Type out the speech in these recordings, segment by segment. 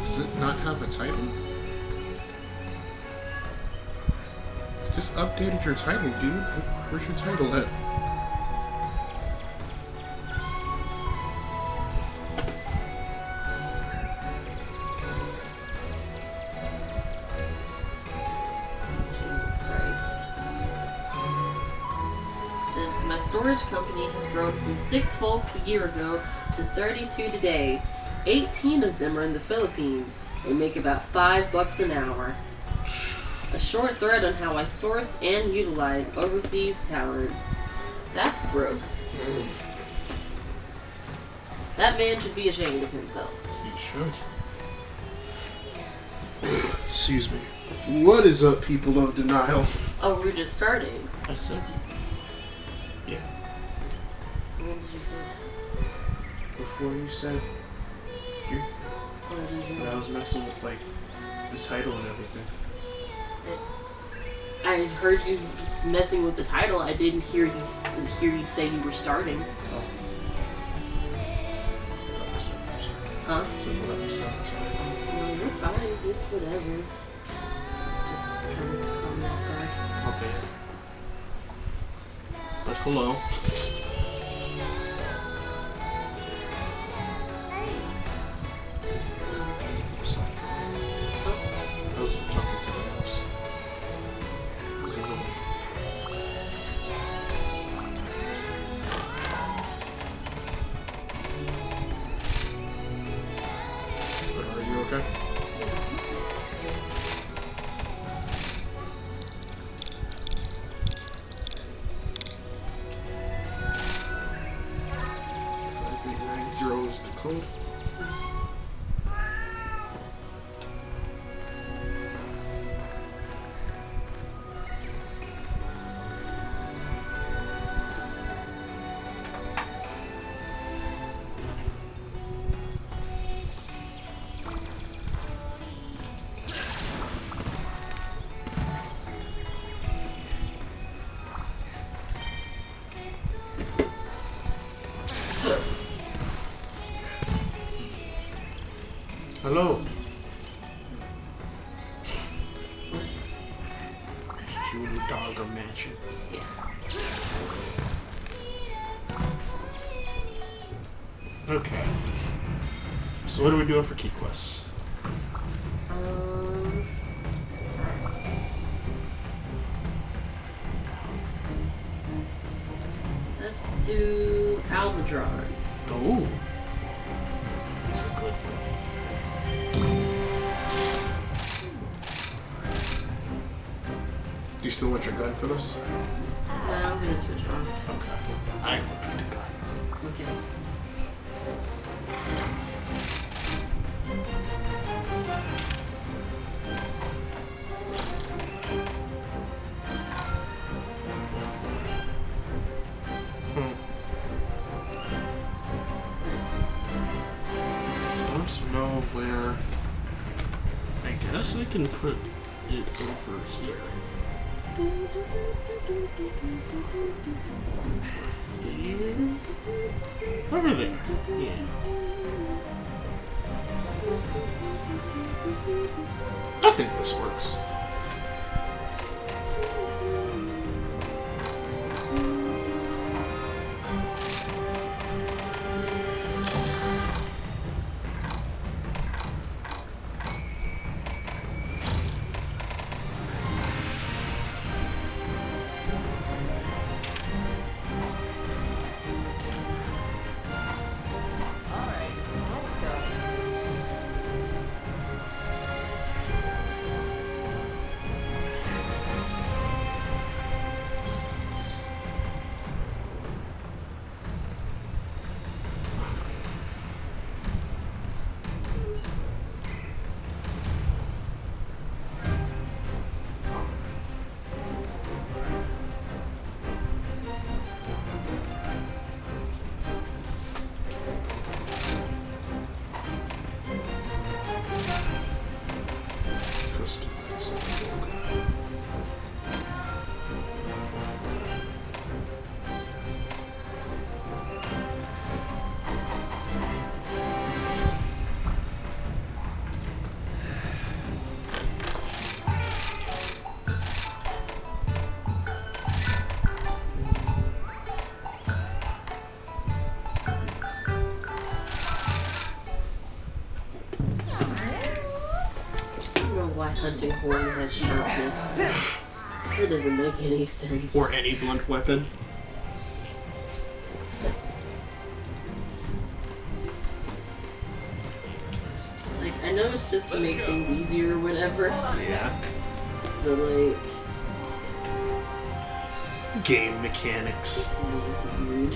Does it not have a title? Just updated your title, dude. Where's your title at? Jesus Christ. It says, my storage company has grown from 6 folks a year ago to 32 today. 18 of them are in the Philippines. They make about $5 an hour. A short thread on how I source and utilize overseas talent. That's gross. That man should be ashamed of himself. He should. Excuse me. What is up, people of denial? Oh, we're just starting. I said, yeah. When did you say Before you said, you. that? Oh, I didn't hear When I was messing with like the title and everything. I heard you just messing with the title. I didn't hear you say you were starting. Oh. Huh? So let me say sorry. No, you're fine. It's whatever. Just kind of caught me off guard. Okay. But hello. Sorry. I was talking to the mouse. Is it going? Are you okay? Zero is the code. Hello. You and the dog are matching. Yes. Okay. So what are we doing for key quests? Let's do Almadron. Oh. He's a good one. Do you still want your gun for this? No, I'm gonna switch it off. Okay. I will be the gun. Okay. I don't know where. I guess I can put it over here. Over there. Yeah. I think this works. why hunting horn has sharpness. It doesn't make any sense. Or any blunt weapon. Like, I know it's just to make things easier or whatever. Yeah. But like, Game mechanics. it's a little weird.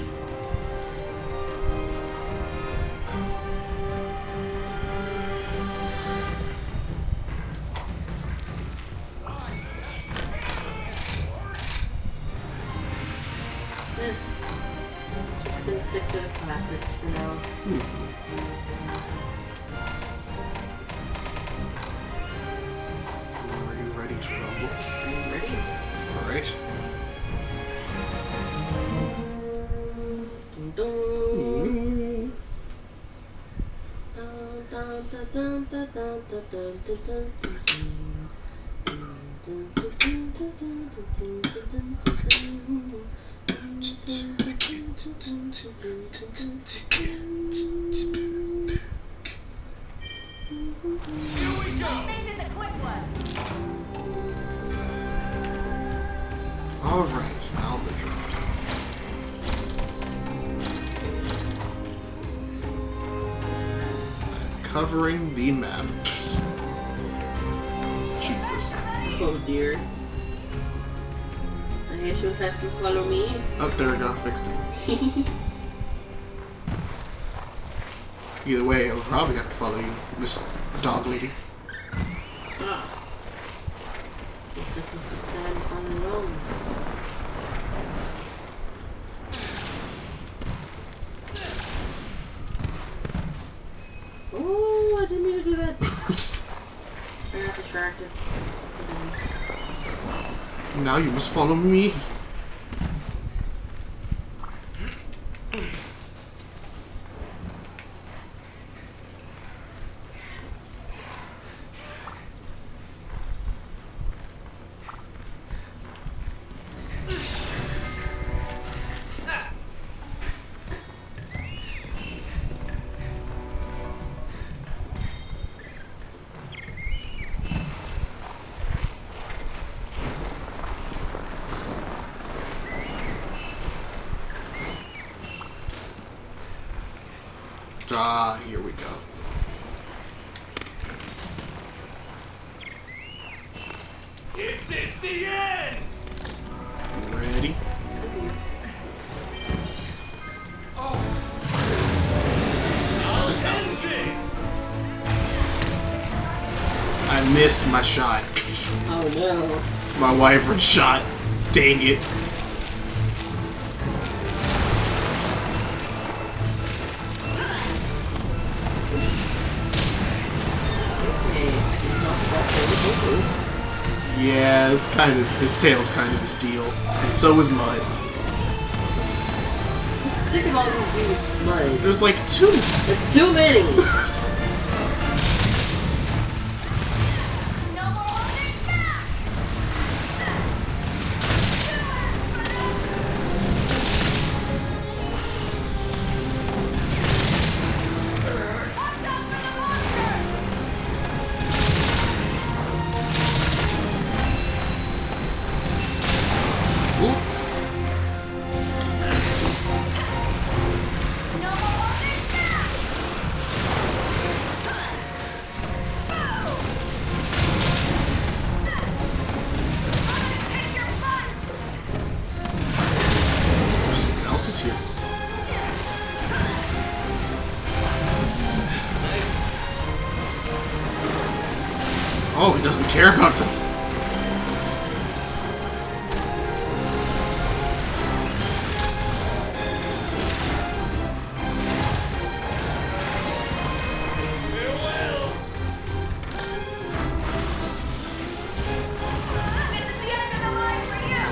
Just gonna stick to the classics for now. Are you ready to rumble? Are you ready? Alright. Dun, dun. Dun, dun, dun, dun, dun, dun, dun, dun, dun, dun, dun. Dun, dun, dun, dun, dun, dun, dun, dun, dun, dun. Alright, now the draw. I'm covering the map. Jesus. Oh dear. I guess you'll have to follow me. Oh, there we go. Fixed it. Either way, I'll probably have to follow you, Miss Dog Lady. Ah. Looks like this is bad on our own. Oh, I didn't mean to do that. I got distracted. Now you must follow me. Ah, here we go. Is this the end? Ready? Oh, This is I'll how end this. I missed my shot. Oh no. My wyvern shot. Dang it. Okay, I can talk about that. Yeah, it's kind of his tail's kind of his deal, and so is Mud. I'm sick of all these dudes. Mud. There's like two. There's too many. Ooh. Someone else is here. Oh, he doesn't care about them. Farewell. This is the end of the line for you!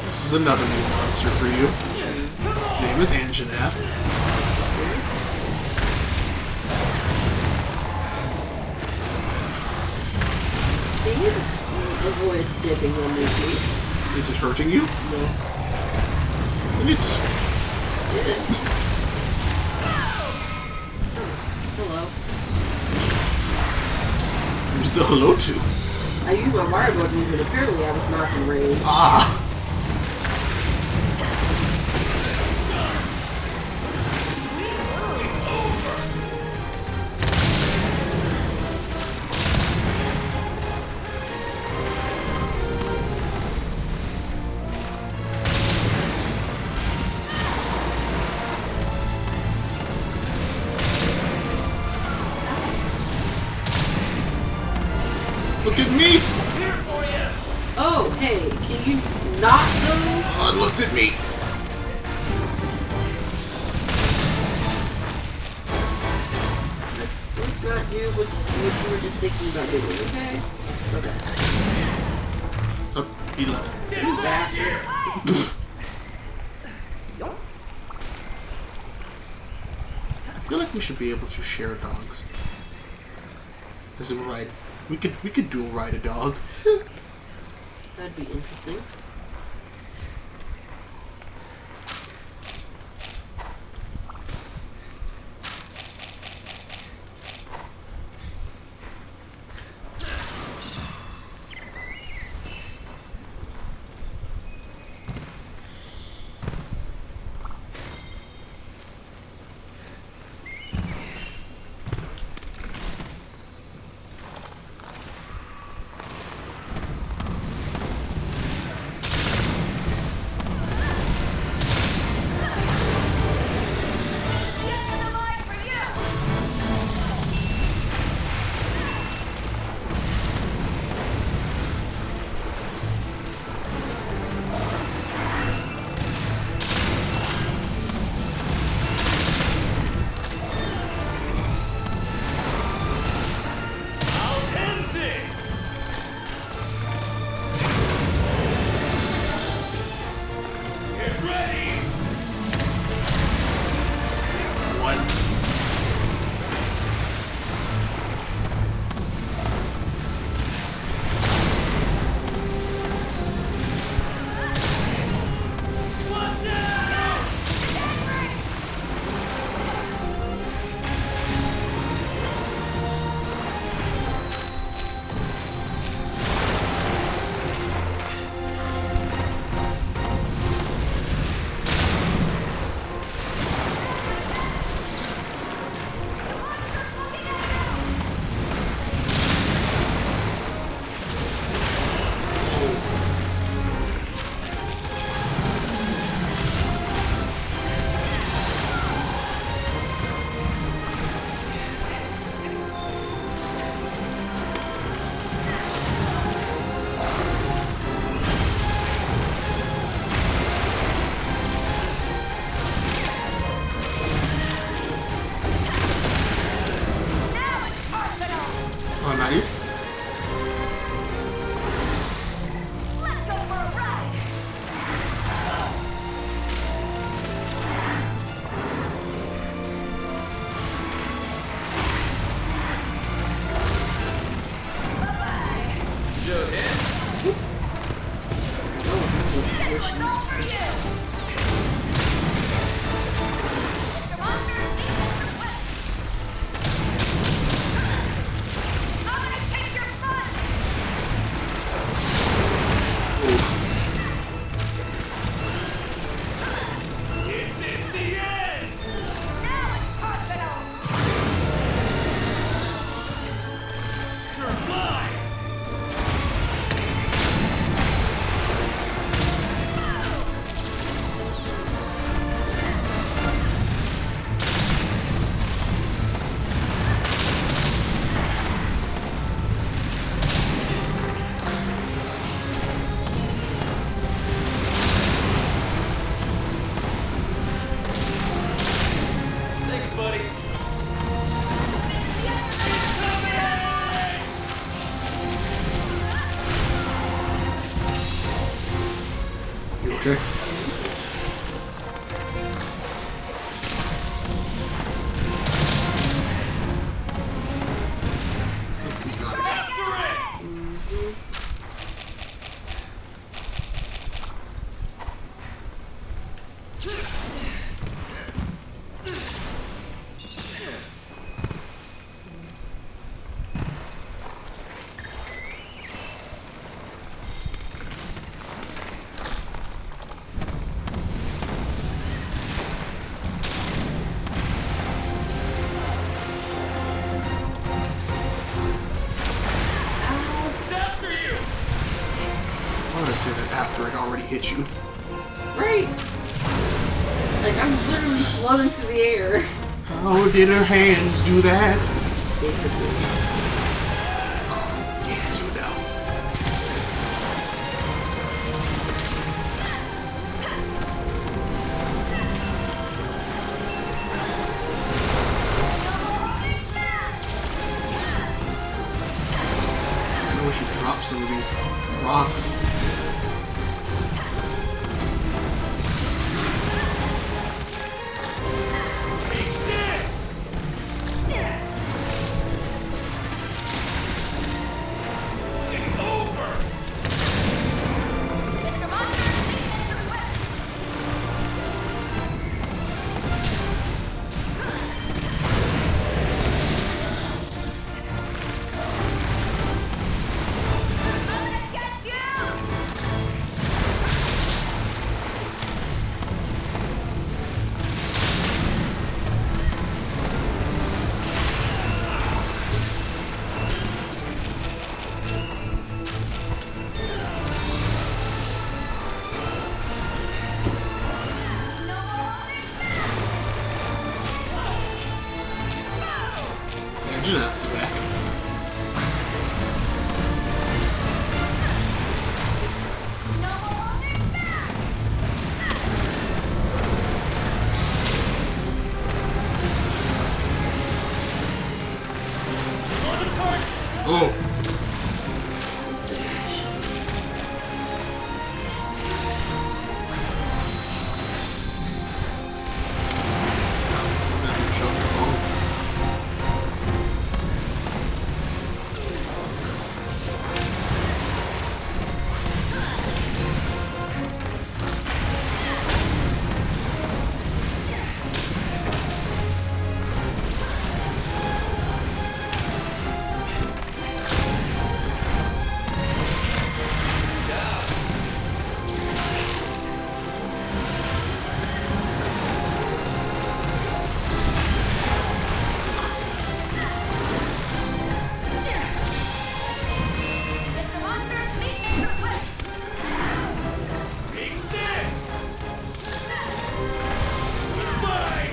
This is another new monster for you. His name is Anjanath. Steve, avoid stepping on me, please. Is it hurting you? No. It needs to. Did it? Hello. use the hello to? I used my Mario Mode move, but apparently I was not in range. Ah. Look at me! Here for you. Oh, hey, can you not go? Oh, it looked at me. Let's not do what you were just thinking about doing, okay? Okay. Oh, he left. Get You back bastard. here. I feel like we should be able to share dogs. As in ride. We could dual ride a dog. That'd be interesting. The end of the line for you! I'll end this. Get ready. What? One down. Now it's personal! Oh, nice. Let's go for a ride! Show him. This one's all for you! Mr. Monster, Mr. West! I'm gonna kick your butt! This is the end. Now it's personal! You're mine. Thanks, buddy. You okay? He's not. After it. after it already hit you. Right. Like, I'm literally floating through the air. How did her hands do that? Yeah, zoom out. I wish you'd drop some of these rocks. Take this! It's over! Mr. Monster, please enter the weapon. I'm gonna get you! No more Yeah, Jeanette's back. On the target! Oh! Not gonna show for long. Mr. Monster, please enter the weapon. Take this! Goodbye!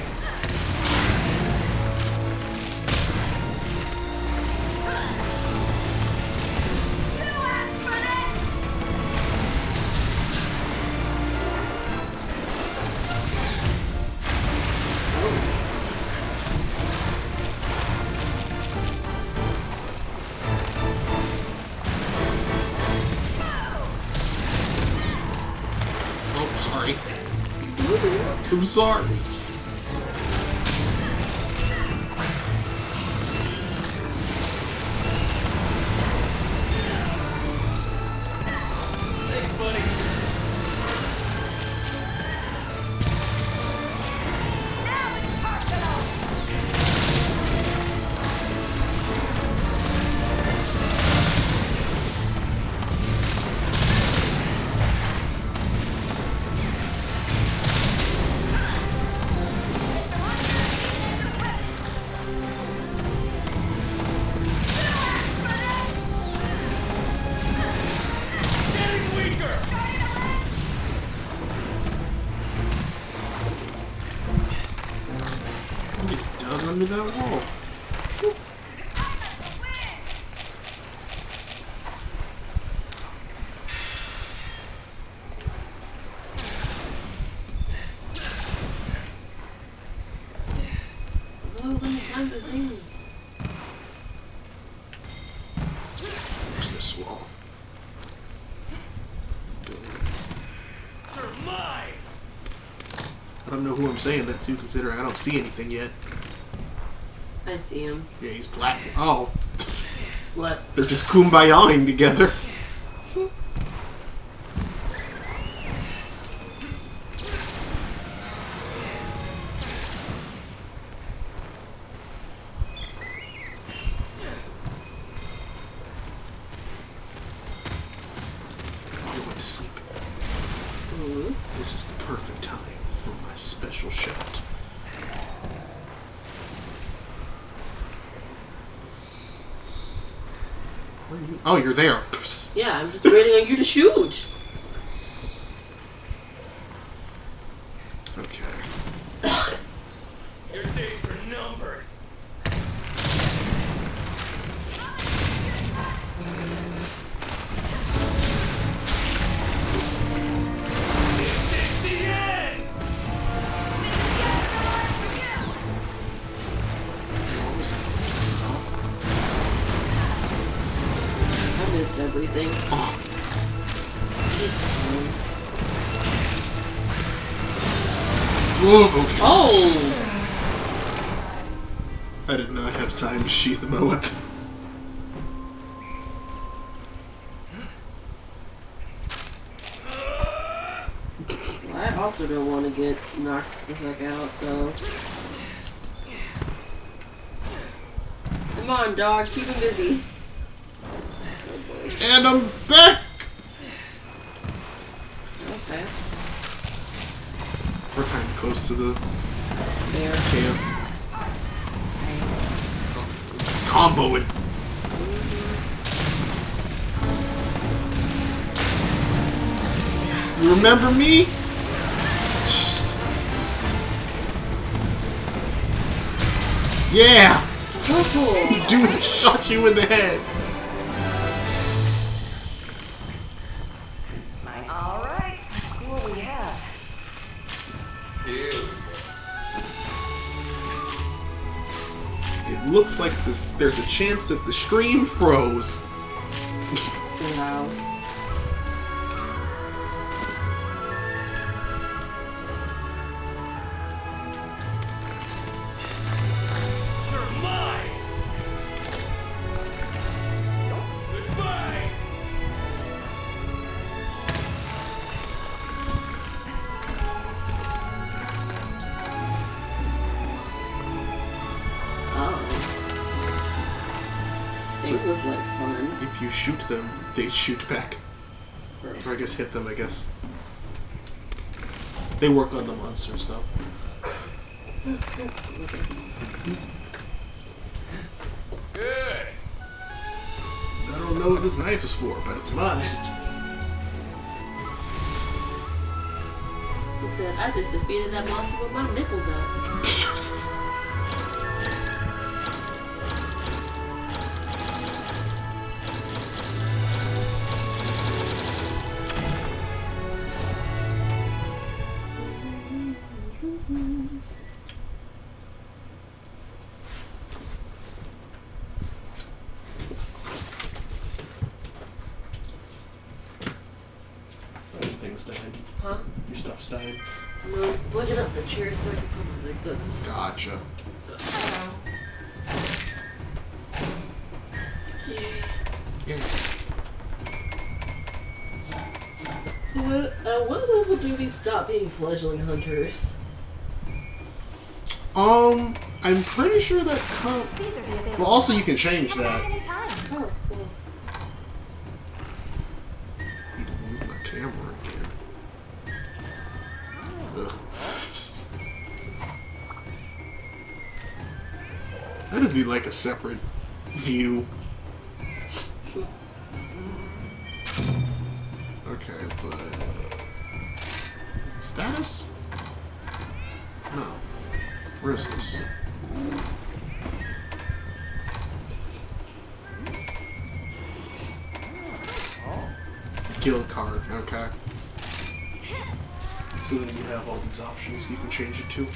You asked for this! Oh, sorry. I'm sorry. Thanks, buddy. Now it's personal! Mr. Monster, please enter the weapon. Getting weaker! He's dug under that wall. Oh, let me find the thing. To this wall. You're mine! I don't know who I'm saying that to, considering I don't see anything yet. I see him. Yeah, he's platform. Oh, What? they're just kumbayaing together. I went to sleep. Mhm. This is the perfect time for my special shot. Where are you? Oh, you're there. Yeah, I'm just waiting on you to shoot. everything. Oh. Whoa, okay. Oh! I did not have time to sheath my weapon. Well, I also don't want to get knocked the fuck out, so. Come on, dog, keep him busy. Oh boy. And I'm back! Okay. We're kind of close to the There. camp. It's comboing. You remember me? Yeah! So cool. Dude that shot you in the head. All right, let's see what we have. It looks like there's a chance that the stream froze. Wow. You're mine! Goodbye! Oh. They look like fun. If you shoot them, they shoot back. Gross. Or I guess hit them, I guess. They work on the monsters, though. Let's go with this. Good! I don't know what this knife is for, but it's mine. He said, I just defeated that monster with my nipples out. Everything's dying. Huh? Your stuff's dying. No, I'm splitting up the chair so I can put my legs up. Gotcha. Yeah. So what level do we stop being fledgling hunters? I'm pretty sure that These are the available. well, also you can change Come back that. anytime. Oh, cool. Need to move my camera again. Ugh. I just need like a separate view. Okay, but is it status? No. Where is this? Guild card, okay. So then you have all these options you can change it to.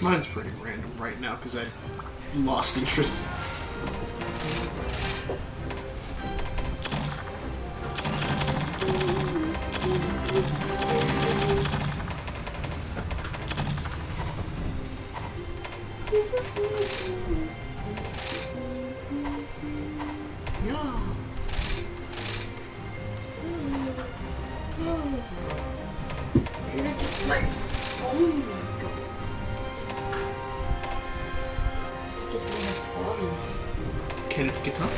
Mine's pretty random right now because I lost interest. can if you get up.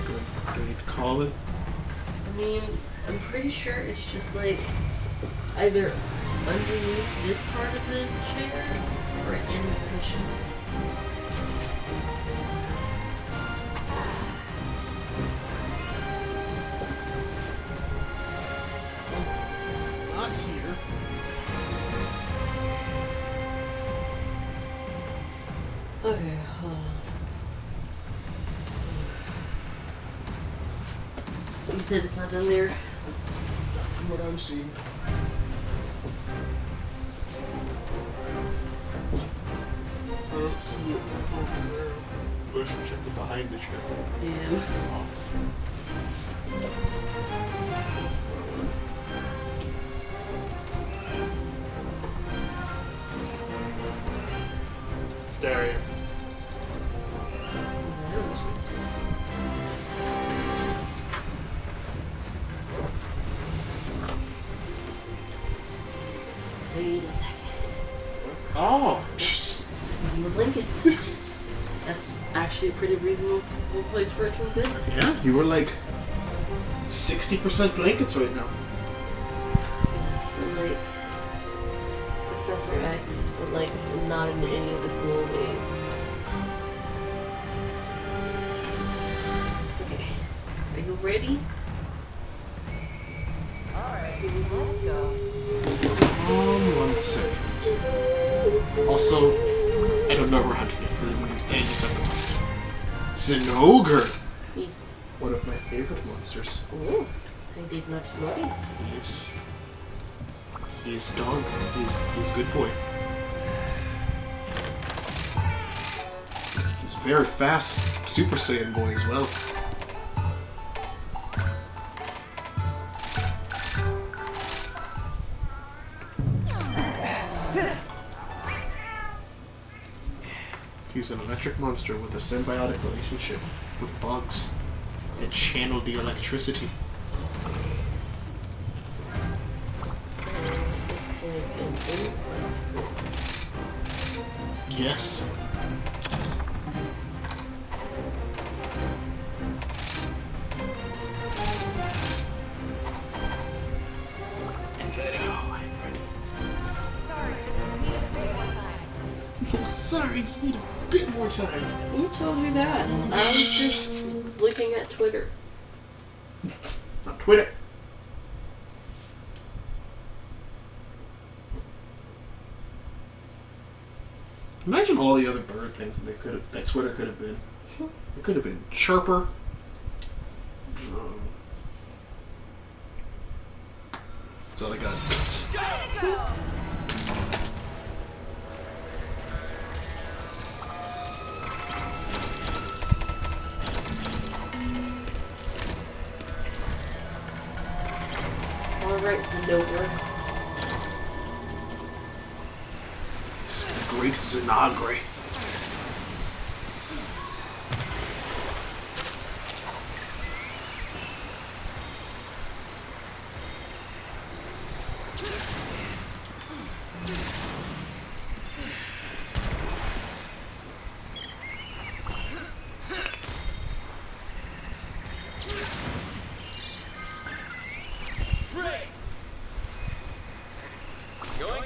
Do I need to call it? I mean, I'm pretty sure it's just like either underneath this part of the chair or in the cushion. Not here. Okay, hold on. You said it's not down there? Not from what I'm seeing. I don't see it over there. Let's check it behind the chair. Yeah. There you Wait a second. Oh! It's in the blankets. That's actually a pretty reasonable place for it to have been. Yeah, you were like 60% blankets right now. So like Professor X, but like not in any of the cool ways. Okay. Are you ready? Alright, let's go. 1 second. Also, I don't know we're hunting it because it's up the monster. Zinogre! He's. One of my favorite monsters. Oh, I did not notice. Yes. He is dog. He's good boy. He's very fast Super Saiyan boy as well. He's an electric monster with a symbiotic relationship with bugs that channel the electricity. It's like an insect. Yes. Oh, I'm ready. Sorry, just need a bit more time. Sorry, just need a bit more time. Who told you that? I was just looking at Twitter. On Twitter. Imagine all the other bird things that Twitter could have been. It could have been chirper. That's all I got. Alright, Zinogre. It's the great Zinogre. Great! Going?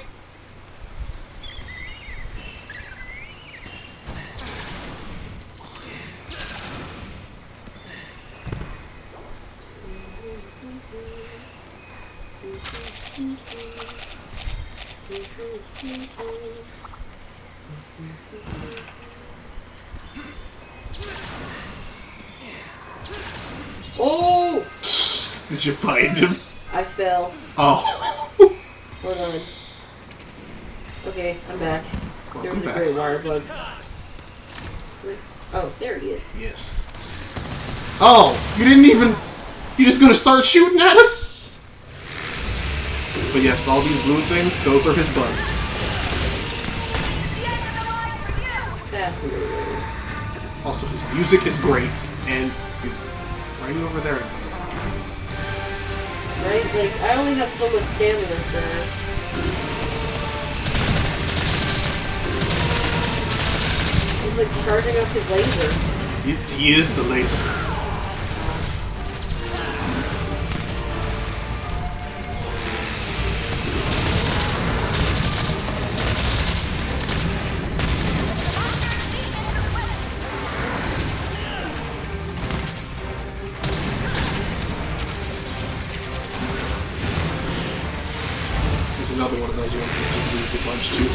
Oh! Did you find him? I fell. Oh. Hold on. Okay, I'm back. There Welcome was a back. great water bug. Oh, there he is. Yes. Oh, you didn't even... You just gonna start shooting at us? But yes, all these blue things, those are his bugs. Fascinating. Also, his music is great, and he's... Why are you over there? Right? Like, I only have so much stamina, sir. like charging up his laser. He is the laser. There's another one of those ones that just moved a bunch too.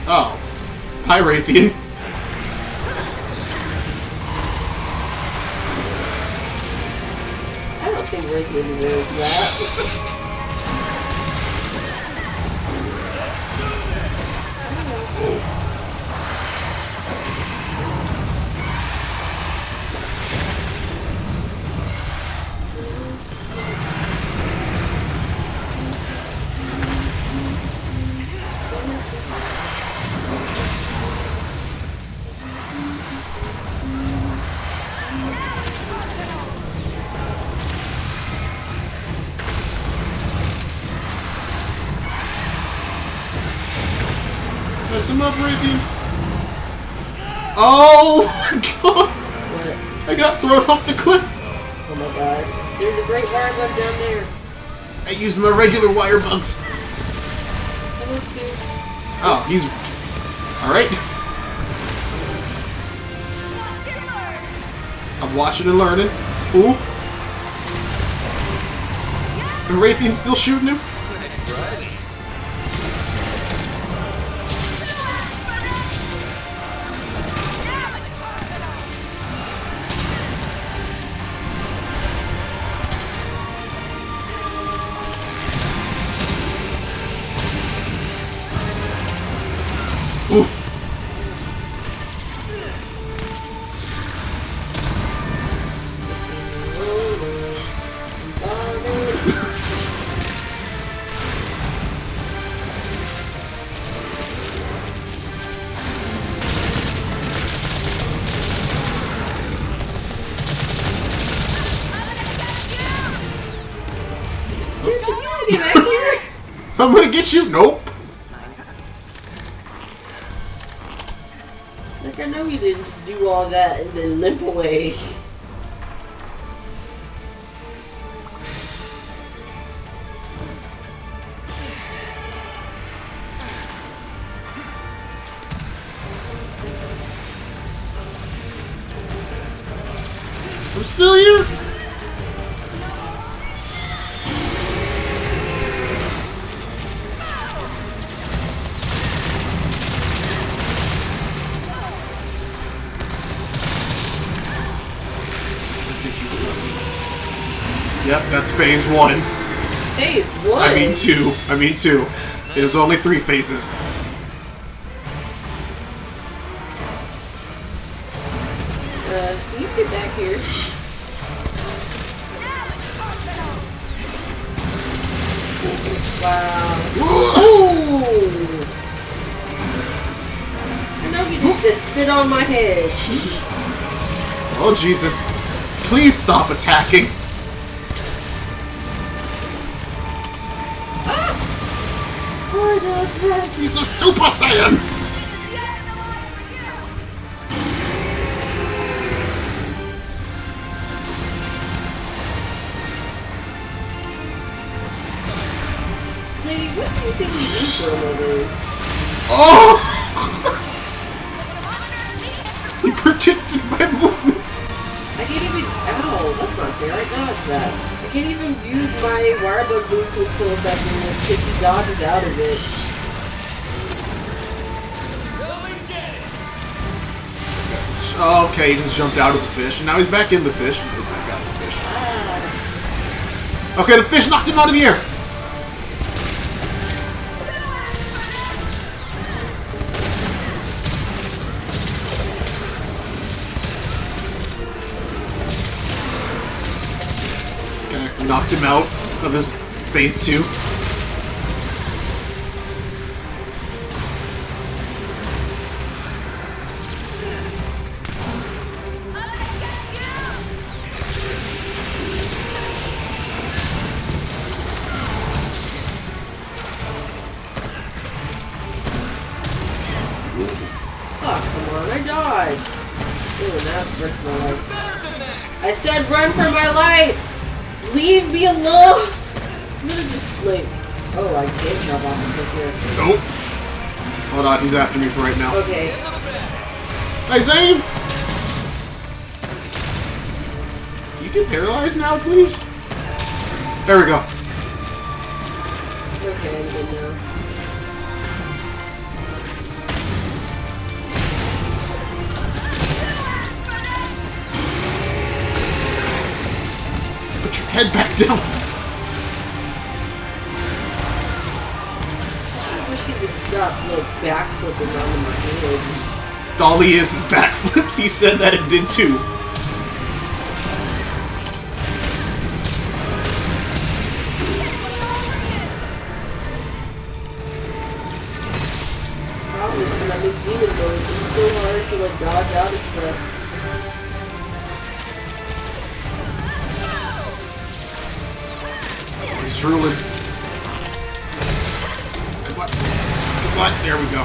Oh. Pyrathian. I don't think Raytheon deserves that. Mess him up, Raytheon. Oh my god! What? I got thrown off the cliff! Oh my god. There's a great wire bug down there. I used my regular wire bugs. That looks good. Oh, he's... Alright. I'm watching and learning. Ooh. And Raytheon's still shooting him? Ready. Ooh. Bitch, you wanna get back here? I'm gonna get you! Nope! Like, I know you didn't do all that and then limp away. I'm still here! Yep, that's phase one. Hey, what? I mean two. There's only 3 phases. Can you get back here? Wow. Ooh! I know you didn't just sit on my head. Oh Jesus. Please stop attacking. Oh, that's right. He's a Super Saiyan! Lady, what do you think we do for a living? Oh! He predicted my movements! I can't even. Ow, that's not fair. I dodged that. I can't even use my wirebug move to its full effectiveness because he dodges out of it. Come and get it. Oh, okay, he just jumped out of the fish, and now he's back in the fish, and he's back out of the fish. Ah. Okay, the fish knocked him out of the air! Okay, knocked him out of his phase 2. Come on, I dodged. Ooh, that's for my life. Better than that. I said run for my life! Leave me alone! I'm gonna just, like... Oh, I can't jump off the cliff here. Nope. Hold on, he's after me for right now. Okay. Hi, Zane! You get paralyzed now, please? There we go. Okay, I'm good now. Put your head back down. I wish he would stop, like, backflipping onto my head. All he is backflips. He said that it did too. Problem is, when I'm in demon mode, it's so hard to, like, dodge out of stuff. He's drooling. Come on. Come on. There we go.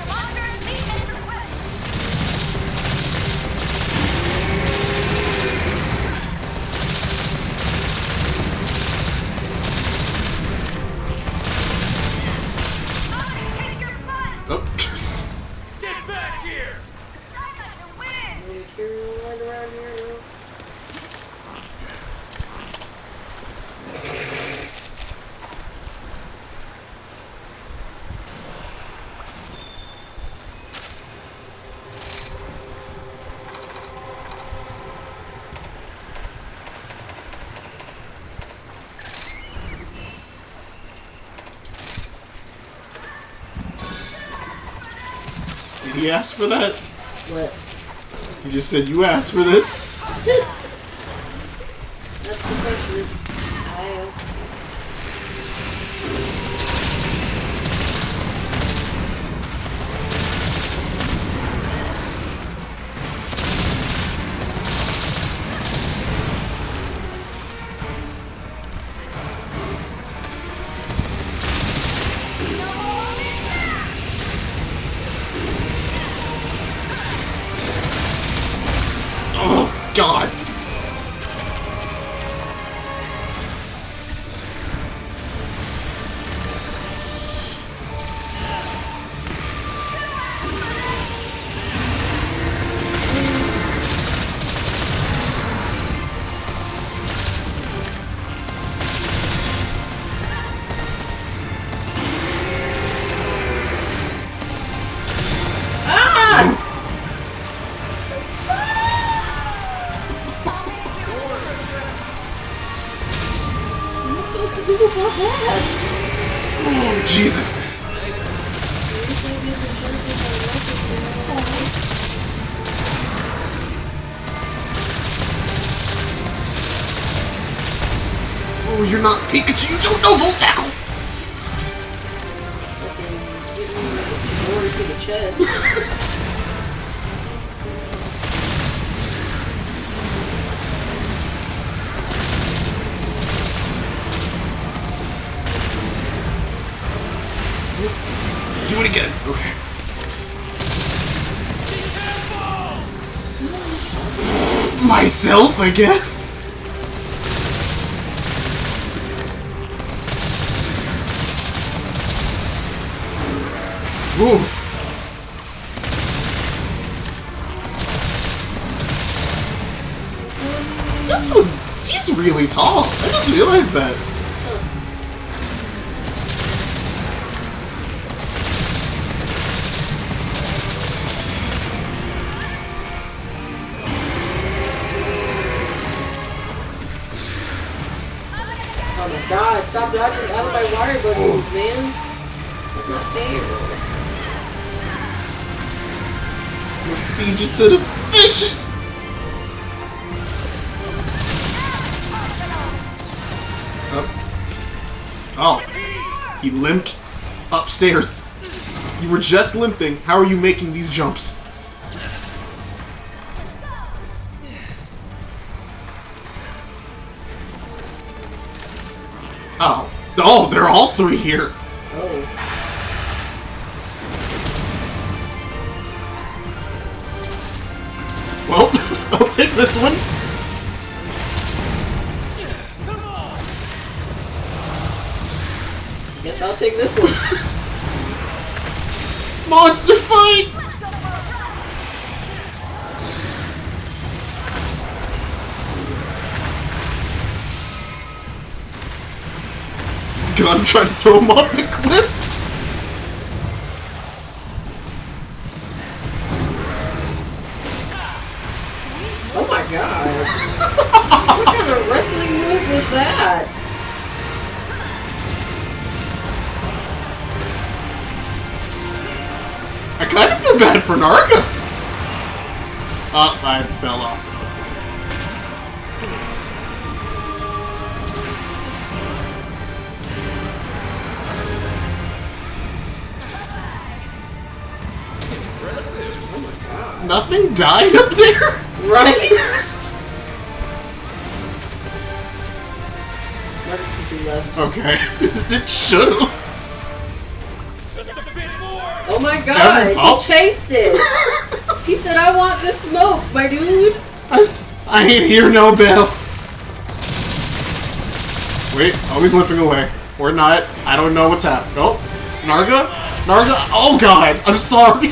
Commander in Chief is equipped. I'm kick your butt. Oh. Get back here. I'm gonna win. Like, you're right around here now. Did he ask for that? What? He just said you asked for this. That's the question. Is I Oh, God. Ah! What am I supposed to do about that? Oh, Jesus. Oh, you're not Pikachu. You don't know Volt Tackle. Glory to the chest. Do it again. Okay. Myself, I guess. Ooh. This one, he's really tall. I just realized that. Oh my god, stop dodging out of my water balloons, man. That's not fair. We'll feed you to the fishes. Oh, he limped upstairs. You were just limping. How are you making these jumps? Oh. Oh, they're all three here. Oh. Well, I'll take this one. Guess I'll take this one. Monster fight! God, I'm trying to throw him off the cliff. Oh my god. What kind of wrestling move was that? I kind of feel bad for Narga. Oh, I fell off. Nothing died up there? Right? Never could be left. Okay. It should've. Just a bit more. Oh my god, Oh. he chased it. He said, I want this smoke, my dude. I ain't hear no bell. Wait, oh, he's limping away. Or not. I don't know what's happening. Oh, Narga? Narga? Oh god, I'm sorry.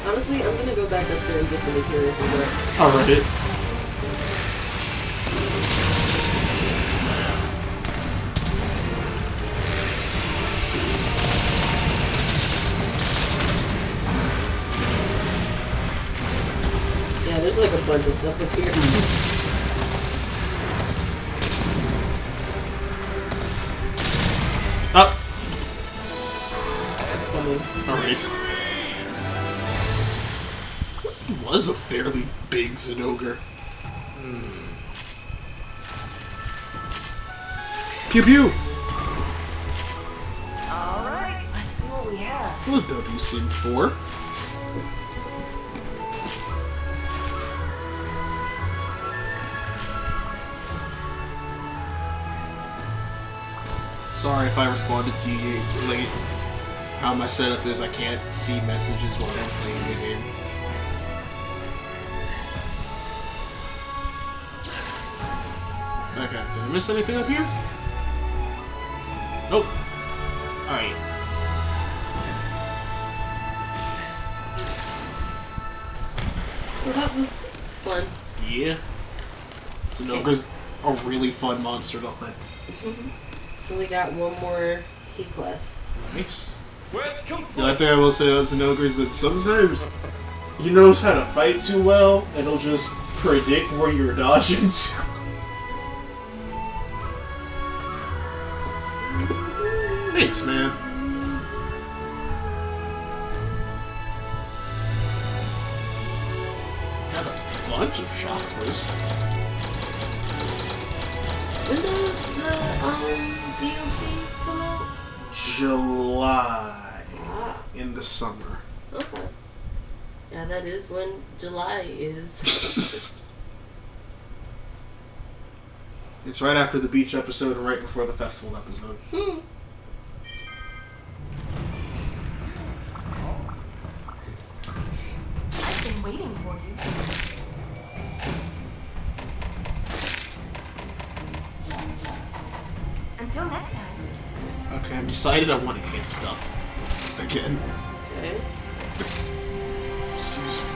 Honestly, I'm gonna go back up there and get the materials and work. Alright. Yeah, there's like a bunch of stuff up here. Up. Coming. Alright. This was a fairly big Zinogre. Pew pew! Alright, let's see what we have. Hello, WSIM 4. Sorry if I responded to you late. How my setup is, I can't see messages while I'm playing the game. Okay, did I miss anything up here? Nope. Alright. Well, that was fun. Yeah. Zinogre's a really fun monster, don't they? So we got one more key quest. Nice. Quest The complete. only thing I will say about Zinogre is that sometimes he knows how to fight too well, and he'll just predict where you're dodging to. Thanks, man. Got a bunch of chakras. When does the DLC come out? July. Ah, In the summer. okay. Yeah, that is when July is. It's right after the beach episode and right before the festival episode. I've been waiting for you. Until next time. Okay, I've decided I want to hit stuff. Again. Okay. Excuse me.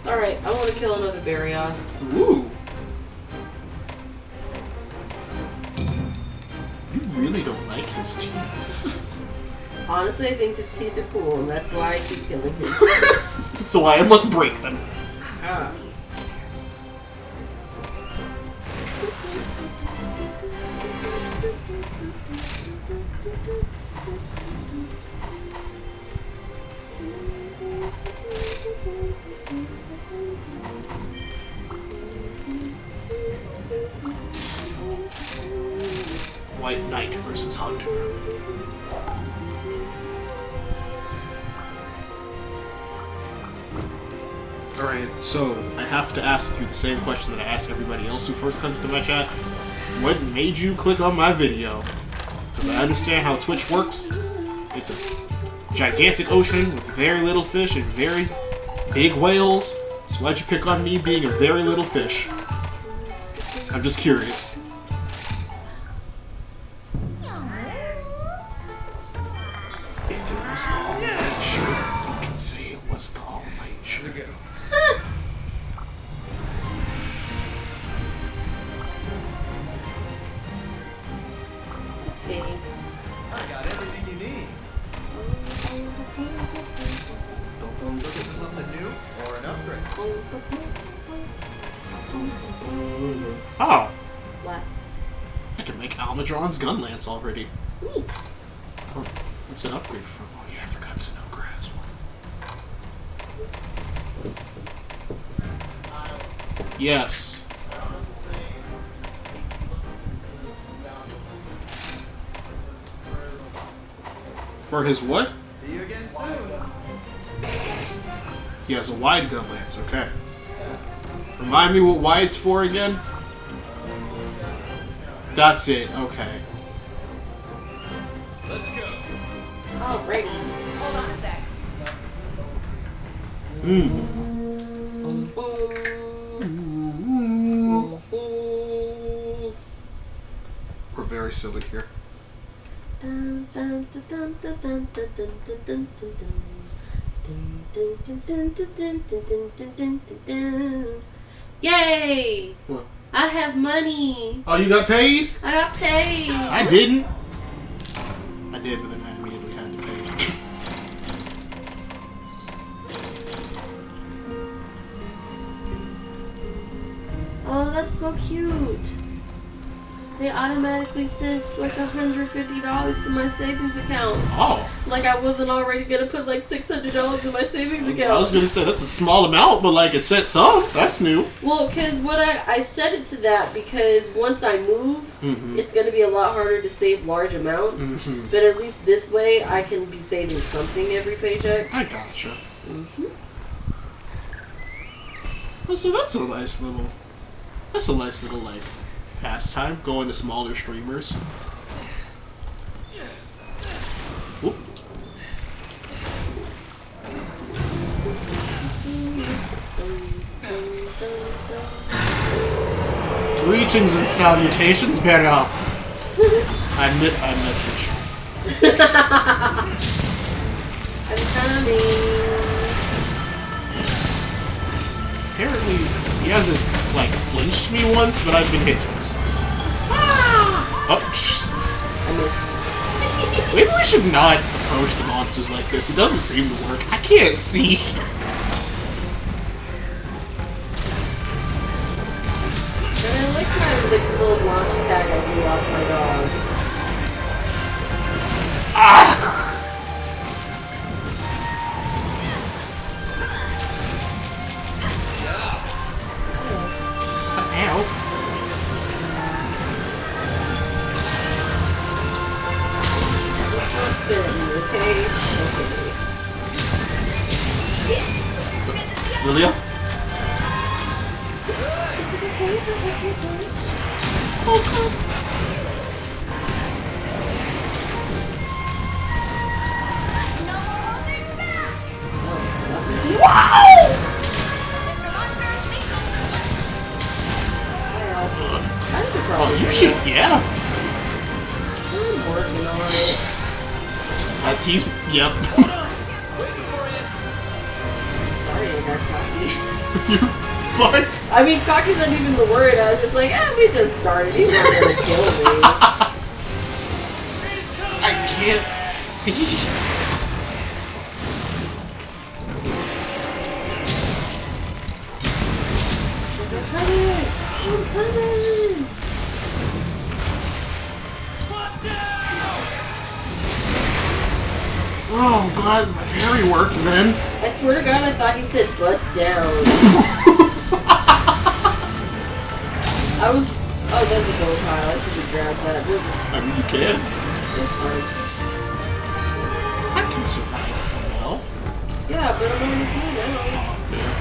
Alright, I want to kill another Baryon. Ooh. You really don't like his teeth. Honestly, I think his teeth are cool, and that's why I keep killing him. So why I must break them. Ah. White Knight versus Hunter. Alright, so I have to ask you the same question that I ask everybody else who first comes to my chat. What made you click on my video? Because I understand how Twitch works. It's a gigantic ocean with very little fish and very big whales. So why'd you pick on me being a very little fish? I'm just curious. If it was the All Might shirt, you can say it was the All Might shirt. Okay. I got everything you need. Looking for something new or an upgrade? Oh, What? I can make Almadron's gun lance already. Neat. Oh, what's an upgrade from? Oh yeah, I forgot Snowgrass one. Yes. For his what? See you again soon. He has a wide gun lance, okay. Remind me what wide's for again? That's it, okay. Let's go. Alrighty. Hold on a sec. We're very silly here. Dun, dun, dun, dun, dun, dun, dun, dun, dun, dun, dun, dun. Dun, dun, dun, dun, dun, dun, dun, dun, dun, dun, dun. Yay! What? I have money. Oh, you got paid? I got paid. I didn't. I did, but then I immediately had to pay. Oh, that's so cute. They automatically sent like $150 to my savings account. Oh. Like I wasn't already gonna put like $600 in my savings account. I was gonna say that's a small amount, but like it sent some. That's new. Well, because what I set it to that because once I move, it's going to be a lot harder to save large amounts. But at least this way, I can be saving something every paycheck. I gotcha. Oh, so that's a nice little. That's a nice little like pastime. Going to smaller streamers. Oop. Greetings and salutations, Berioff. I message. I'm coming. Apparently, he hasn't like flinched me once, but I've been hit twice. Oh, I missed. maybe we should not approach the monsters like this. It doesn't seem to work. I can't see. And I like my little launch attack I do off my dog. Ah! Ow. Don't spin at me, okay? Okay. Lilia? No more holding back! Wow! Mr. Monster, meet Oh, you should, yeah. I'm working on it. He's, yep. Waiting for you. Sorry, I got cocky. You fuck. I mean, cocky's not even the word. I was just like, we just started. He's not gonna kill me. I can't see. I'm coming! I'm coming! Watch out! Oh, I'm glad my parry worked then. I swear to God, I thought he said bust down. I was. Oh, that's a gold pile. I should have grabbed that. Whoops. I mean, you can. It's fine. I can survive for now. Yeah, but I'm on this new now. Oh, man.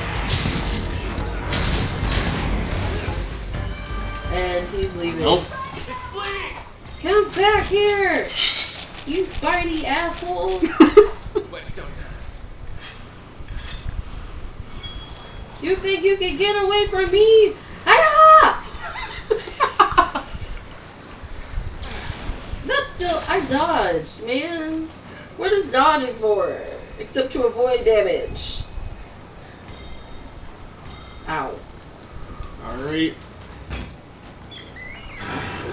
He's leaving. Nope. It's bleeding! Come back here! You bitey asshole! West, don't die. You think you can get away from me? Hiya! That's still... I dodged, man. What is dodging for? Except to avoid damage. Ow. Alright.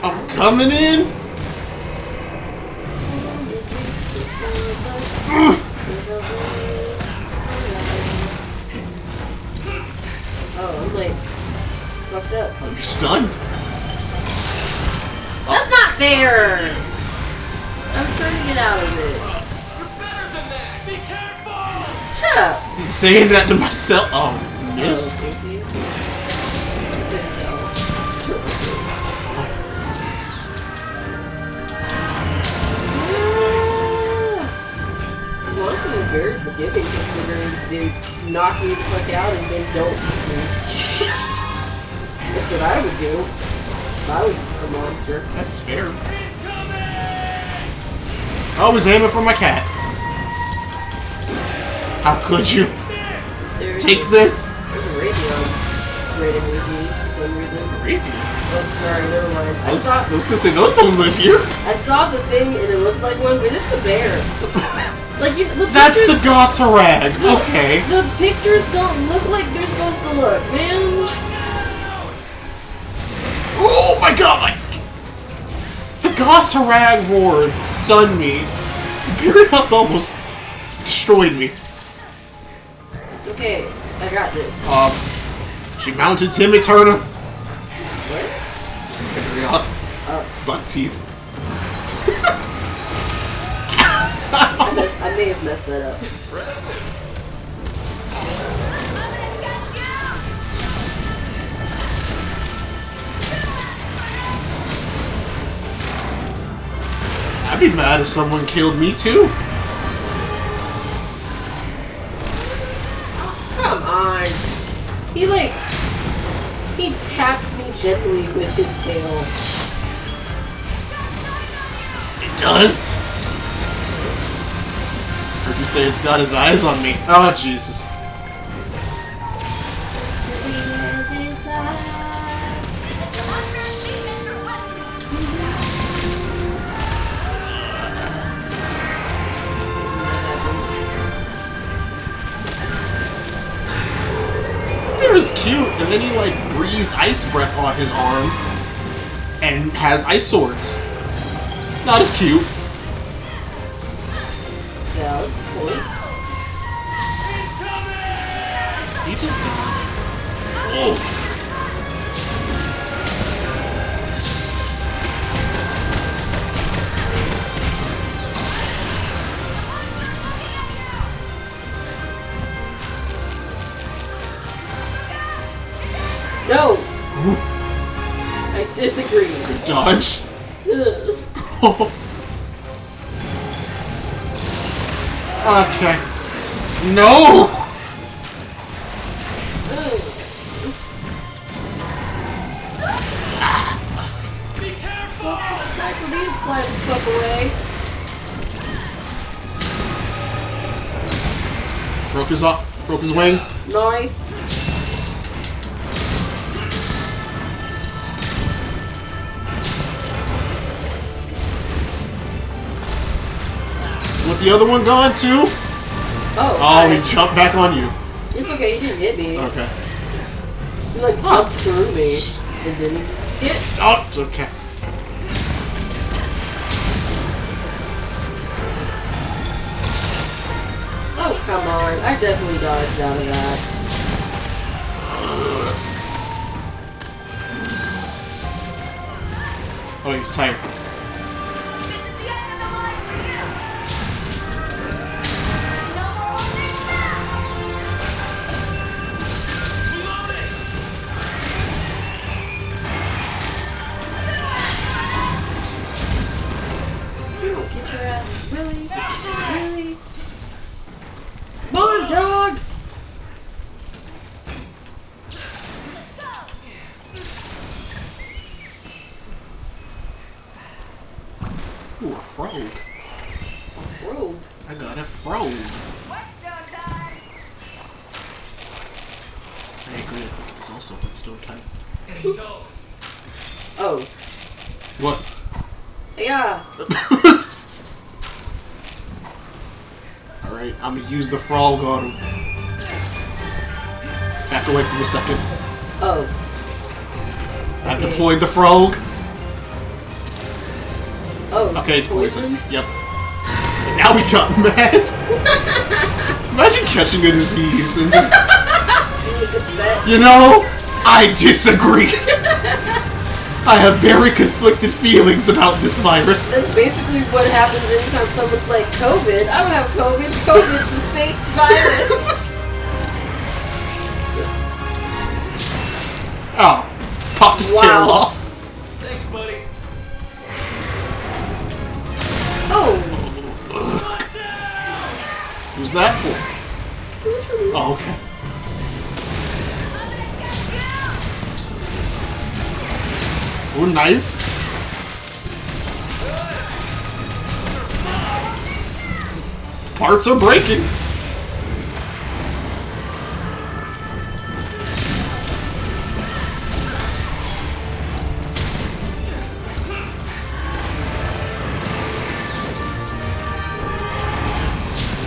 I'm coming in! Oh, I'm like fucked up. Oh, you're stunned? That's not fair! I was trying to get out of it. You're better than that! Be careful! Shut up! Saying that to myself. Oh, miss? Oh, Casey. What the hell? I'm honestly very forgiving considering they knock me the fuck out and then don't hit me. That's what I would do if I was a monster. That's fair. I was aiming for my cat. How could you There's take this? There's a radio rated with me for some reason. Raytheon. Oh, sorry, never mind. I was gonna say, those don't live here. I saw the thing and it looked like one, but it's a bear. Like That's the Gossarag. Okay. The pictures don't look like they're supposed to look, man. Oh my god! The Gossarag roared, stunned me. Period up almost destroyed me. It's okay. I got this. She mounted Timmy Turner. What? Carry off. Butt teeth. I may have messed that up. I'd be mad if someone killed me too. Come on. He tapped me gently with his tail. It does? Heard you say it's got his eyes on me. Oh, Jesus. Bear's cute, and then he, like, breathes ice breath on his arm and has ice swords. Not as cute. Valid point. He just did. Oh. No! I disagree. Good dodge. Okay. No! Be careful! Time for me to fly the fuck away. Broke his wing. Nice. With the other one gone too? Oh, Oh, he jumped back on you. it's okay, he didn't hit me. Okay. He like jumped through me and then he hit. Oh, it's okay. Oh, come on. I definitely dodged out of that. Oh, he's tired. This is the end of the line for you. No more holding back. Reloading! You don't get your ass. Really? Really? Come on, dog! also put stove time. No. Oh. What? Yeah. Alright, I'm gonna use the frog on him. Back away from a second. Oh. I've Okay. deployed the frog. Oh. Okay, it's poison. Yep. And now we got mad. Imagine catching a disease and just... Being upset. You know, I disagree. I have very conflicted feelings about this virus. That's basically what happens anytime someone's like, COVID? I don't have COVID. COVID's a fake virus. Oh, popped his tail Wow. off. Thanks, buddy. Oh. Watch out! Who's that for? Oh, okay. Oh, nice. Parts are breaking.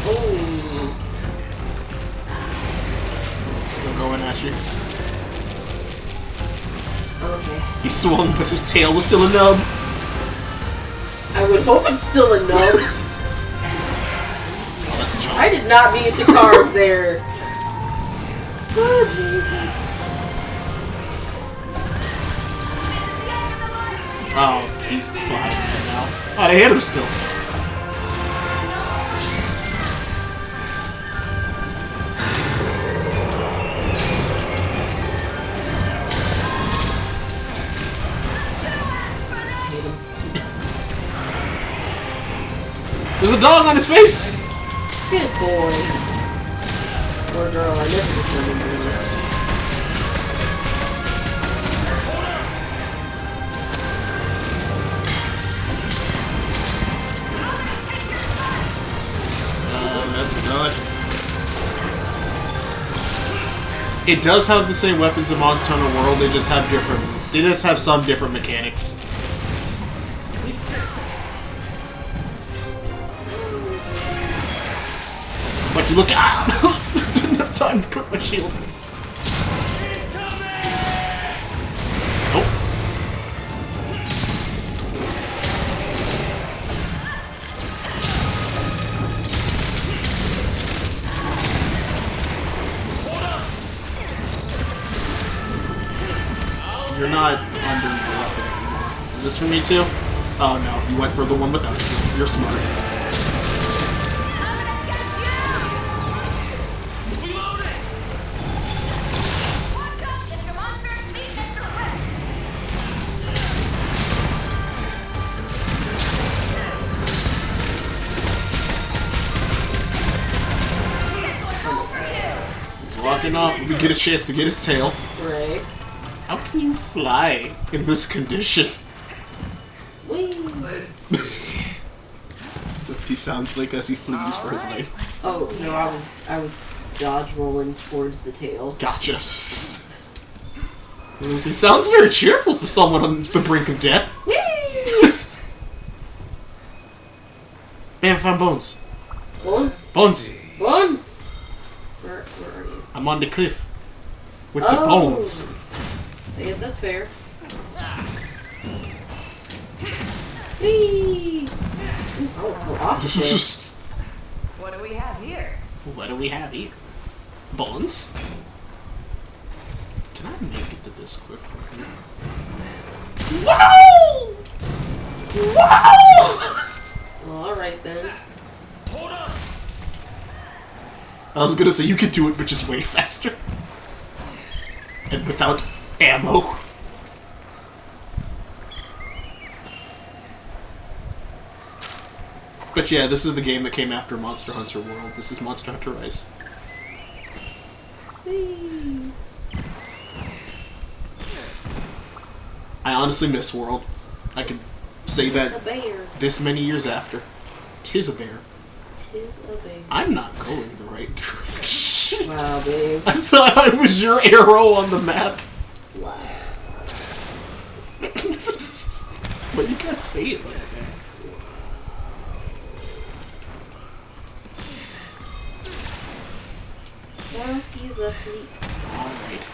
Oh. Still going at you. Okay. He swung, but his tail was still a nub. I would hope it's still a no. Oh, that's a jump. I did not mean to carve there. Oh, Jesus. Oh, he's behind me now. Oh, they hit him still. There's a dog on his face! Good boy. Or girl, I never determined that. That's a dodge. It does have the same weapons in Monster Hunter World, they just have different... They just have some different mechanics. Like you look at... Didn't have time to put my shield. Nope. You're not under my weapon anymore. Is this for me too? Oh no, you went for the one without you. You're smart. Reloading! Watch out, Mr. Monster! Meet Mr. Whip! This one's all for you! He's walking off. We get a chance to get his tail. Right. How can you fly in this condition? Whee. Let's So he sounds like as he flees for his life. Oh, no, I was dodge rolling towards the tail. Gotcha. He sounds very cheerful for someone on the brink of death. Whee! Bam, found bones. Bones? Bones. Bones! Where are you? I'm on the cliff. With the Oh. bones. I guess that's fair. Whee! Ooh, I almost fell off the cliff. What do we have here? What do we have here? Bones? Can I make it to this cliff from here? Wow! Wow! Well, alright then. Hold on! I was gonna say you could do it, but just way faster. And without ammo. But yeah, this is the game that came after Monster Hunter World. This is Monster Hunter Rise. Whee! I honestly miss World. I can say It's a that bear. this many years after. Tis a bear. Tis a bear. I'm not going the right direction. Wow, babe. I thought I was your arrow on the map. Wow. But you can't say it like that. Well, he's asleep. Alright.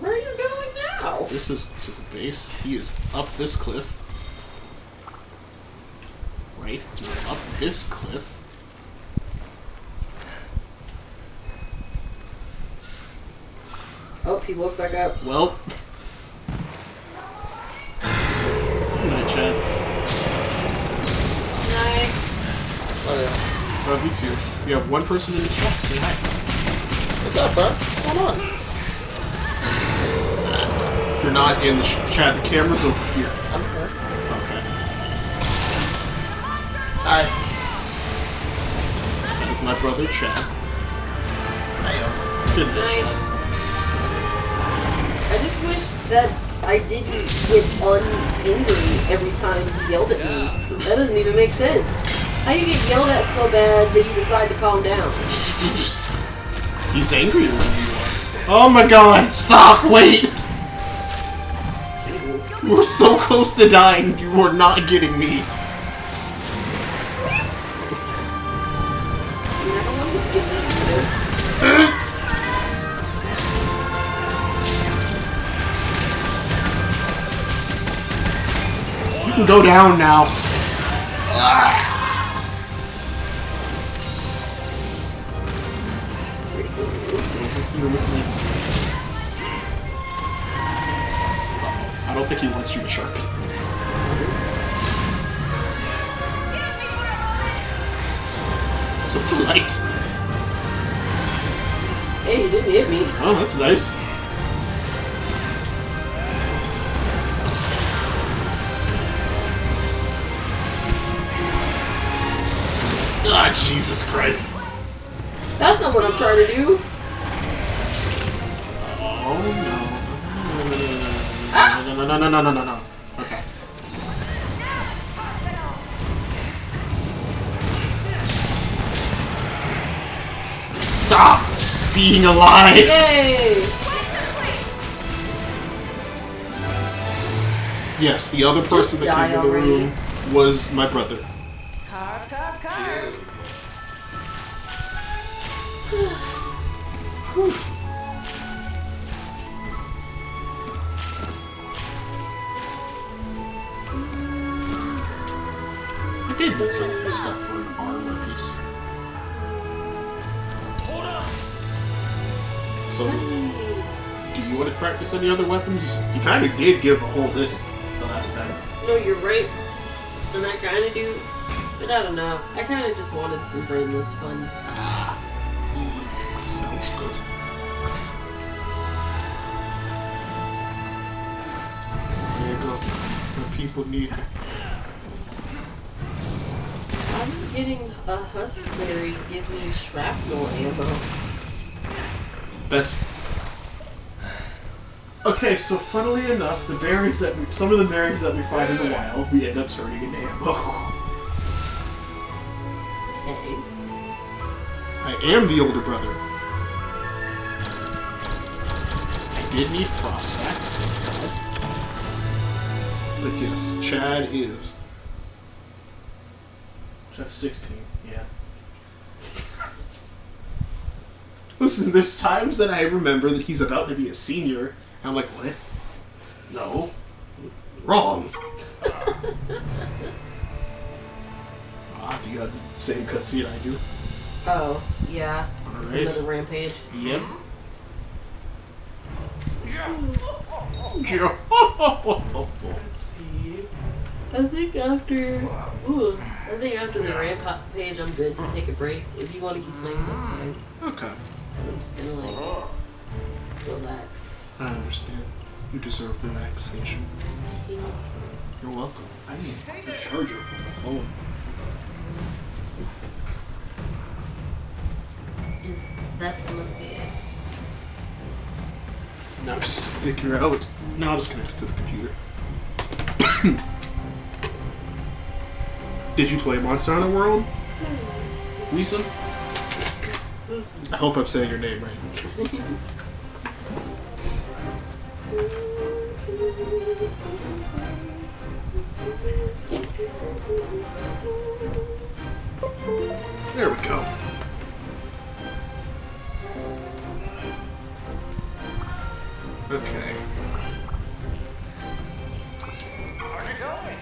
Where are you going now? This is to the base. He is up this cliff. Right? Up this cliff. Oh, he woke back up. Well. Good night, Chad. Night. Oh yeah. Me too. We have one person in the chat. Say hi. What's up, bro? What's going on? You're not in the chat. The camera's over here. I'm here. Okay. Hi. That is my brother, Chad. Hey. Good night, Night. Chad. I just wish that I didn't get angry every time he yelled at me. That doesn't even make sense. How you get yelled at so bad that you decide to calm down? He's angrier than you are. Oh my god, stop, wait! Jesus. You were so close to dying, you were not getting me. You never wanted to get me either. You can go down now. I don't think he wants you to sharpen. So polite. Hey, you didn't hit me. Oh, that's nice. Ah, Jesus Christ. That's not what I'm trying to do. Oh no. No. Okay. Stop being alive! Yay! Yes, the other person that die came in the already. room was my brother. Carve, carve, carve. I did need some of this stuff for an armor piece. Hold up! So, do you want to practice any other weapons? You kind of did give a whole list the last time. No, you're right. And I kind of do. But I don't know. I kind of just wanted some brainless fun. Sounds good. There you go. The people need. I'm getting a Huskberry give me shrapnel ammo. That's. Okay, so funnily enough, the berries that some of the berries that we find in the wild, we end up turning into ammo. Okay. I am the older brother. I did need frost sacks, thank God. But yes, Chad is. Chad's 16, yeah. Listen, there's times that I remember that he's about to be a senior, and I'm like, what? No. Wrong. Do you have the same cutscene I do? Oh, yeah. It's Alright. another rampage. Yep. I think after the rampage, I'm good to take a break. If you want to keep playing, that's fine. Okay. I'm just gonna like relax. I understand. You deserve relaxation. You're welcome. I need a charger for my phone. That must be it. Now just to figure out. Now I'll just connect it to the computer. Did you play Monster Hunter World? Wiesem? I hope I'm saying your name right. There we go. Okay. How's it going?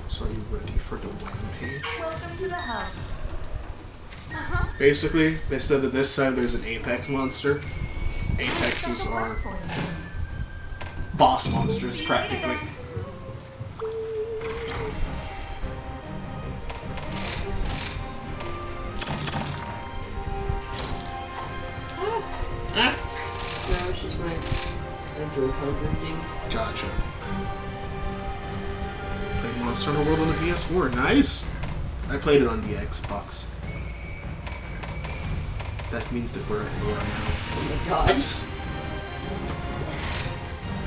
So are you ready for the rampage? Welcome to the hub. Basically, they said that this time there's an apex monster. Apexes are boss monsters, practically. No, it's just my Joy-Con drifting. Gotcha. Played Monster Hunter World on the PS4. Nice. I played it on the Xbox. That means that we're at war now. Oh my gosh.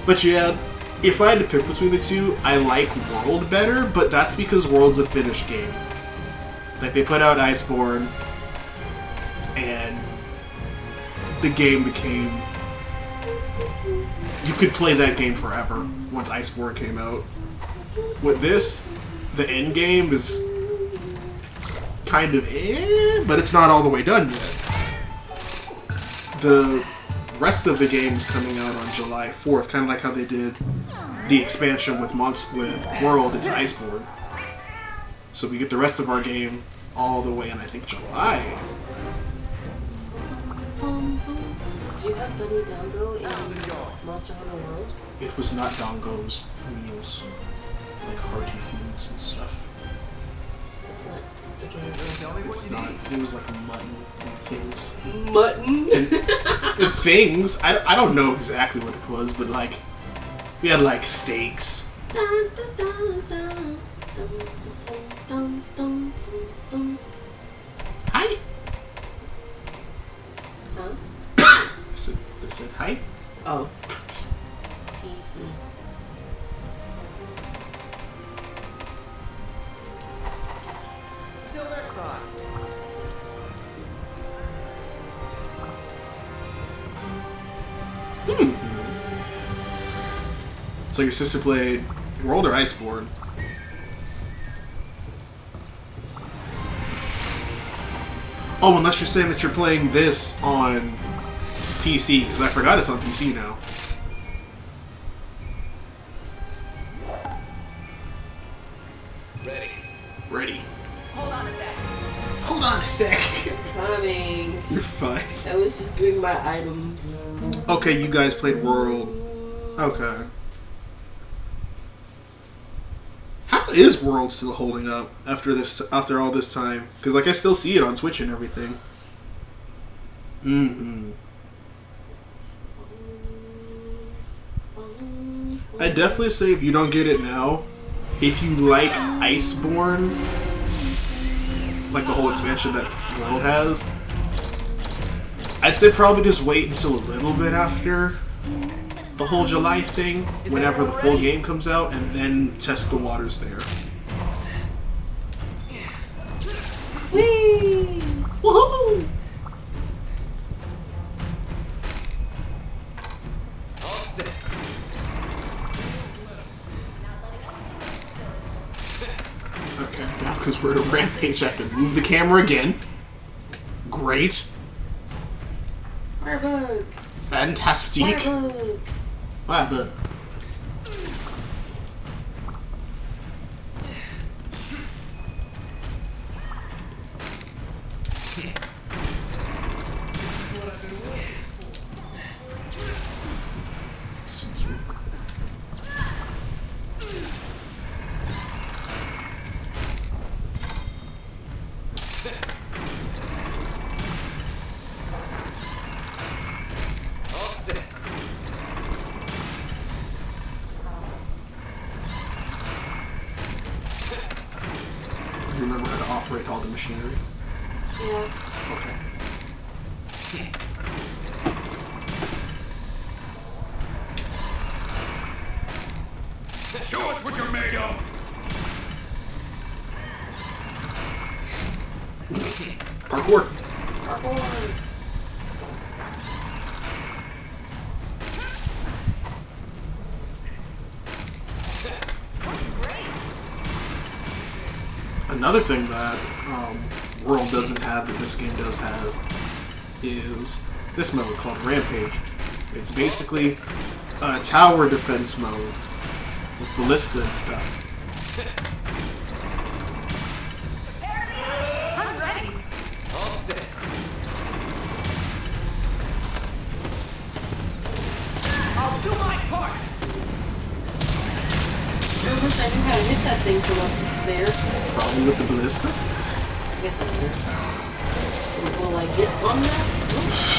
But yeah, if I had to pick between the two, I like World better, but that's because World's a finished game. Like, they put out Iceborne, and the game became... You could play that game forever once Iceborne came out. With this, the end game is kind of but it's not all the way done yet. The rest of the game is coming out on July 4th, kind of like how they did the expansion with World into Iceborne. So we get the rest of our game all the way in, I think, July. Do you have Bunny Dongo in Monster Hunter World? It was not Dongo's meals, like hearty foods and stuff. It's not adorable. Tell me what It's you not. need. It was like mutton and things. Mutton? The things, I don't know exactly what it was, but like, we had like steaks. Hi. Huh? I said hi. Oh. Until next time. So your sister played World or Iceborne? Oh, unless you're saying that you're playing this on PC, because I forgot it's on PC now. Ready. Ready. Hold on a sec. Hold on a sec. Timing. You're fine. I was just doing my items. Okay, you guys played World. Okay. How is World still holding up after all this time? Because like I still see it on Twitch and everything. I definitely say if you don't get it now, if you like Iceborne, like the whole expansion that World has, I'd say probably just wait until a little bit after the whole July thing, whenever the full game comes out, and then test the waters there. Whee! Woohoo! All set. Okay, now because we're at a rampage, I have to move the camera again. Great. Firebug! Fantastic. Firebug! Firebug. Excuse me. All set. You remember how to operate all the machinery? Yeah. Okay. Show us what you're made of! Parkour. Parkour. Another thing that World doesn't have that this game does have is this mode called Rampage. It's basically a tower defense mode with ballista and stuff. I'm ready. All set. I'll do my part. I wish I knew how to hit that thing from up there. Probably with the ballista. I guess that's weird. Will I get on that? Oops.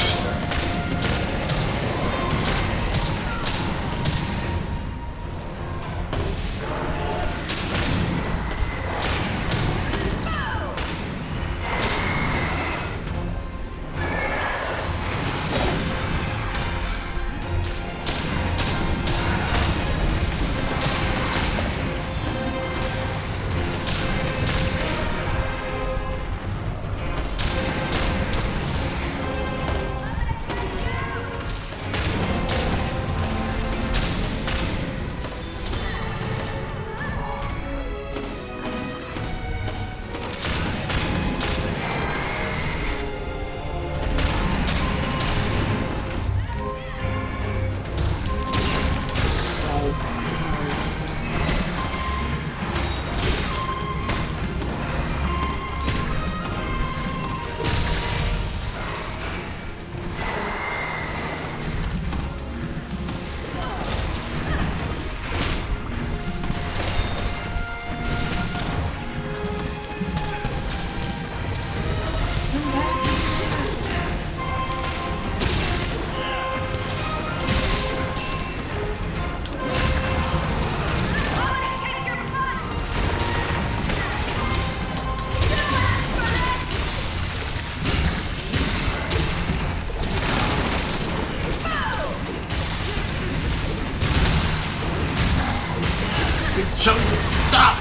Jungle, stop!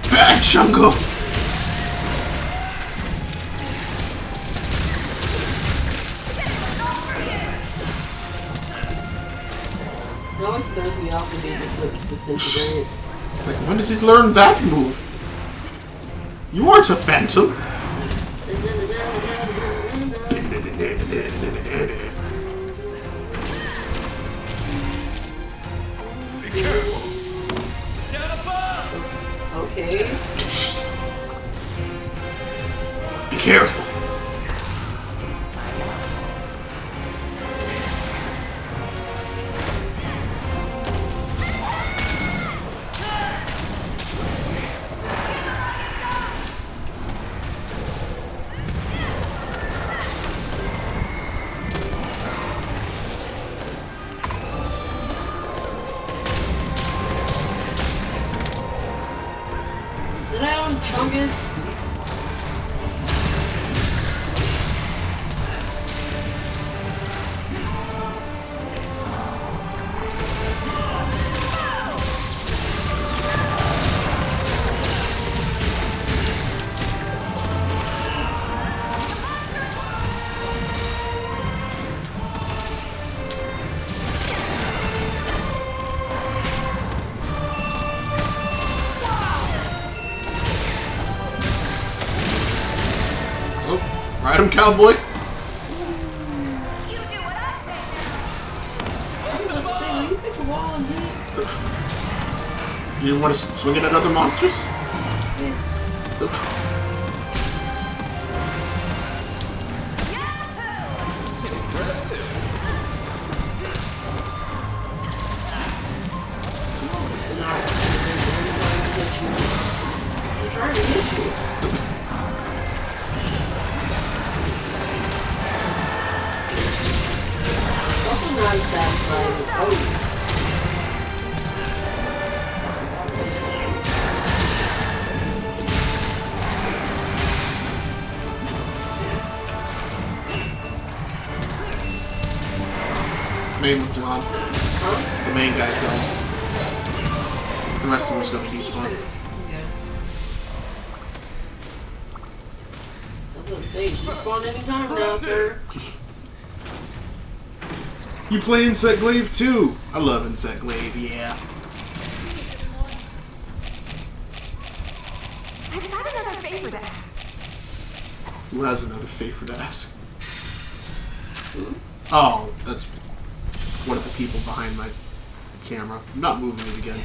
Bad Jungle! It always throws me off when they disintegrate. Like, when did he learn that move? You aren't a phantom! Be careful! Down above! Okay. Be careful! Sit down, Chungus. Oh, ride him, cowboy! You do what I say. I was about to say, will you pick a wall and hit it? You didn't want to swing it at other monsters? Yeah. Not I'm trying to hit you. Also not satisfied with pose. Main one's gone. Huh? The main guy's gone. The rest of them is gonna be decent fun. Yeah. That's what I'm saying. You spawn anytime now, sir. You play Insect Glaive too? I love Insect Glaive, yeah. I've got another favor to ask. Who has another favor to ask? Oh, that's one of the people behind my camera. I'm not moving it again.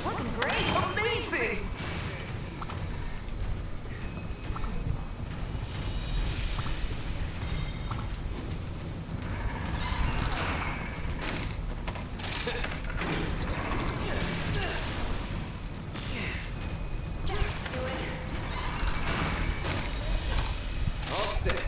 Working great. Amazing. All set.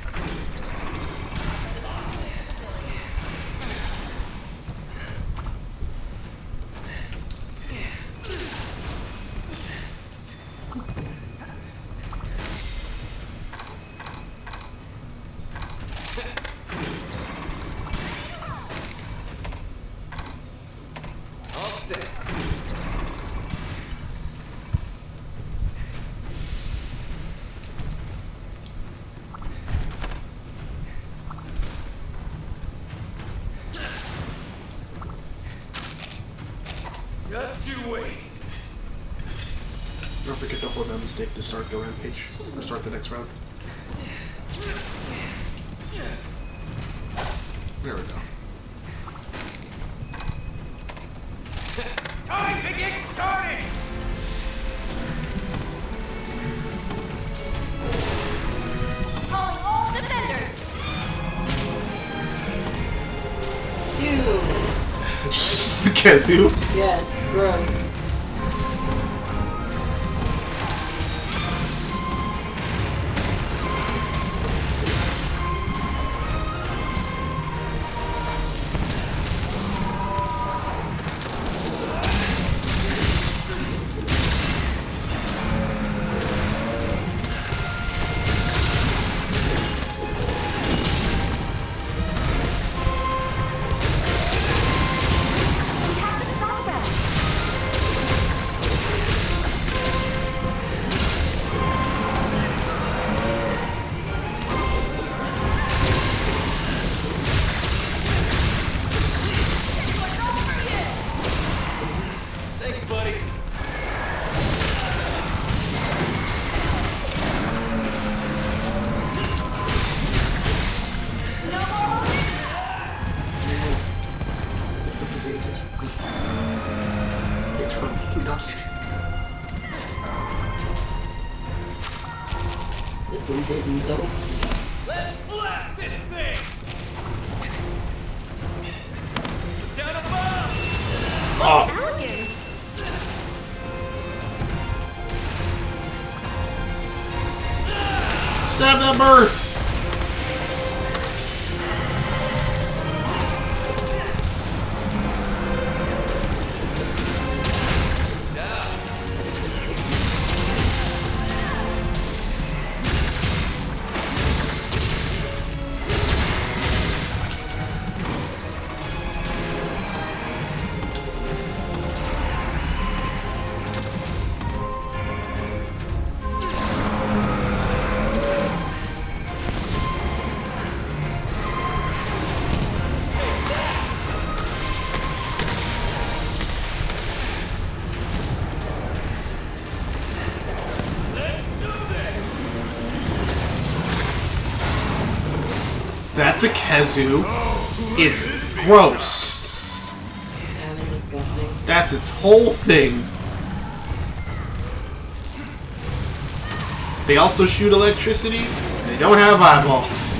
All set. Just you wait. Don't forget to hold down the stick to start the rampage. Or start the next round. There we go. Time to get started! Calling all defenders. Ew. The Kazoo. Yes, gross. We have to stop them. Thanks, buddy. No more holding. They turn to dust. This one didn't though. Let's blast this thing! Down above! Oh! Elegance. Stab that bird! That's a Kazoo. It's gross. Yeah, they're disgusting. That's its whole thing. They also shoot electricity. They don't have eyeballs.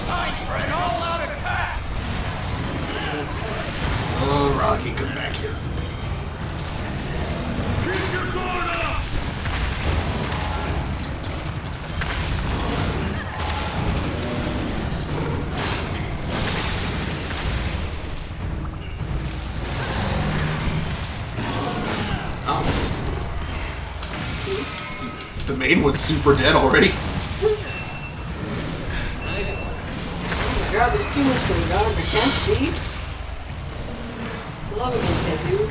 Time for an all-out attack! Oh, Rocky, come back here. Keep your guard up! Oh. The main one's super dead already. Nice. god, there's too much going on. I can't see. Hello again, Kazoo.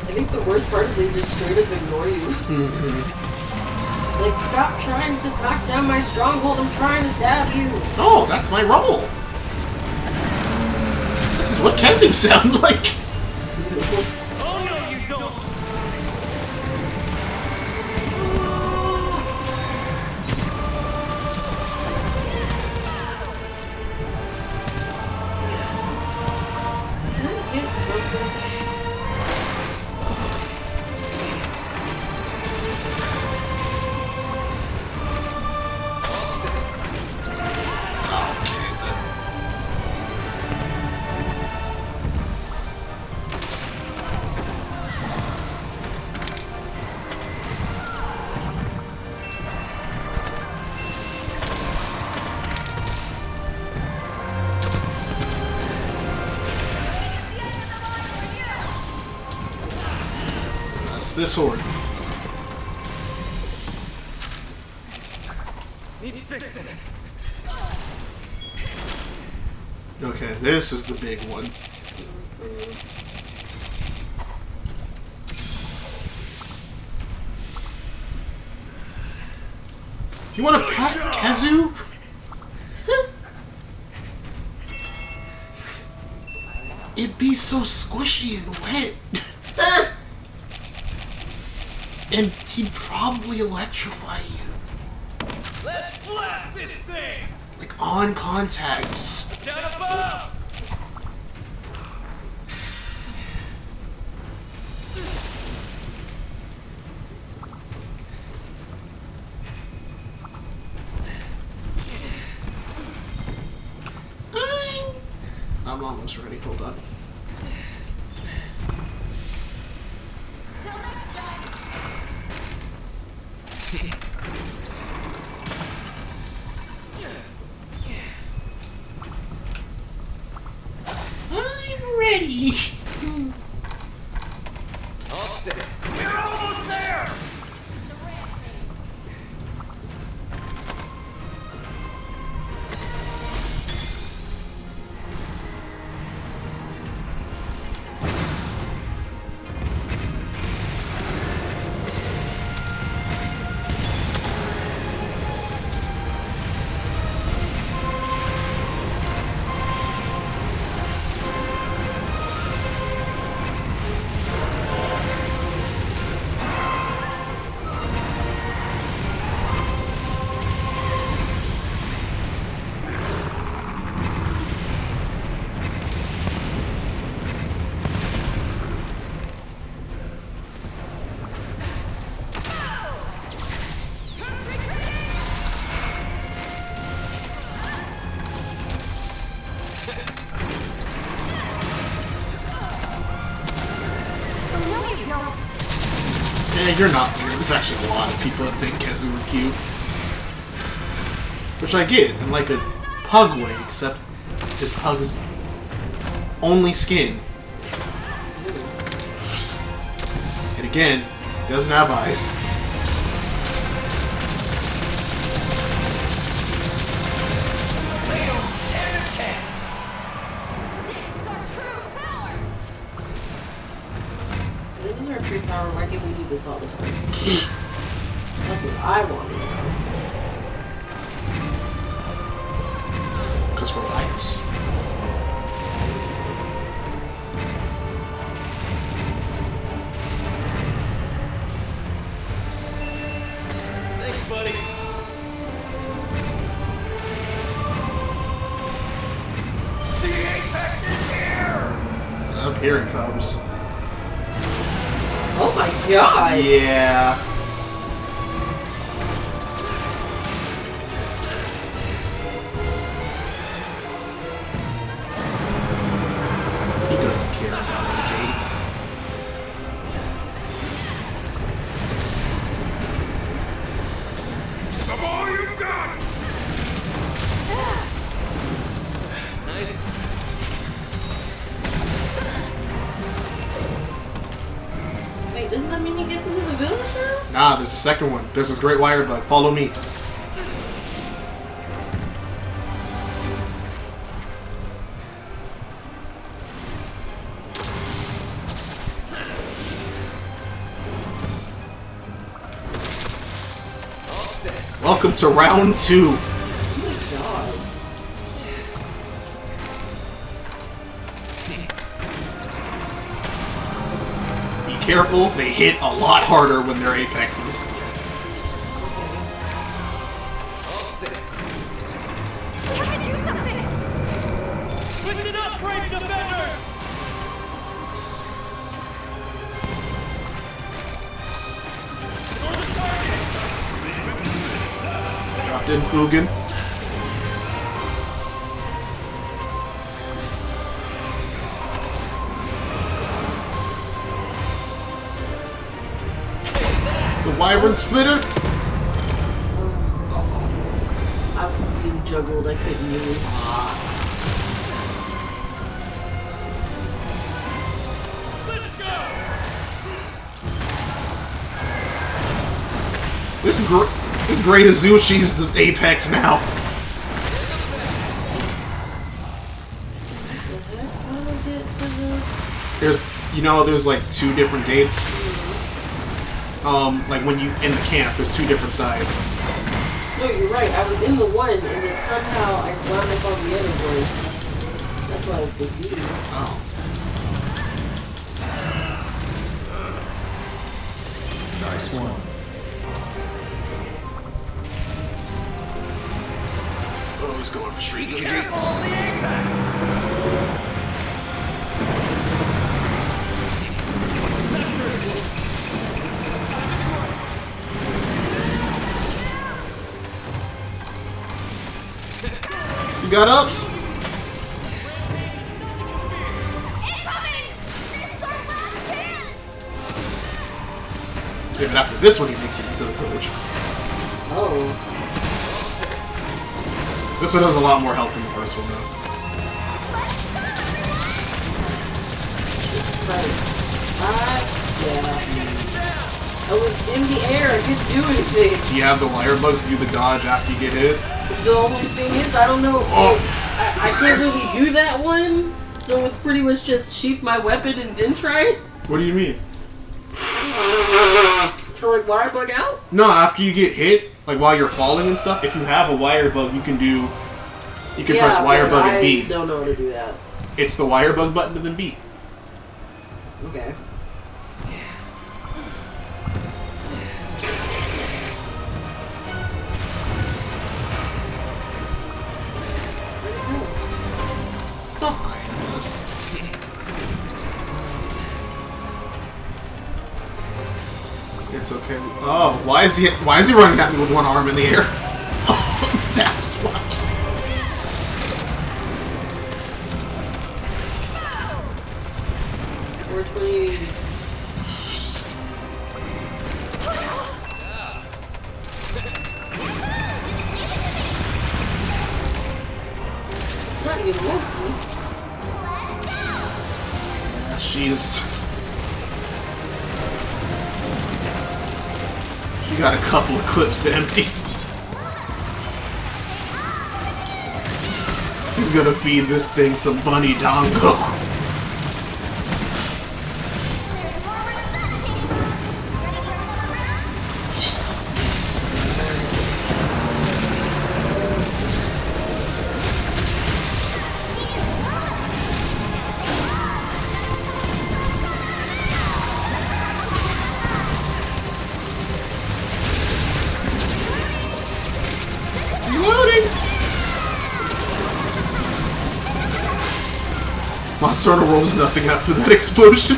I think the worst part is they just straight up ignore you. It's like, stop trying to knock down my stronghold, I'm trying to stab you. Oh, that's my role. This is what Kazoo sound like. Oh no, you don't! Hit something. That's this horde. Needs fixing. Okay, this is the big one. You want to pat Kazoo? It'd be so squishy and wet. And he'd probably electrify you. Let's blast this thing! Like, on contact. Down above! I'm almost ready, hold on. Till next time. I'm ready. All set. We're almost there! Yeah, you're not weird. There's actually a lot of people that think Kazoo are cute. Which I get, in like a pug way, except his pug is only skin. And again, doesn't have eyes. This is our true power. This is our true power, why can't we do this all the time? That's what I want to know. Because we're liars. Thanks, buddy. The apex is here! Up here it comes. Oh my god! Yeah. He doesn't care about the gates. The more you've got! Nice. doesn't that mean he gets into the village now? Nah, there's a second one. There's this great wire bug. Follow me. Welcome to round 2. Oh my god. Be careful, they hit a lot harder when they're apexes. We have to do something! Listen up, brave defenders! For the target! Dropped in Fugan. The Wyvern Splitter. I was being juggled, I couldn't move. Let's go! This great Azushi's the apex now. The heck? How do I get to the... There's like 2 different gates. Like when you in the camp, there's 2 different sides. No, you're right. I was in the one, and then somehow I wound up on the other one. That's why I was confused. Oh. Nice one. Oh, he's going for Street Cat. Careful on the apex! You got ups? Incoming! This is our last chance! Yeah, but after this one, he makes it into the village. Oh. This one has a lot more health than the first one, though. Jesus Christ. Yeah. I was in the air. I couldn't do anything. Do you have the wire bugs to do the dodge after you get hit? The only thing is, I don't know. Oh. I can't really do that one. So it's pretty much just sheath my weapon and then try. What do you mean? To like wire bug out? No, after you get hit, like while you're falling and stuff, if you have a wire bug, you can press wire bug and B. I don't know how to do that. It's the wire bug button and then B. Okay. Don't mind this. It's okay. Oh, why is he running at me with one arm in the air? Oh, that's why. 420. Not even working. Yeah, she's just... She got a couple of clips to empty. He's gonna feed this thing some bunny dongo. Monsterno rolls nothing after that explosion.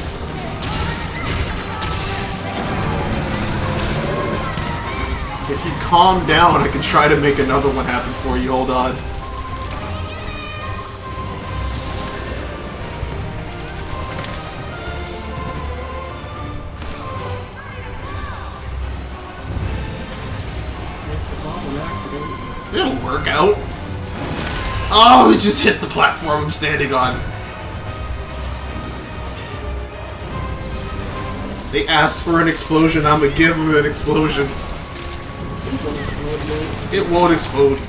If you calm down, I can try to make another one happen for you. Hold on. It'll work out. Oh, it just hit the platform I'm standing on. They asked for an explosion, I'ma give them an explosion. These won't explode me. It won't explode you.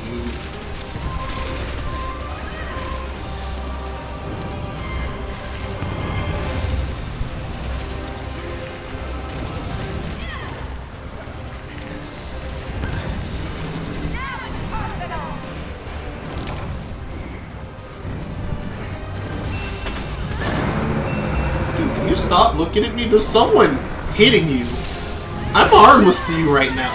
Can you stop looking at me? There's someone hitting you. I'm harmless to you right now.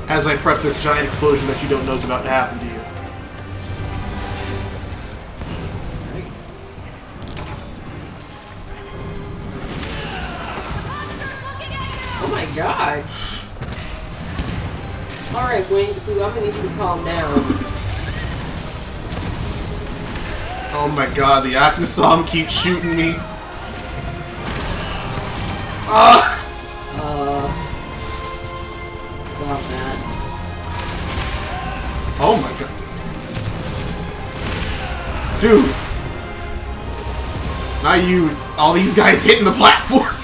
As I prep this giant explosion that you don't know is about to happen to you. Nice. Oh my god. Alright, Winnie the Pooh, I'm gonna need you to calm down. Oh my god, the Acnosome keeps shooting me. Ah! About that. Oh my god. Dude. Now you, all these guys hitting the platform.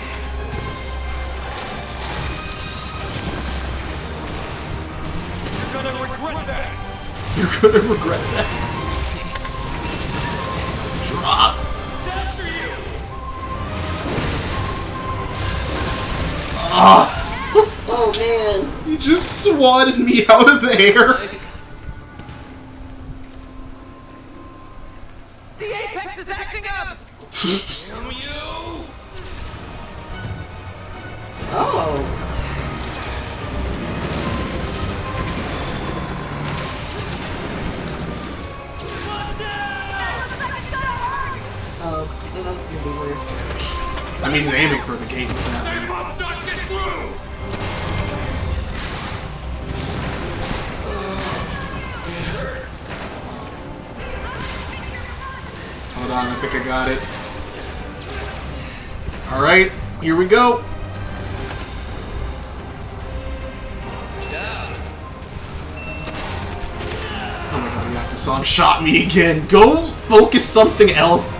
You're gonna regret that. You're gonna regret that. Drop. After you. Ah! Oh man. You just swatted me out of the air. The Apex is acting up. Damn you. Oh. Watch out. Oh, that's gonna be worse. That means aiming for the gate with that. They must not get through. Hold on, I think I got it. Alright, here we go. Oh my god, the Acnosome shot me again. Go focus something else.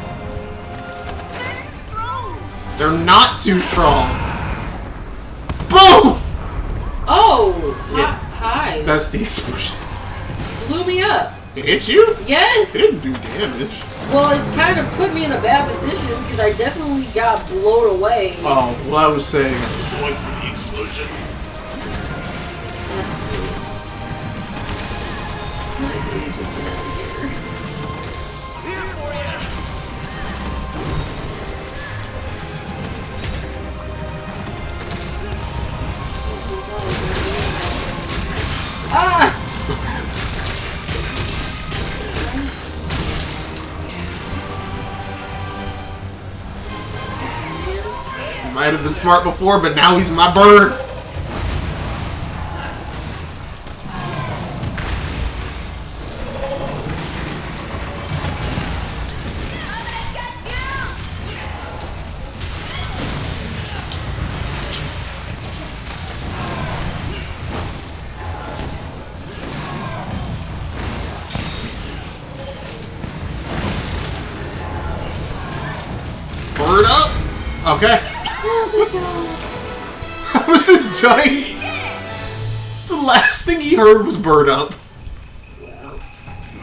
They're not too strong. Boom! Oh! Yeah. Hi. That's the explosion. Blew me up. It hit you? Yes! It didn't do damage. Well, it kind of put me in a bad position because I definitely got blown away. Oh, well, I was saying I was going for the explosion. Let's just get out of here. Here for you. Ah! He might have been smart before, but now he's my bird. Bird up. Okay. How was this giant? The last thing he heard was bird up.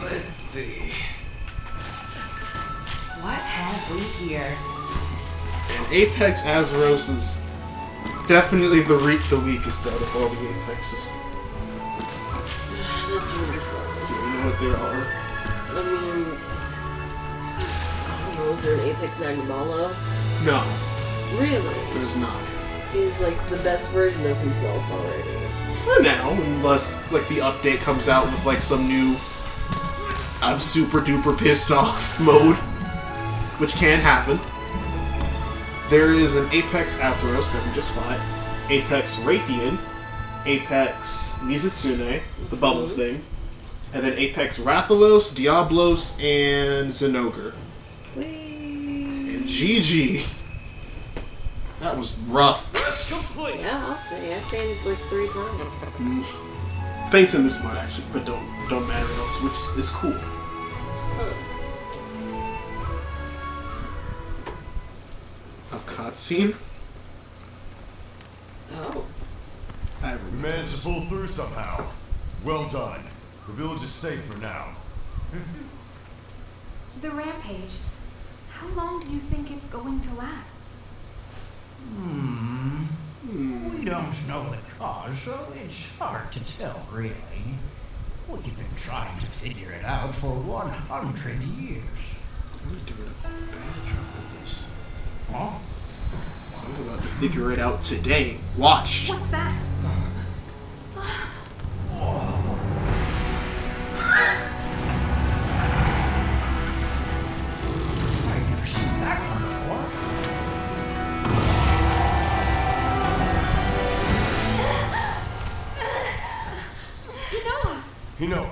Let's see. What have we here? And Apex Azeros is definitely the weakest out of all the Apexes. That's wonderful. You know what they are. I mean, I don't know, is there an Apex Magnamalo? No, Really? there's not. He's like the best version of himself already. For now, unless like the update comes out with like some new I'm super duper pissed off mode, which can happen. There is an Apex Azeros that we just fought, Apex Raytheon, Apex Mizutsune, the bubble thing, and then Apex Rathalos, Diablos, and Zenogre. And GG. That was rough. Complete. Yeah, I'll say. I fainted like 3 times. Faints in this mode actually, but don't matter else, which is cool. Huh. A cutscene? managed to pull through somehow. Well done. The village is safe for now. The rampage. How long do you think it's going to last? We don't know the cause, so it's hard to tell, really. We've been trying to figure it out for 100 years. I'm doing a bad job at this. Huh? I'm about to figure it out today. Watch. What's that? I've never seen that one before. Hino,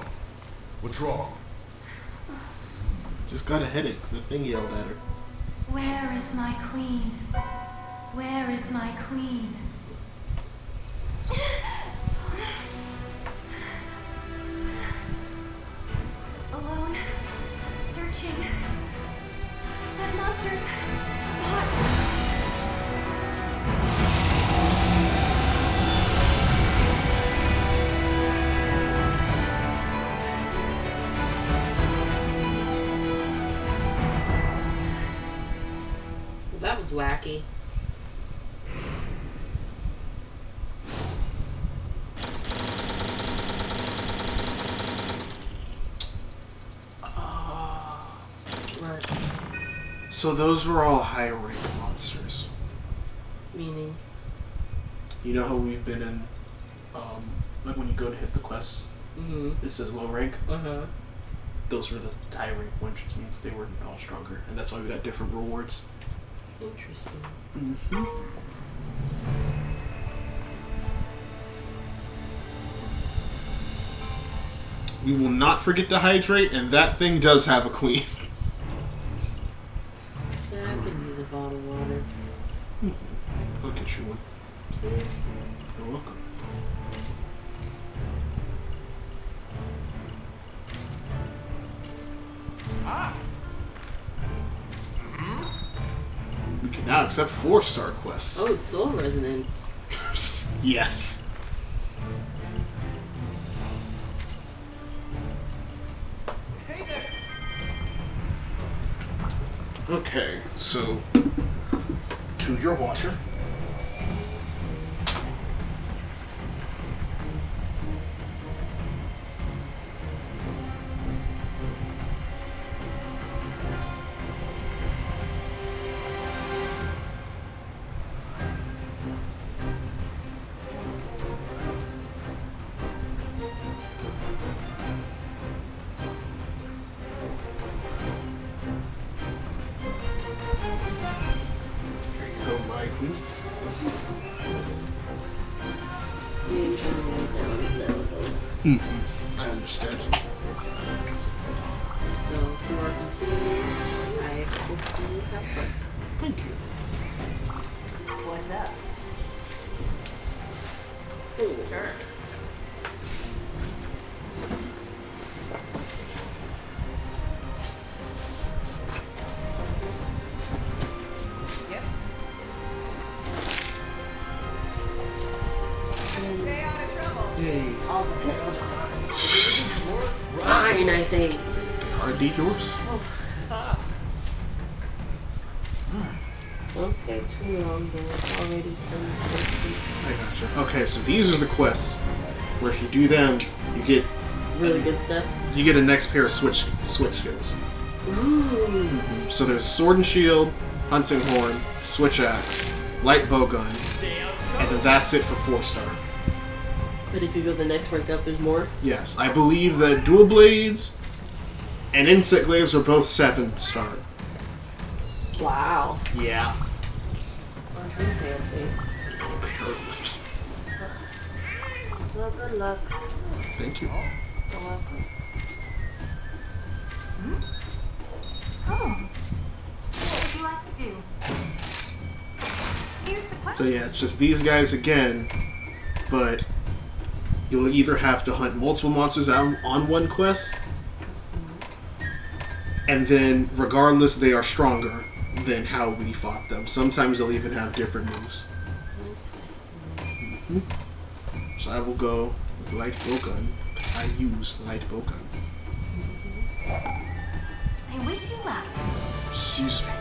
what's wrong? Just got a headache. The thing yelled at her. Where is my queen? Where is my queen? Alone, searching. That monster's thoughts. That was wacky. What? So those were all high rank monsters. Meaning? You know how we've been in, like when you go to hit the quest, it says low rank? Uh-huh. Those were the high rank ones, which means they were all stronger. And that's why we got different rewards. Interesting. We will not forget to hydrate, and that thing does have a queen. Yeah, I could use a bottle of water. I'll get you one. Please. You're welcome. We can now accept 4-star quests. Oh, soul resonance. Yes. Hey there! Okay, so to your water. Here you go, my queen. I understand. So, for continuing, I hope you have fun. Thank you. What's up? Sure. Yep. Stay out of trouble. Yay. All the pills. Fine, I say. They are indeed yours. Don't stay too long, though. It's already 10:50. I gotcha. Okay, so these are the quests where if you do them, you get Really good stuff. a next pair of switch skills. Ooh. So there's sword and shield, hunting horn, switch axe, light bow gun, and then that's it for 4-star. But if you go the next rank up, there's more. Yes, I believe that dual blades and insect glaives are both 7-star. Wow. Yeah. I'm pretty fancy. Well, good luck. Thank you. You're welcome. Oh. What would you like to do? Here's the So question. yeah, it's just these guys again, but you'll either have to hunt multiple monsters out on one quest, and then regardless, they are stronger than how we fought them. Sometimes they'll even have different moves. Interesting. So I will go with light bowgun because I use light bowgun. I wish you luck. Excuse me.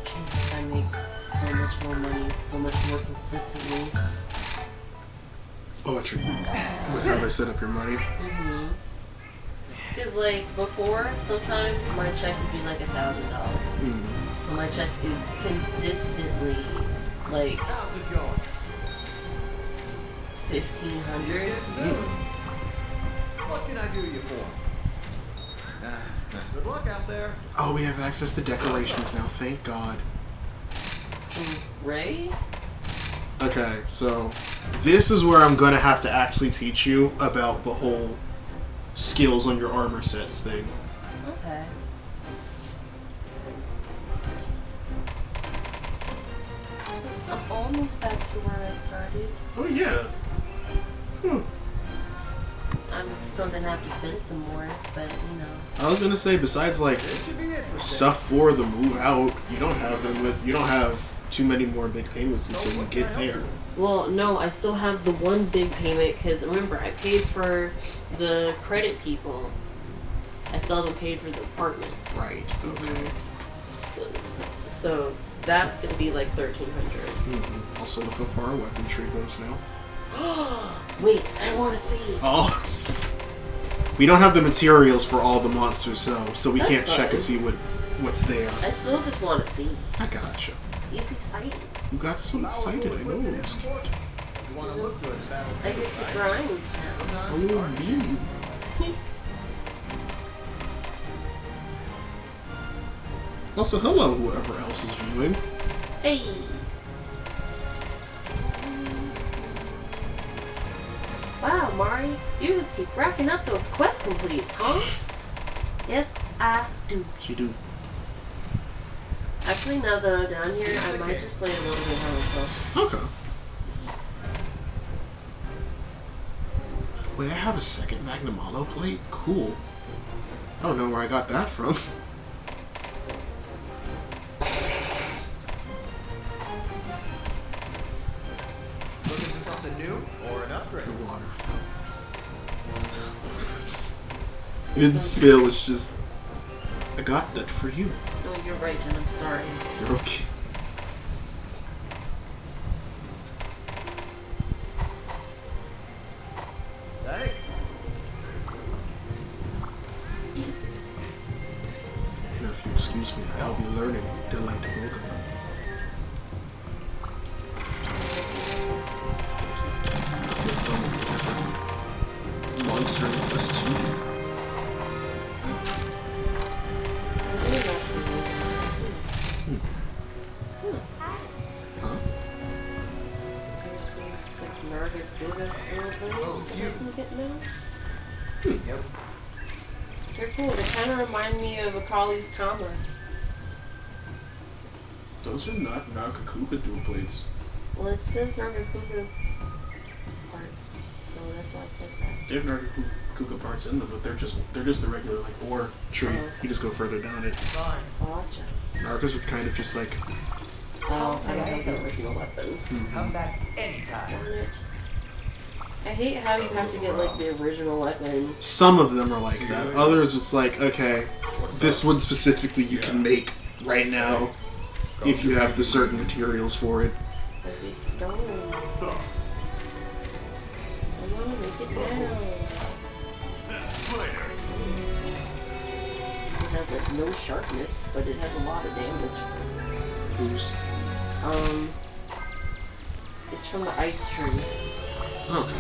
Jesus, I make so much more money, so much more consistently. Oh, true. With how they set up your money. Because, like, before, sometimes my check would be like $1,000. But my check is consistently, like, How's it going? 1,500. What can I do you for? Good luck out there. Oh, we have access to decorations now. Thank God. Ray? Okay, so this is where I'm gonna have to actually teach you about the whole skills on your armor sets thing. Okay. I'm almost back to where I started. Oh yeah. I'm still gonna have to spend some more, but you know. I was gonna say, besides like This should be interesting. stuff for the move out, you don't have them. You don't have too many more big payments until you get there. Well, no, I still have the one big payment because remember, I paid for the credit people. I still haven't paid for the apartment. Right. Okay. So that's gonna be like 1,300. Also, look how far our weapon tree goes now. Wait, I want to see. Oh. We don't have the materials for all the monsters, so we That's can't check fine. and see what's there. I still just want to see. I gotcha. It's exciting. You got so excited. I know. You want to look good in battle. I get to grind now. Sometimes it's hard to choose. Also, hello, whoever else is viewing. Hey. Wow, Mari, you just keep racking up those quest completes, huh? Yes, I do. She do. Actually, now that I'm down here, I might just play a little bit by myself. Okay. Wait, I have a second Magnum Hollow plate? Cool. I don't know where I got that from. Looking for something new or an upgrade? The water. It didn't spill, it's just... I got that for you. No, you're right, Jen. I'm sorry. You're okay. Thanks. Now, if you excuse me, I'll be learning Delight Boga. Monster Quest 2. Huh? Oh, it's you. Yep. They're cool. They kind of remind me of Akali's Kama. Those are not Nakakuka dual plates. Well, it says Nagakuga parts, so that's why I said that. They have Nakakuka parts in them, but they're just the regular like ore tree. You just go further down it. Fine. Gotcha. Narcas would kind of just like Oh, I don't have the original weapon. Come back anytime. Darn it. I hate how you have to get like the original weapon. some of them are like that. Others it's like, okay, this one specifically you can make right now if you have the certain materials for it. Like these stones. I want to make it now. It has like no sharpness, but it has a lot of damage. Who's? It's from the ice tree. Okay.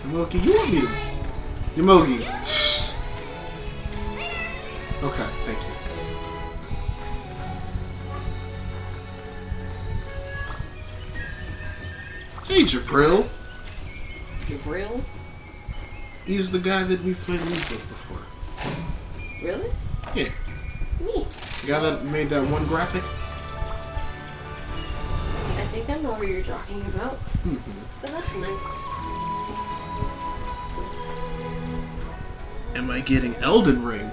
Yamogi, you want me to... Yamogi. Okay, thank you. Hey, Jabril. Gabriel? He's the guy that we've played League with before. Really? Yeah. Neat. The guy that made that one graphic. I think I know what you're talking about. But that's nice. Am I getting Elden Ring?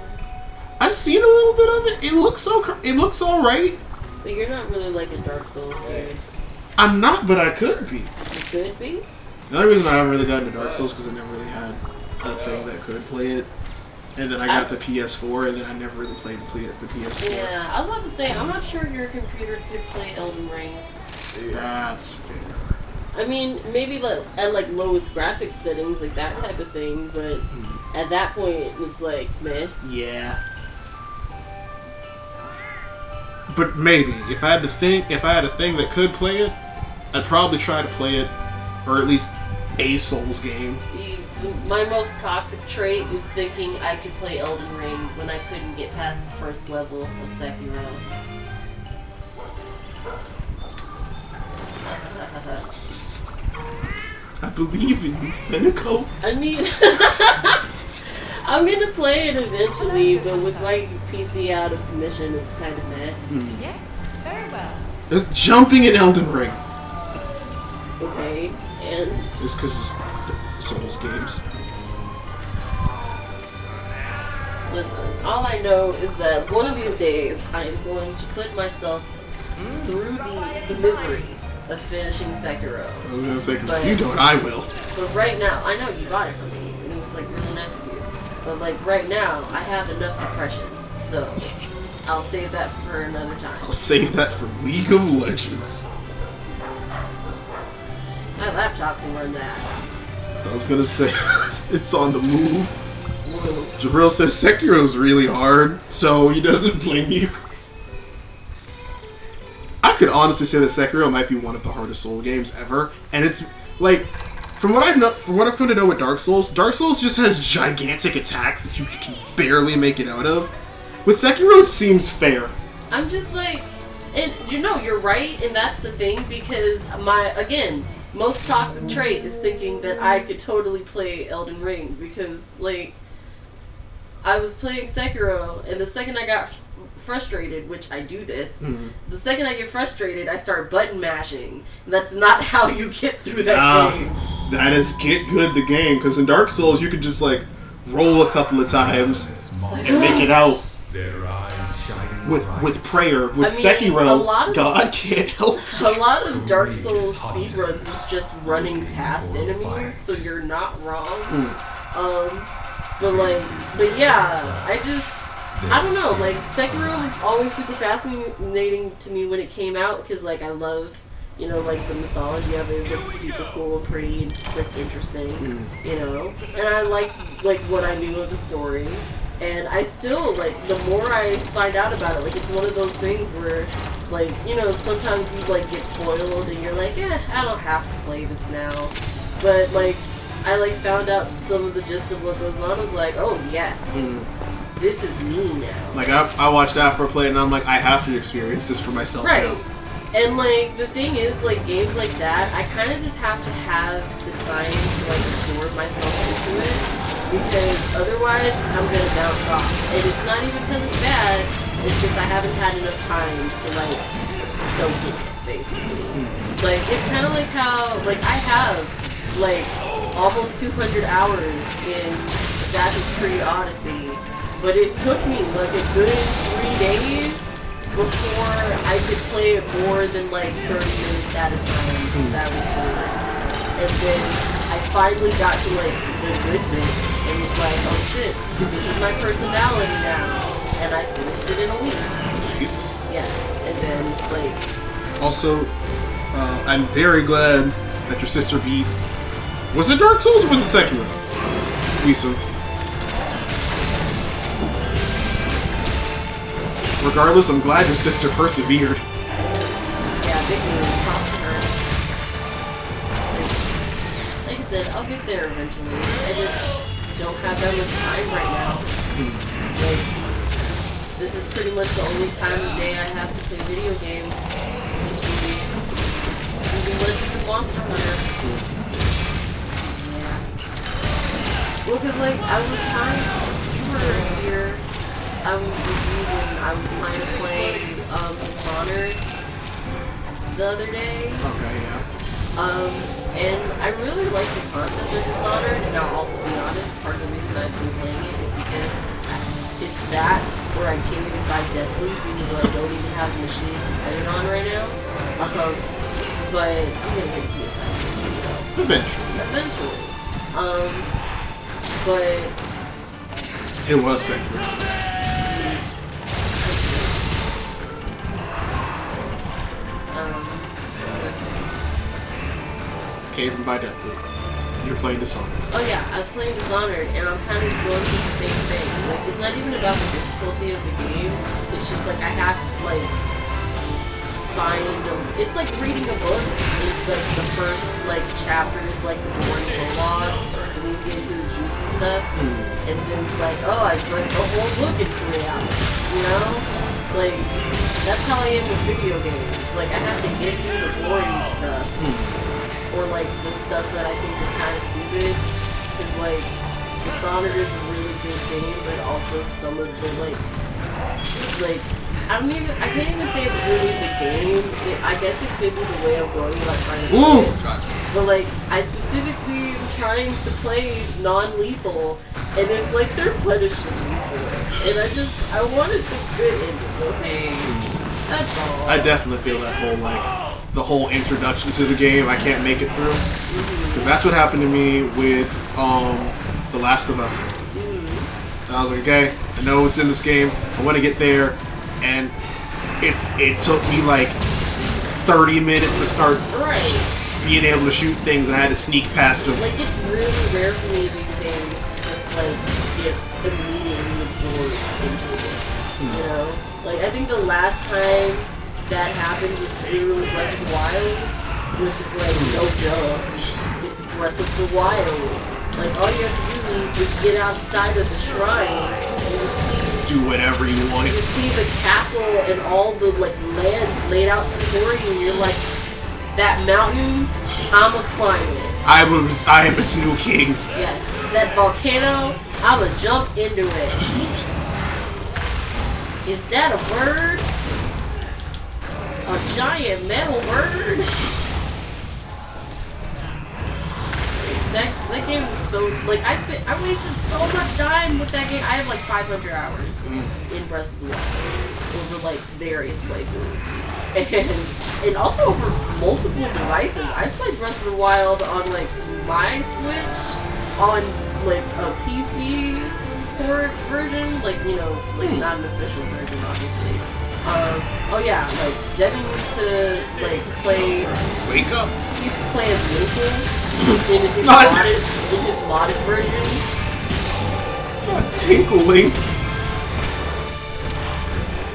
I've seen a little bit of it. It looks all right. But you're not really like a Dark Souls dude. I'm not, but I could be. You could be? The only reason I haven't really gotten into Dark Souls because I never really had a thing that could play it. And then I got the PS4, and then I never really played the PS4. Yeah, I was about to say, I'm not sure your computer could play Elden Ring. That's fair. I mean, maybe at like lowest graphics settings, like that type of thing, but at that point, it's like, meh. Yeah. But maybe if I had a thing that could play it, I'd probably try to play it, or at least a Souls game. See, my most toxic trait is thinking I could play Elden Ring when I couldn't get past the first level of Sekiro. I believe in you, Fenico. I mean, I'm gonna play it eventually, but with my PC out of commission, it's kind of meh. Yeah, very well. There's jumping in Elden Ring. Okay, and It's because it's Souls games. listen, all I know is that one of these days I am going to put myself through the misery of finishing Sekiro. I was gonna say, because But- if you don't, I will. But right now, I know you bought it for me, and it was like really nice of you. But like right now, I have enough depression, so I'll save that for another time. I'll save that for League of Legends. My laptop can run that. I was gonna say, it's on the move. Whoa. Jabril says Sekiro's really hard, so he doesn't blame you. I could honestly say that Sekiro might be one of the hardest Soul games ever, and it's like, from what I've come to know with Dark Souls just has gigantic attacks that you can barely make it out of. With Sekiro, it seems fair. I'm just like, and you know, you're right, and that's the thing, because again, most toxic trait is thinking that I could totally play Elden Ring, because like, I was playing Sekiro, and the second I got frustrated, which I do this, the second I get frustrated, I start button mashing. That's not how you get through that game. That is get good the game, because in Dark Souls you could just like roll a couple of times and make it out Their eyes shining with prayer. With I mean, a lot Sekiro, of- God can't help. A lot of Dark Souls speedruns is just running past enemies, so you're not wrong. But yeah, I don't know, like, Sekiro was always super fascinating to me when it came out, because, like, I love, you know, like, the mythology of it. It looks super cool and pretty and, like, interesting, you know? And I liked, like, what I knew of the story. And I still, like, the more I find out about it, like, it's one of those things where, like, you know, sometimes you, like, get spoiled and you're like, I don't have to play this now. But, like, I, like, found out some of the gist of what goes on. I was like, oh, yes. This is me now. Like I watched Afro play it and I'm like, I have to experience this for myself Right. now. And, like, the thing is, like, games like that, I kind of just have to have the time to, like, absorb myself into it. Because otherwise, I'm gonna bounce off. And it's not even because it's bad, it's just I haven't had enough time to, like, soak in it, basically. Like, it's kind of like how, like, I have, like, almost 200 hours in Assassin's Creed Odyssey, but it took me, like, a good 3 days before I could play it more than, like, 30 minutes at a time, because I was bored. And then I finally got to, like, the good bit, and was like, oh shit, this is my personality now. And I finished it in a week. Nice. Yes. And then, like... Also, I'm very glad that your sister beat... Was it Dark Souls or was it Sekiro? Lisa. Regardless, I'm glad your sister persevered. Yeah, big news. Props to her. Like I said, I'll get there eventually. I just don't have that much time right now. Like, this is pretty much the only time of day I have to play video games. Legends of Monster Hunter. Yeah. Well, cause like I was trying here. I was reviewing. I was trying to play Dishonored the other day. Okay, yeah. And I really like the concept of Dishonored. And I'll also be honest, part of the reason I've been playing it is because it's that where I can't even buy Deathloop, even though I don't even have a machine to play it on right now. But I'm gonna get a PS5 eventually, though. Eventually. But it was Sekiro. Cave and by Deathloop. You're playing Dishonored. Oh yeah, I was playing Dishonored, and I'm kind of going through the same thing. Like, it's not even about the difficulty of the game. It's just like I have to like find it's like reading a book. It's like the first like chapter is like the boring prologue, and then you get into the juicy stuff, and then it's like, oh, I've read the whole book in 3 hours. You know, like that's how I am with video games. Like I have to get through the boring stuff, or like the stuff that I think is kind of stupid. Because like Dishonored is a really good game, but also some of the like I can't even say it's really the game. I guess it could be the way I'm going about trying to play it. But like, I specifically am trying to play non-lethal, and it's like they're punishing me for it. And I wanted the good ending, okay? That's all. I definitely feel that whole, like, the whole introduction to the game, I can't make it through. Because that's what happened to me with, The Last of Us. And I was like, okay, I know what's in this game, I want to get there. And it took me like 30 minutes to start being able to shoot things, and I had to sneak past them. Like, it's really rare for me these days to just like get immediately absorbed into it. You know? Like, I think the last time that happened was literally Breath of the Wild, which is like, no duh. It's Breath of the Wild. Like, all you have to do is get outside of the shrine and you see do whatever you want. You see the castle and all the like land laid out before you, and you're like, that mountain, I'ma climb it. I am its new king. Yes, that volcano, I'ma jump into it. Is that a bird? A giant metal bird? That game was so, like, I wasted so much time with that game. I have like 500 hours in Breath of the Wild over like various playthroughs, and also over multiple devices. I played Breath of the Wild on like my Switch, on like a PC port version, like, you know, like not an official version, obviously. Oh yeah, like Devin used to like play. Wake up. He used to play as Lincoln. In his modded version. Not Tinkling.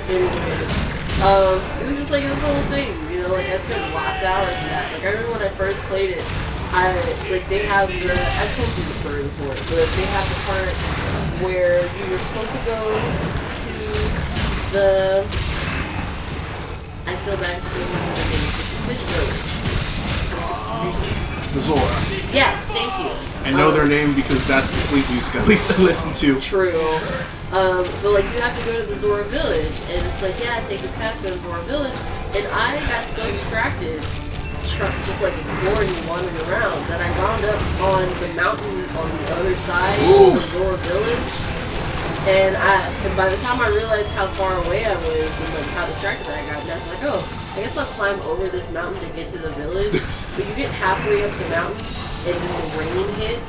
It was just like this whole thing, you know, like I spent lots of hours in that. Like I remember when I first played it, they have the, I've told you the story before, but they have the part where you were supposed to go to the, I feel bad to the fish village. The Zora. Yes, thank you. I know their name because that's the sleep music at least I listen to. True. But like you have to go to the Zora village, and it's like, yeah, take this path, go to Zora village, and I got so distracted, just like exploring and wandering around, that I wound up on the mountain on the other side of the Zora village, and by the time I realized how far away I was and like how distracted I got, I was like, oh, I guess I'll climb over this mountain to get to the village. So you get halfway up the mountain, and then the rain hits,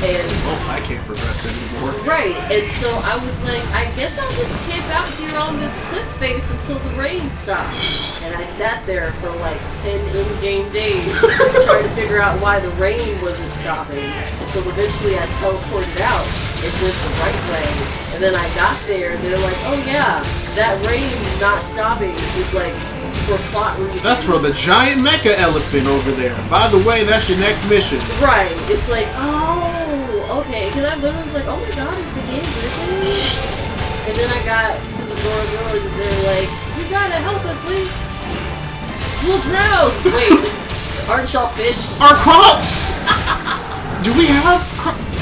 and I can't progress anymore. Right, and so I was like, I guess I'll just camp out here on this cliff face until the rain stops. And I sat there for like 10 in-game days trying to figure out why the rain wasn't stopping. Until eventually I teleported out and went the right way. And then I got there and they're like, oh yeah, that rain not stopping is like for plot reasons. That's for the giant mecha elephant over there. By the way, that's your next mission. Right, it's like, oh, okay. Because I literally was like, oh my god, is the game glitching? And then I got to the Zora Girls and they were like, "You gotta help us, Lee. We'll drown." Wait, aren't y'all fish? Our crops! Do we have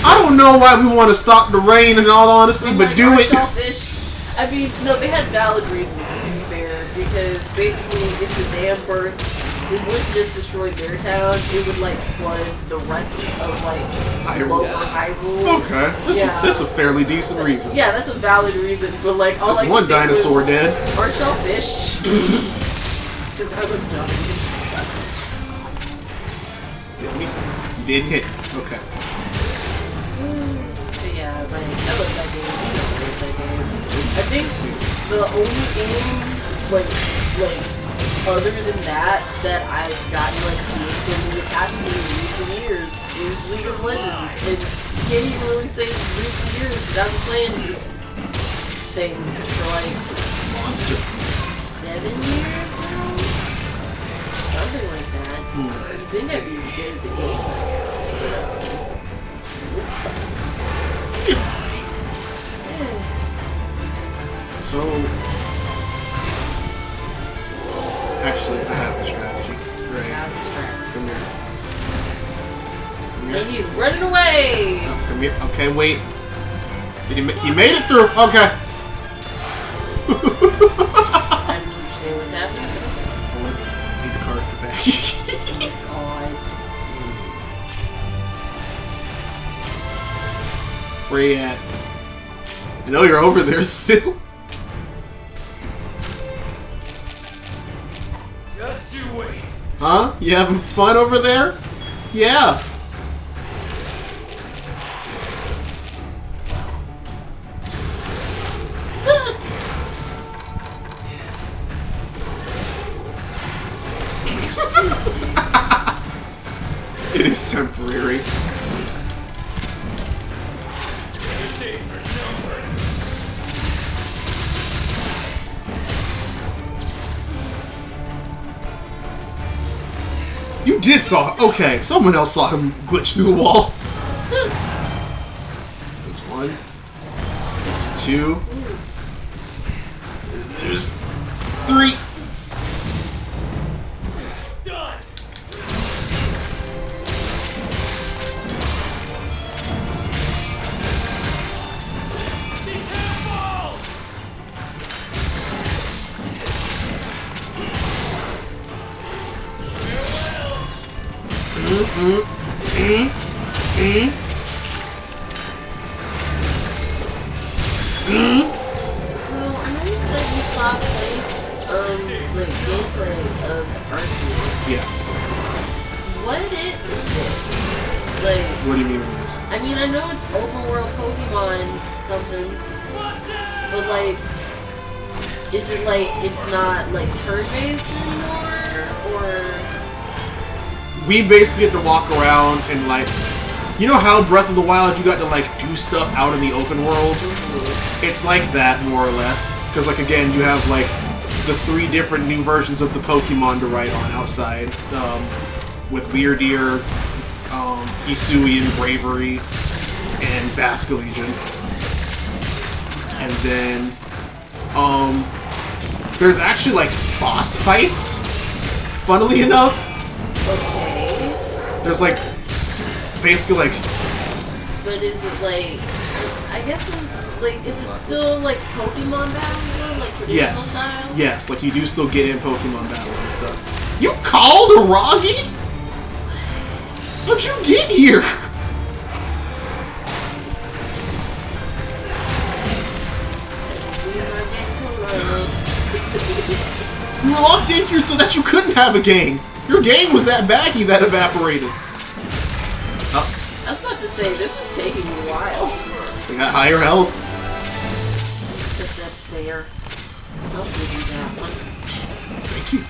I don't know why we want to stop the rain in all honesty, I'm but like, do aren't it. y'all fish? I mean, no, they had valid reasons to be fair, because basically if the dam burst, it wouldn't just destroy their town, it would like flood the rest of like lower Hyrule. Okay, that's a fairly decent reason. Yeah, that's a valid reason, but like all That's I one could think dinosaur was, dead. aren't y'all fish? Because I would die. You didn't hit. Okay. But yeah, like, I love that game. I love that game. I think the only game, like, other than that I've gotten, like, significantly attached to in recent years is League of Legends. And you can't even really say recent years because I've been playing this thing for, like, Monster. 7 years now? Something like that. You think I'd be good at the game. So, actually, I have the strategy. Right. Come here. Come here. And he's running away! No, come here. Okay, wait. He made it through. Okay. I don't understand what's happening. I need the character back. God. Where you at? I know you're over there still. Just you wait. Huh? You having fun over there? Yeah. It is temporary. You did saw. Okay, someone else saw him glitch through the wall. There's one. There's two. There's three. Done. Be careful! So, I know you said you saw like gameplay of Arceus. Yes. What is it? Like, What do you mean with this? I mean, I know it's open world Pokemon something, but like, is it like it's not like turn-based anymore, or? We basically get to walk around and like, you know how Breath of the Wild you got to like do stuff out in the open world? It's like that more or less. Because like again, you have like the 3 different new versions of the Pokemon to ride on outside. With Weirdeer, Hisuian Bravery, and Basculegion. And then there's actually like boss fights, funnily enough. Okay. There's like basically like, But is it like, I guess, like, is it still like Pokemon battles though? Like traditional yes, style? yes, like you do still get in Pokemon battles and stuff. You called Aragi? How'd you get here? You were locked in here so that you couldn't have a game. Your game was that baggy that evaporated. Oh, I was about to say, this is taking a while. they got higher health. If that's fair. I'll give you that one. Thank you.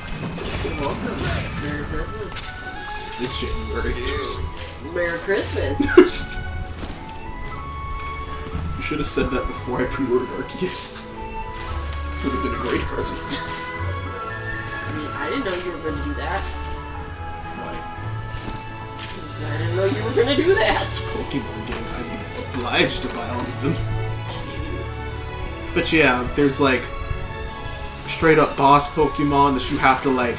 You're welcome. Merry Christmas. This January. Merry Christmas. You should have said that before I pre-ordered Arceus. Would have been a great present. I mean, I didn't know you were going to do that. Why? I didn't know you were going to do that. It's a Pokemon game. I'm obliged to buy all of them. Jeez. But yeah, there's like straight up boss Pokemon that you have to like.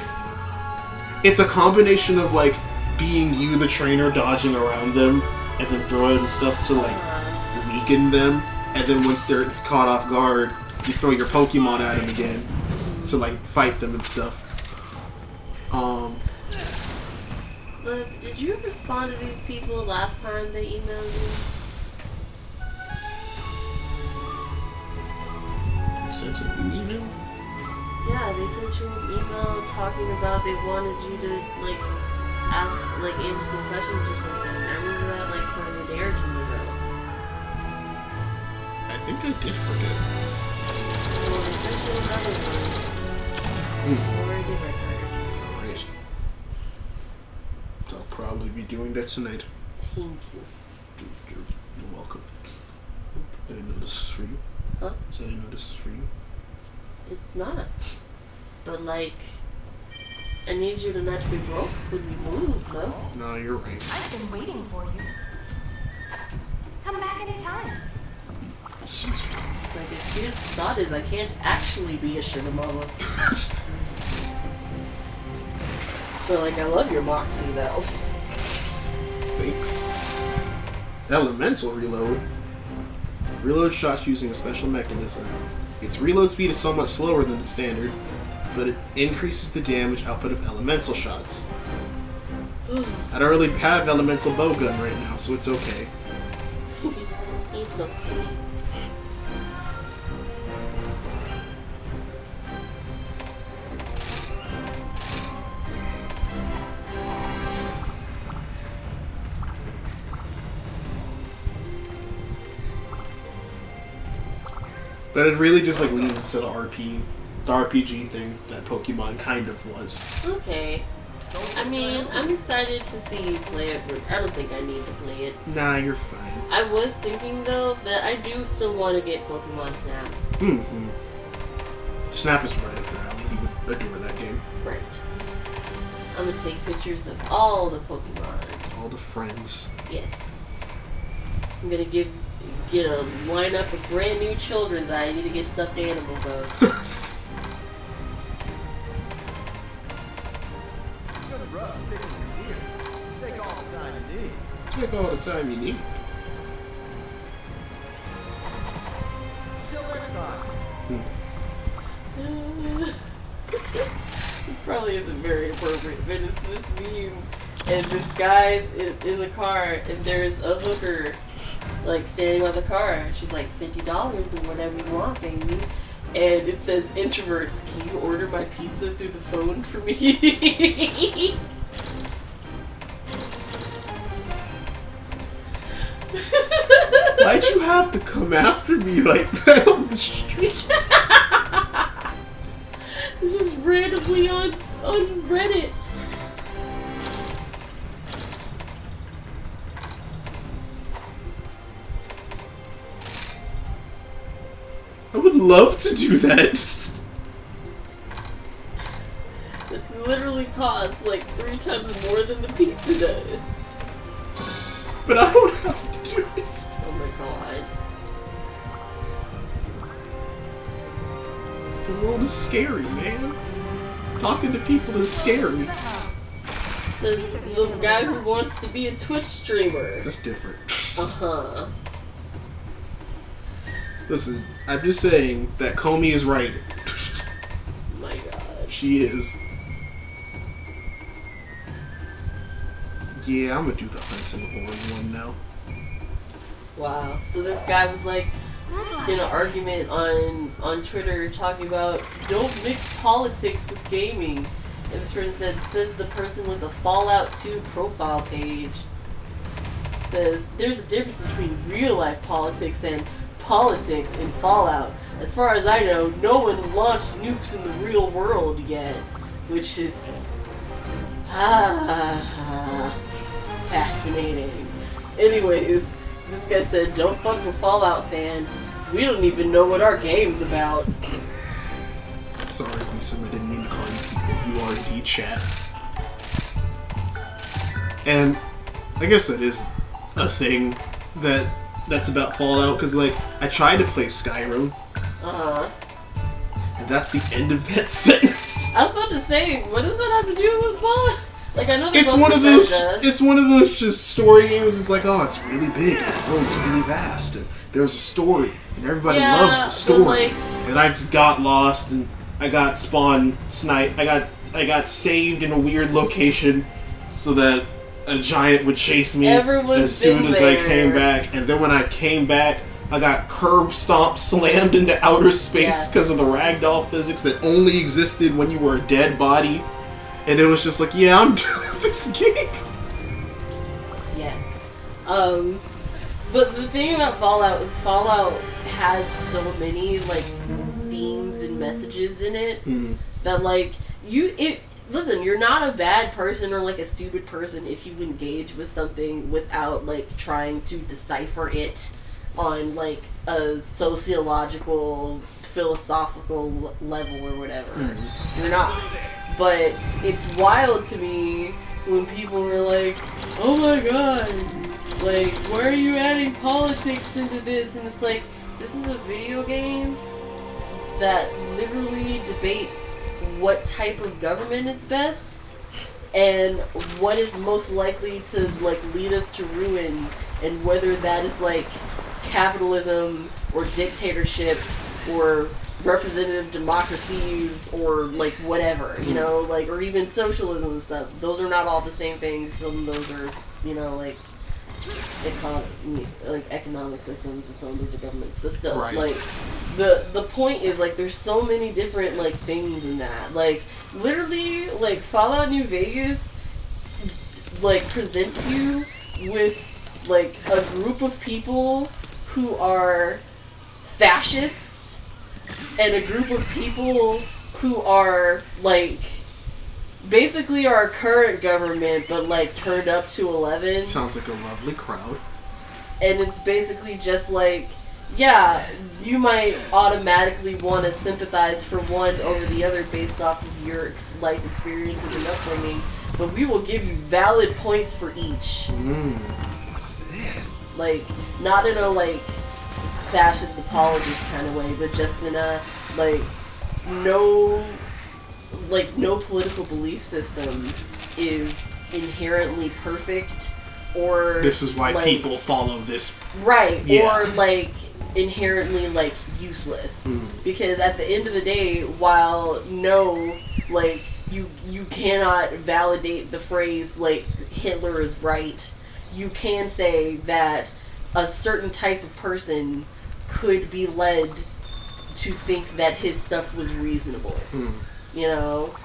It's a combination of like being you, the trainer, dodging around them, and then throwing stuff to like weaken them. And then once they're caught off guard, you throw your Pokemon at them again to like fight them and stuff. But did you respond to these people last time they emailed you? You sent a new email? Yeah, they sent you an email talking about they wanted you to like ask, like answer some questions or something. I remember that like from a day or two ago. I think I did forget. Well, they sent you another one. Or a different card. Alright. I'll probably be doing that tonight. Thank you. You're welcome. I didn't know this was for you. Huh? So I didn't know this was for you. It's not. But like, I need you to not be broke when you move, no? No, you're right. I've been waiting for you. Come back anytime. Excuse me. It's like, if kid's thought is I can't actually be a sugar mama. But like, I love your moxie though. Thanks. Elemental reload. Reload shots using a special mechanism. Its reload speed is somewhat slower than its standard, but it increases the damage output of elemental shots. I don't really have elemental bowgun right now, so it's okay. It's okay. But it really just like leans into the RPG thing that Pokemon kind of was. Okay. I mean, I'm excited to see you play it, but I don't think I need to play it. Nah, you're fine. I was thinking though that I do still want to get Pokemon Snap. Mm-hmm. Snap is right up your alley. You would adore that game. Right. I'm gonna take pictures of all the Pokemon. All the friends. Yes. I'm gonna get a lineup of brand new children that I need to get stuffed animals of. Shouldn't rush picking your gear. Take all the time you need. Take all the time you need. Till next time. This probably isn't very appropriate, but it's this meme, and this guy's in the car, and there's a hooker, like, standing by the car, and she's like, $50 or whatever you want, baby. And it says, introverts, can you order my pizza through the phone for me? Why'd you have to come after me like that on the street? It's just randomly on Reddit. I would love to do that. It's literally costs like 3 times more than the pizza does. But I don't have to do it. Oh my god. The world is scary, man. Talking to people is scary. Says the guy who wants to be a Twitch streamer. That's different. Uh-huh. Listen, I'm just saying that Comey is right. My god. She is. Yeah, I'm gonna do the Hudson Horn one now. Wow. So this guy was like in an argument on Twitter talking about don't mix politics with gaming. And this person says the person with the Fallout 2 profile page says there's a difference between real life politics and politics in Fallout. As far as I know, no one launched nukes in the real world yet, which is fascinating. Anyways, this guy said, don't fuck with Fallout fans. We don't even know what our game's about. Sorry, Lisa, I didn't mean to call you people. You are indeed chat. And I guess that is a thing that's about Fallout, because, like, I tried to play Skyrim, Uh-huh. And that's the end of that sentence. I was about to say, what does that have to do with Fallout? Like, I know It's one of those. It's one of those just story games. It's like, oh, it's really big. Oh, it's really vast. And there's a story, and everybody loves the story. Like, and I just got lost, and I got spawn sniped. I got saved in a weird location, so that a giant would chase me as soon as I came back. And then when I came back, I got curb stomp slammed into outer space because of the ragdoll physics that only existed when you were a dead body. And it was just like, yeah, I'm done with this game. Yes. But the thing about Fallout is Fallout has so many, like, themes and messages in it that, like, listen, you're not a bad person or, like, a stupid person if you engage with something without, like, trying to decipher it on, like, a sociological, philosophical level or whatever. You're not. But it's wild to me when people are like, oh my god, like, why are you adding politics into this? And it's like, this is a video game that literally debates what type of government is best and what is most likely to, like, lead us to ruin, and whether that is, like, capitalism or dictatorship or representative democracies or, like, whatever, you know, like, or even socialism and stuff. Those are not all the same things. Some of those are, you know, like, economic systems, and some of those are governments, but still, like, the point is, like, there's so many different, like, things in that. Like, literally, like, Fallout New Vegas, like, presents you with, like, a group of people who are fascists and a group of people who are, like, basically our current government, but, like, turned up to 11. Sounds like a lovely crowd. And it's basically just like, yeah, you might automatically want to sympathize for one over the other based off of your life experiences and upbringing, but we will give you valid points for each. What's this? Like, not in a, like, fascist apologist kind of way, but just in a, like, no political belief system is inherently perfect, or this is why, like, people follow this. Right, or, like, inherently, like, useless. Because at the end of the day, while like, you cannot validate the phrase, like, Hitler is right, you can say that a certain type of person could be led to think that his stuff was reasonable. You know?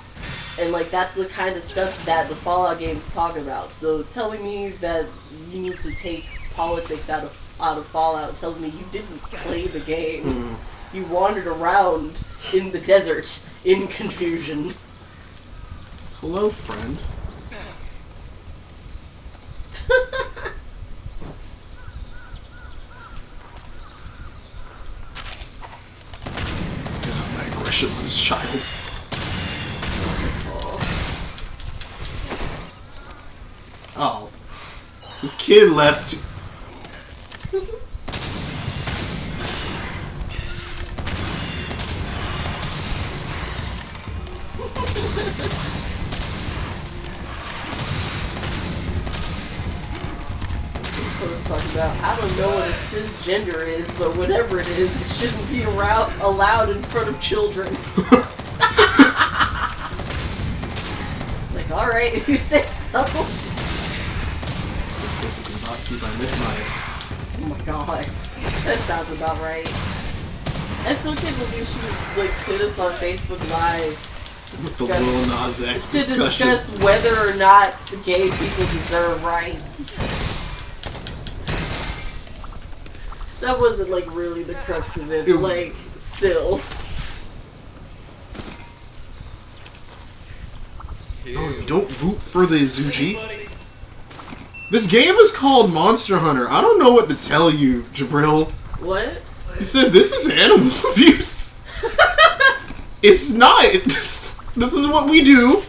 And, like, that's the kind of stuff that the Fallout games talk about. So telling me that you need to take politics out of Fallout tells me you didn't play the game. You wandered around in the desert in confusion. Hello, friend. My aggression on this child. Oh. This kid left. Talking about, I don't know what a cisgender is, but whatever it is, it shouldn't be allowed in front of children. Like, alright, if you say so. This person can brought to you by Miss Maya. Oh my god. That sounds about right. I still can't believe she, like, put us on Facebook Live with the Lil Nas X to discussion. Discuss whether or not gay people deserve rights. That wasn't, like, really the crux of it, like, still. Oh, you don't root for the Zuji? This game is called Monster Hunter. I don't know what to tell you, Jabril. What? He said, this is animal abuse. It's not. This is what we do.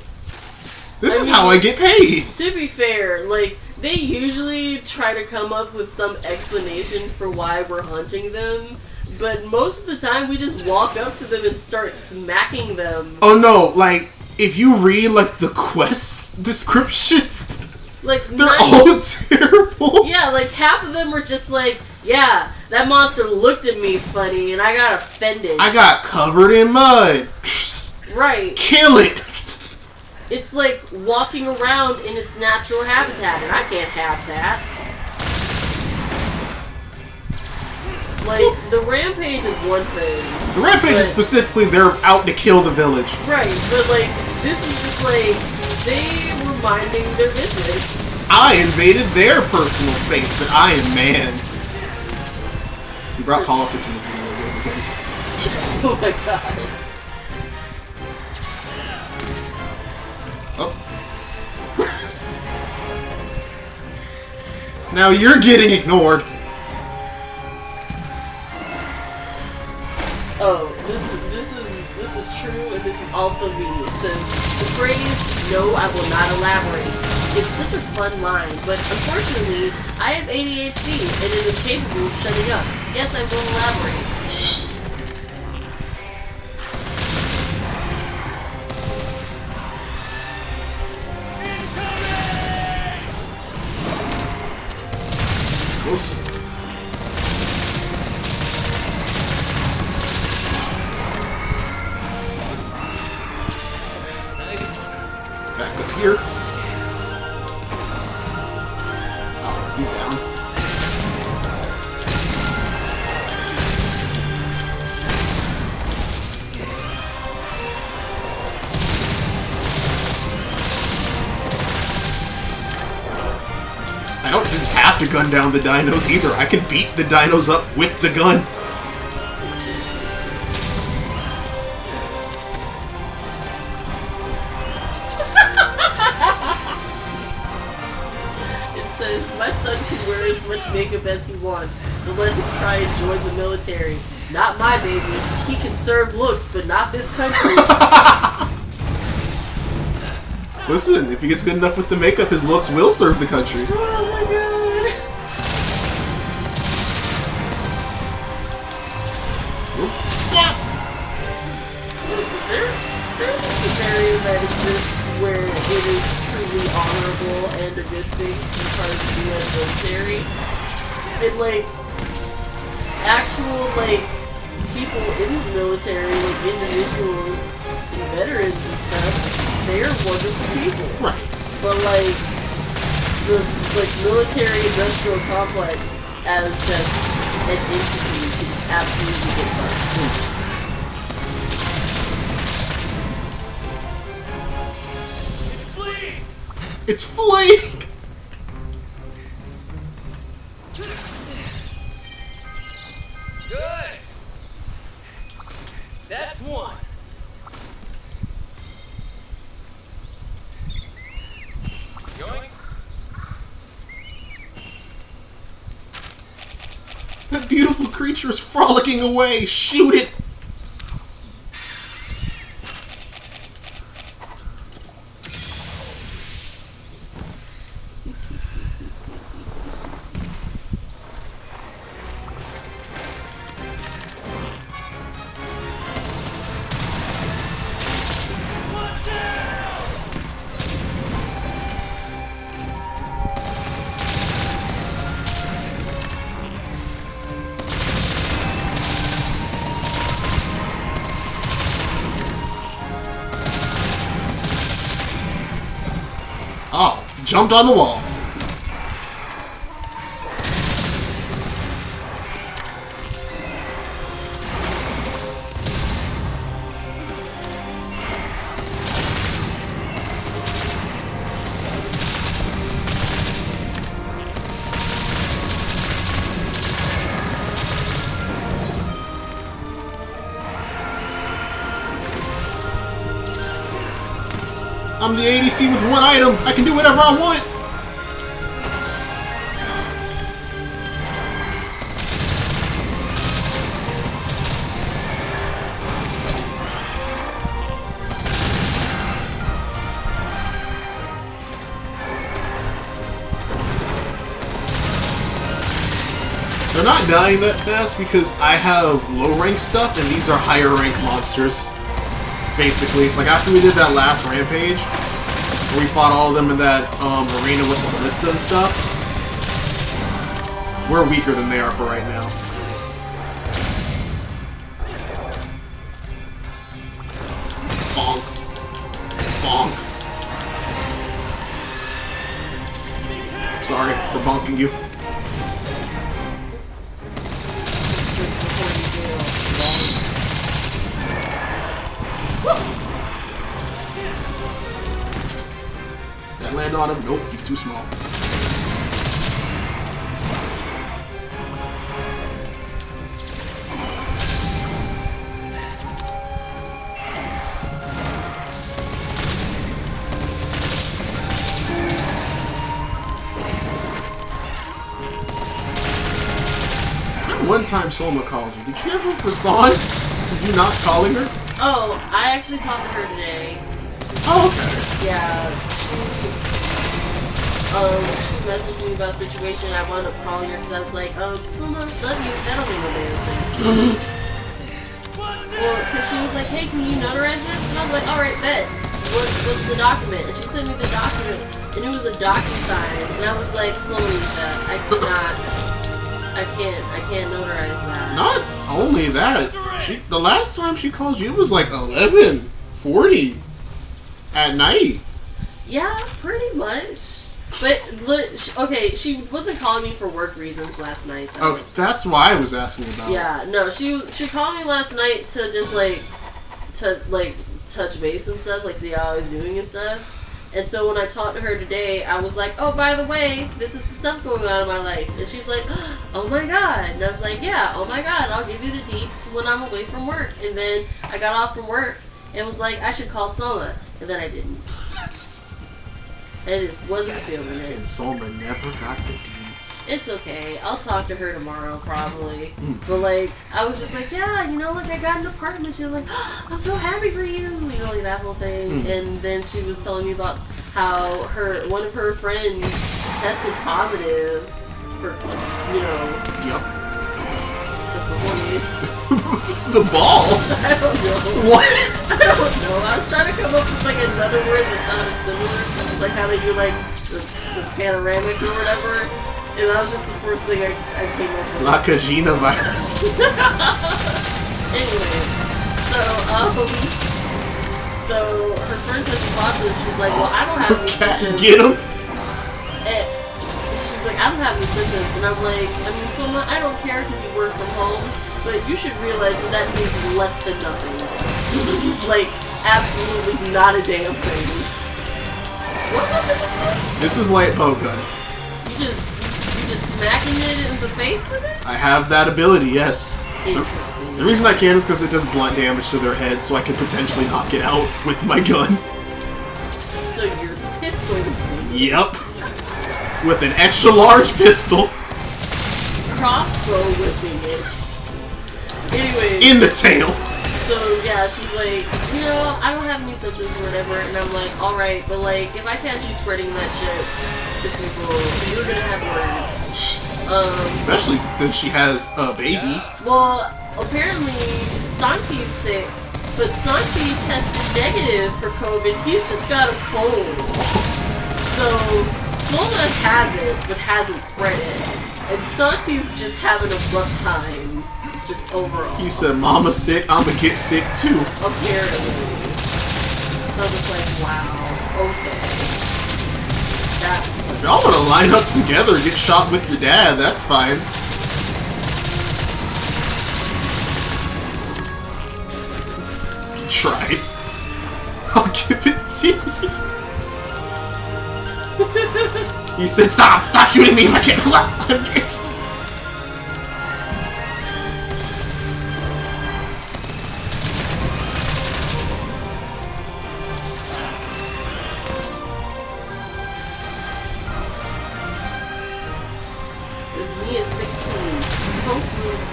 This is how I get paid. To be fair, like, they usually try to come up with some explanation for why we're hunting them, But most of the time, we just walk up to them and start smacking them. Oh no, like, if you read, like, the quest descriptions, Like, they're all terrible. Yeah, like, half of them were just like, yeah, that monster looked at me funny, and I got offended. I got covered in mud. Right. Kill it. It's like walking around in its natural habitat, and I can't have that. Like, the rampage is one thing. The rampage is specifically, they're out to kill the village. Right, but like, this is just like, they were minding their business. I invaded their personal space, but I am man. You brought politics into the video game again. Oh my god. Oh. Now you're getting ignored. Oh, this is true, and this is also me. It says, the phrase, "No, I will not elaborate." It's such a fun line, but unfortunately, I have ADHD and am incapable of shutting up. Yes, I will elaborate. It's close. Back up here. Oh, he's down. I don't just have to gun down the dinos either. I can beat the dinos up with the gun. It says, my son can wear as much makeup as he wants, but let him try and join the military. Not my baby. He can serve looks, but not this country. Listen, if he gets good enough with the makeup, his looks will serve the country. Oh my god. There's a scenario that exists where it is truly honorable and a good thing to be part of the U.S. military. And like, actual like, people in the military, like individuals and veterans and stuff, they're wonderful people. Right. But like, the military industrial complex as just an entity is absolutely different. It's fleeing! Good. That's one. Yoink. That beautiful creature is frolicking away! Shoot it! Oh, he jumped on the wall. I'm the ADC with one item. I can do whatever I want. They're not dying that fast because I have low rank stuff and these are higher rank monsters. Basically. Like after we did that last rampage, where we fought all of them in that arena with the ballista and stuff, we're weaker than they are for right now. Bonk. Bonk. Sorry for bonking you. That land on him? Nope, he's too small. One time Soma called you. Did she ever respond to you not calling her? Oh, I actually talked to her today. Oh, okay. Yeah. She messaged me about a situation. I wound up calling her because I was like, Soma, love you. That don't make no damn sense. Well, because she was like, hey, can you notarize this? And I was like, alright, bet. What's the document? And she sent me the document, and it was a DocuSign. And I was like, slow that. I cannot. I can't notarize that. Not only that, the last time she called you, it was like 11:40 at night. Yeah, pretty much. But look, okay, she wasn't calling me for work reasons last night, though. Oh, that's why I was asking about it. Yeah, no, she called me last night to just touch base and stuff, like see how I was doing and stuff. And so when I talked to her today, I was like, oh, by the way, this is the stuff going on in my life. And she's like, oh my god. And I was like, yeah, oh my god, I'll give you the deets when I'm away from work. And then I got off from work and was like, I should call Soma. And then I didn't. I just wasn't feeling it. And Soma never got the deets. It's okay. I'll talk to her tomorrow, probably. But, like, I was just like, yeah, you know, like, I got an apartment. She was like, oh, I'm so happy for you. You know, like, that whole thing. And then she was telling me about how one of her friends tested positive for, you know... Yep. The cojones. The balls? I don't know. What? I don't know. I was trying to come up with, like, another word that sounded similar. Like, how they do, like, the panoramic or whatever. And that was just the first thing I came up with. La Cagina virus. Anyway, so her friend tested positive. She's like, well, I don't have any symptoms. Get him. And she's like, I don't have any symptoms. And I'm like, I mean, Soma, I don't care because you work from home, but you should realize that means less than nothing. Like, absolutely not a damn thing. What weapon is this? This is light bow gun. You just smacking it in the face with it? I have that ability, yes. Interesting. The reason I can is because it does blunt damage to their head, so I can potentially knock it out with my gun. So you're pistol whipping. Yep. With an extra large pistol. Crossbow whipping it. Anyway. In the tail. So yeah, she's like, you know, I don't have any symptoms or whatever, and I'm like, alright, but like, if I catch you spreading that shit to people, you're gonna have words. Especially since she has a baby. Well, apparently Santi's sick, but Santi tested negative for COVID. He's just got a cold. So Soma has it, but hasn't spread it. And Santi's just having a rough time, just overall. He said, Mama's sick, I'ma get sick too. Apparently. So I'm just like, wow, okay. That's If y'all wanna line up together and get shot with your dad, that's fine. Try. I'll give it to you. He said, stop shooting me, my kid. I missed.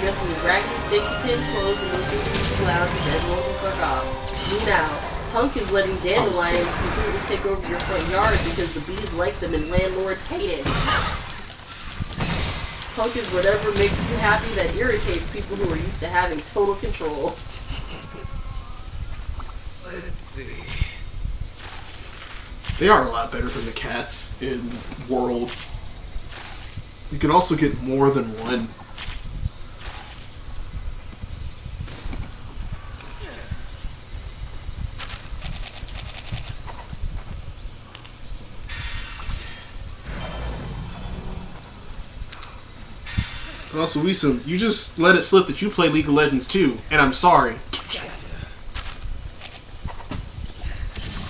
dressed in raggedy safety pin clothes and listening to music loud and everyone can fuck off. Meanwhile, Punk is letting dandelions completely take over your front yard because the bees like them and landlords hate it. punk is whatever makes you happy that irritates people who are used to having total control. Let's see. They are a lot better than the cats in World. You can also get more than one. But also, Wiesem, you just let it slip that you play League of Legends too, and I'm sorry.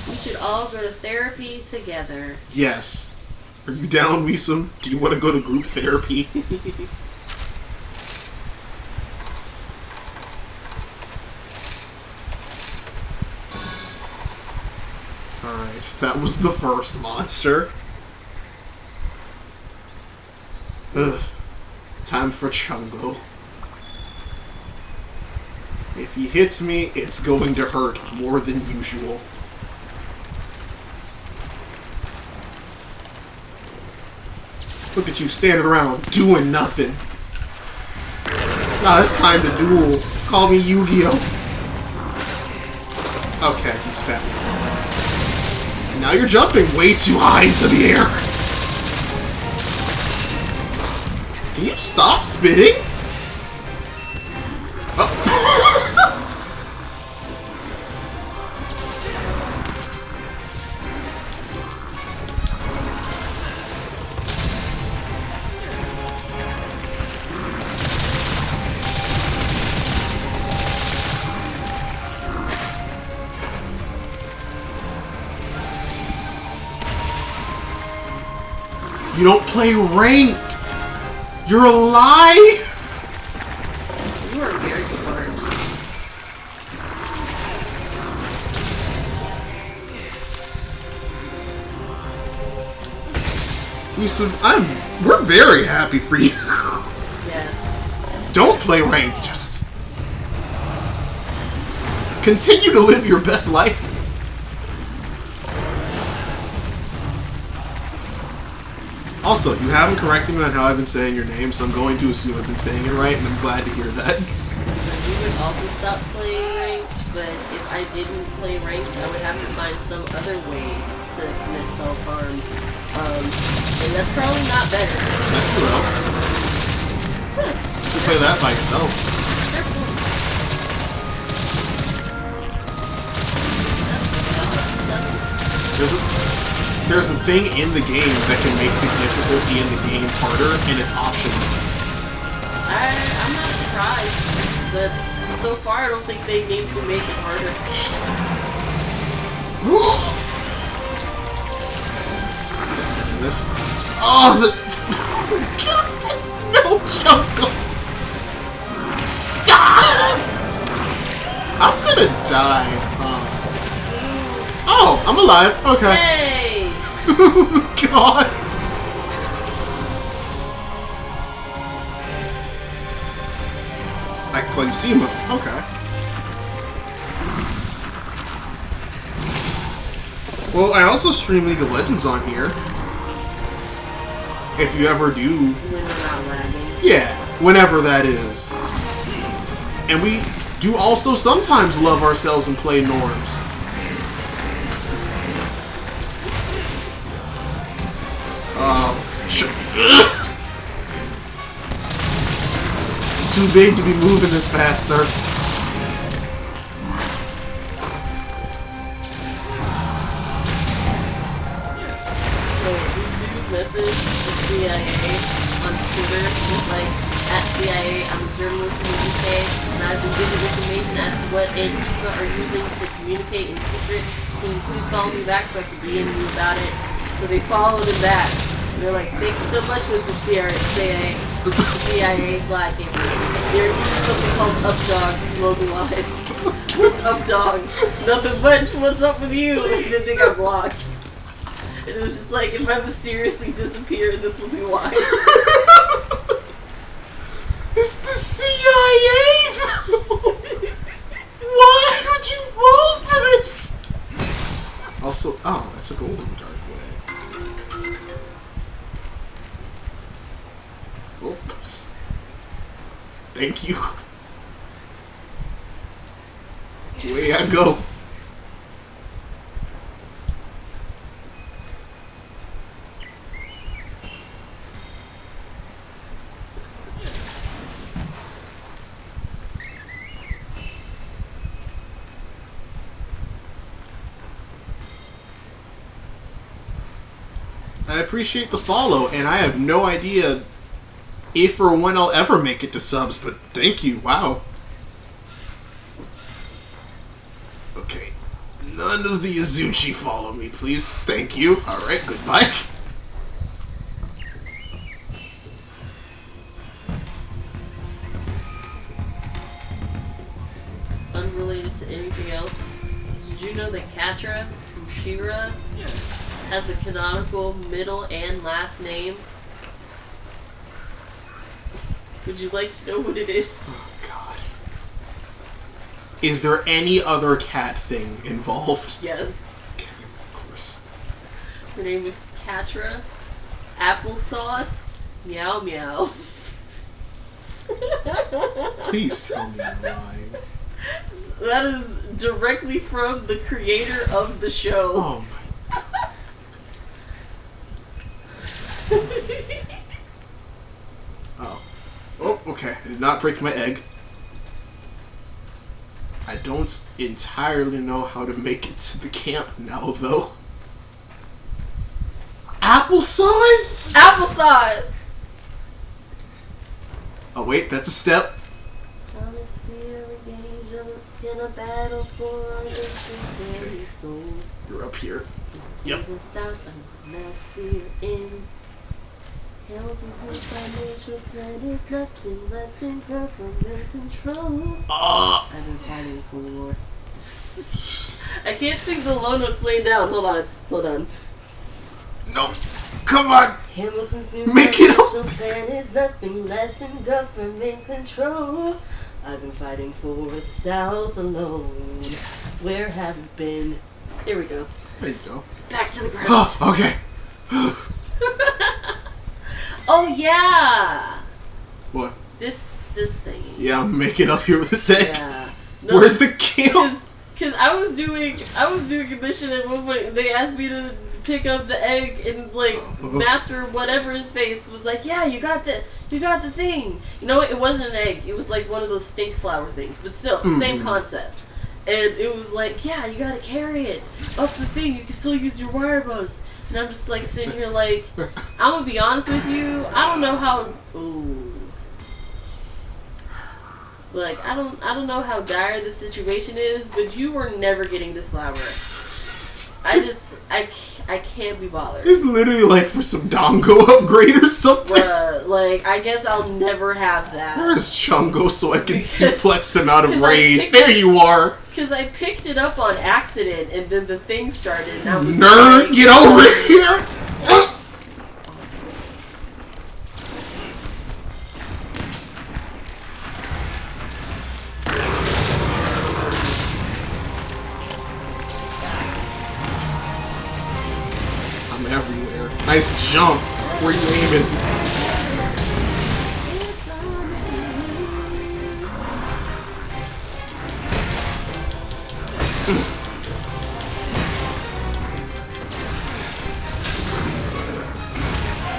We should all go to therapy together. Yes. Are you down, Wiesem? Do you want to go to group therapy? Alright, that was the first monster. Ugh. Time for Chungo. If he hits me, it's going to hurt more than usual. Look at you standing around doing nothing. Nah, it's time to duel. Call me Yu-Gi-Oh! Okay, you spat me. And now you're jumping way too high into the air. Can you stop spitting? Oh. You don't play ranked. You're alive. You are very smart. We're very happy for you. Yes. Don't play ranked. Just continue to live your best life. Also, you haven't corrected me on how I've been saying your name, so I'm going to assume I've been saying it right, and I'm glad to hear that. We would also stop playing ranked, but if I didn't play ranked, I would have to find some other way to commit self-harm. And that's probably not better. Exactly well. You can play that by yourself. There's a thing in the game that can make the difficulty in the game harder, and it's optional. I'm not surprised, but so far I don't think they need to make it harder. This. Oh, the. No, Jungle! Stop! I'm gonna die. Oh, I'm alive. Okay. Hey! God. I can play Sima. Okay. Well, I also stream League of Legends on here. If you ever do. When we're not lagging. Yeah, whenever that is. And we do also sometimes love ourselves and play norms. Too big to be moving this fast, sir. Message the CIA on Twitter with like, at CIA, I'm a journalist in the UK, and I've been given information as to what Antifa are using to communicate in secret. Can you please follow me back so I can be in you about it? So they followed him back. And they're like, thank you so much, Mr. CIA blacking. They're using something called Updog to localize. What's Updog? Nothing much. What's up with you? And then they got blocked. And it was just like, if I mysteriously disappear, this will be why. It's the CIA! Why would you fall for this? Also, oh, that's a golden dark way. Oh, Way I go. I appreciate the follow, and I have no idea if or when I'll ever make it to subs, but thank you. Wow. Okay. None of the Azuchi follow me, please. Thank you. Alright, goodbye. Unrelated to anything else, did you know that Katra from She-Ra has a canonical middle and last name? Would you like to know what it is? Oh, God. Is there any other cat thing involved? Yes. Okay, of course. Her name is Katra Applesauce Meow Meow. Please tell me why. That is directly from the creator of the show. Oh, my. Oh. Oh, okay. I did not break my egg. I don't entirely know how to make it to the camp now, though. Applesauce? Applesauce! Oh, wait, that's a step. In a battle for our very soul. You're up here. Yep. The sound of atmosphere in health is no financial plan, is nothing less than government control. I've been fighting for. I can't sing the low notes laying down. Hold on. No, come on. Hamilton's new Make it up. financial plan is nothing less than government control. I've been fighting for the South alone. Where have you been? Here we go. There you go. Back to the ground. Oh, okay. Oh yeah. What? This thing. Yeah, I'm making up here with a sec. Yeah. Where's the camp? Cause I was doing a mission at one point. They asked me to pick up the egg, and like Master whatever's face was like, "Yeah, you got the thing." You know, it wasn't an egg. It was like one of those stink flower things, but still, same concept. And it was like, "Yeah, you gotta carry it up the thing. You can still use your wire bugs." And I'm just like sitting here like, I'm gonna be honest with you. I don't know how. Ooh. Like, I don't know how dire the situation is, but you were never getting this flower. I can't be bothered. It's literally like for some dongo upgrade or something. Bruh, like, I guess I'll never have that. Where's Chungo so I can Because- suplex him out of 'cause I rage? picked There it- you are. Because I picked it up on accident, and then the thing started, and I was Nerd, like, get over here! I'm everywhere. Nice jump. Where you aiming?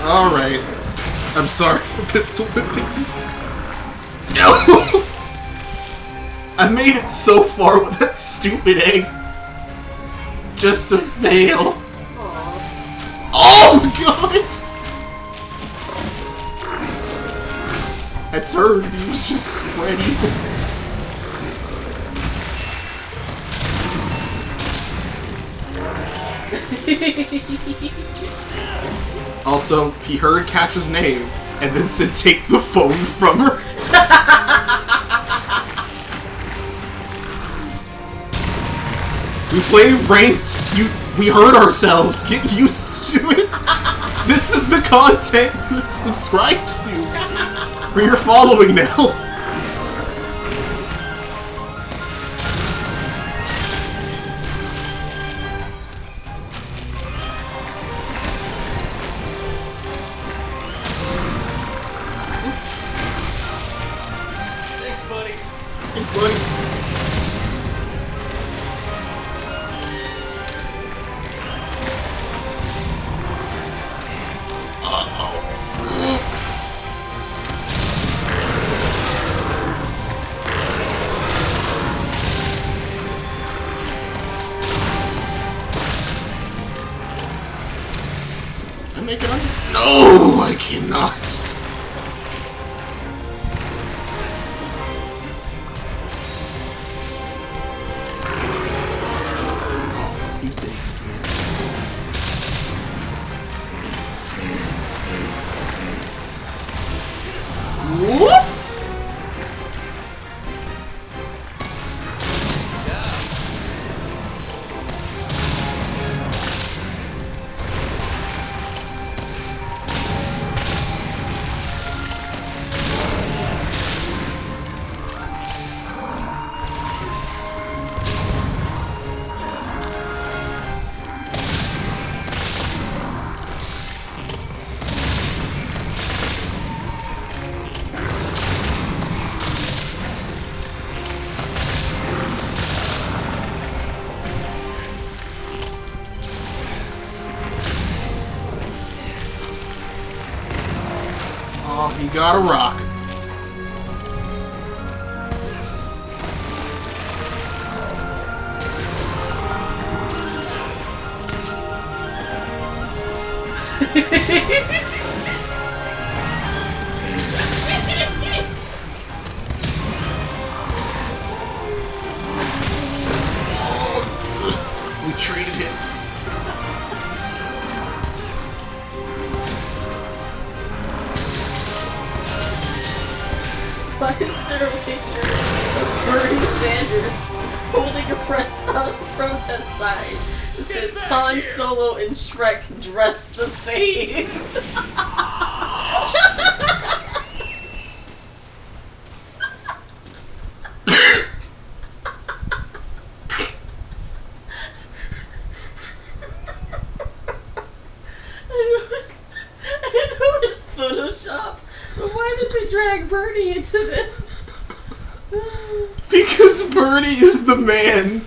Alright. I'm sorry for pistol whipping you. No! I made it so far with that stupid egg. Just to fail. Oh my god! I turned, he was just spreading. Also, he heard Katra's name and then said take the phone from her. We play ranked. We hurt ourselves. Get used to it. This is the content you subscribe to. Or you're following now. Thanks, buddy. Thanks, buddy. make it under? No, I cannot. He's big again. Whoop! Oh, he got a rock. We traded hits. Why is there a picture of Bernie Sanders holding a protest sign that says Han Solo and Shrek dressed the same? I know it's Photoshop, but why did they drag Bernie into this? Because Bernie is the man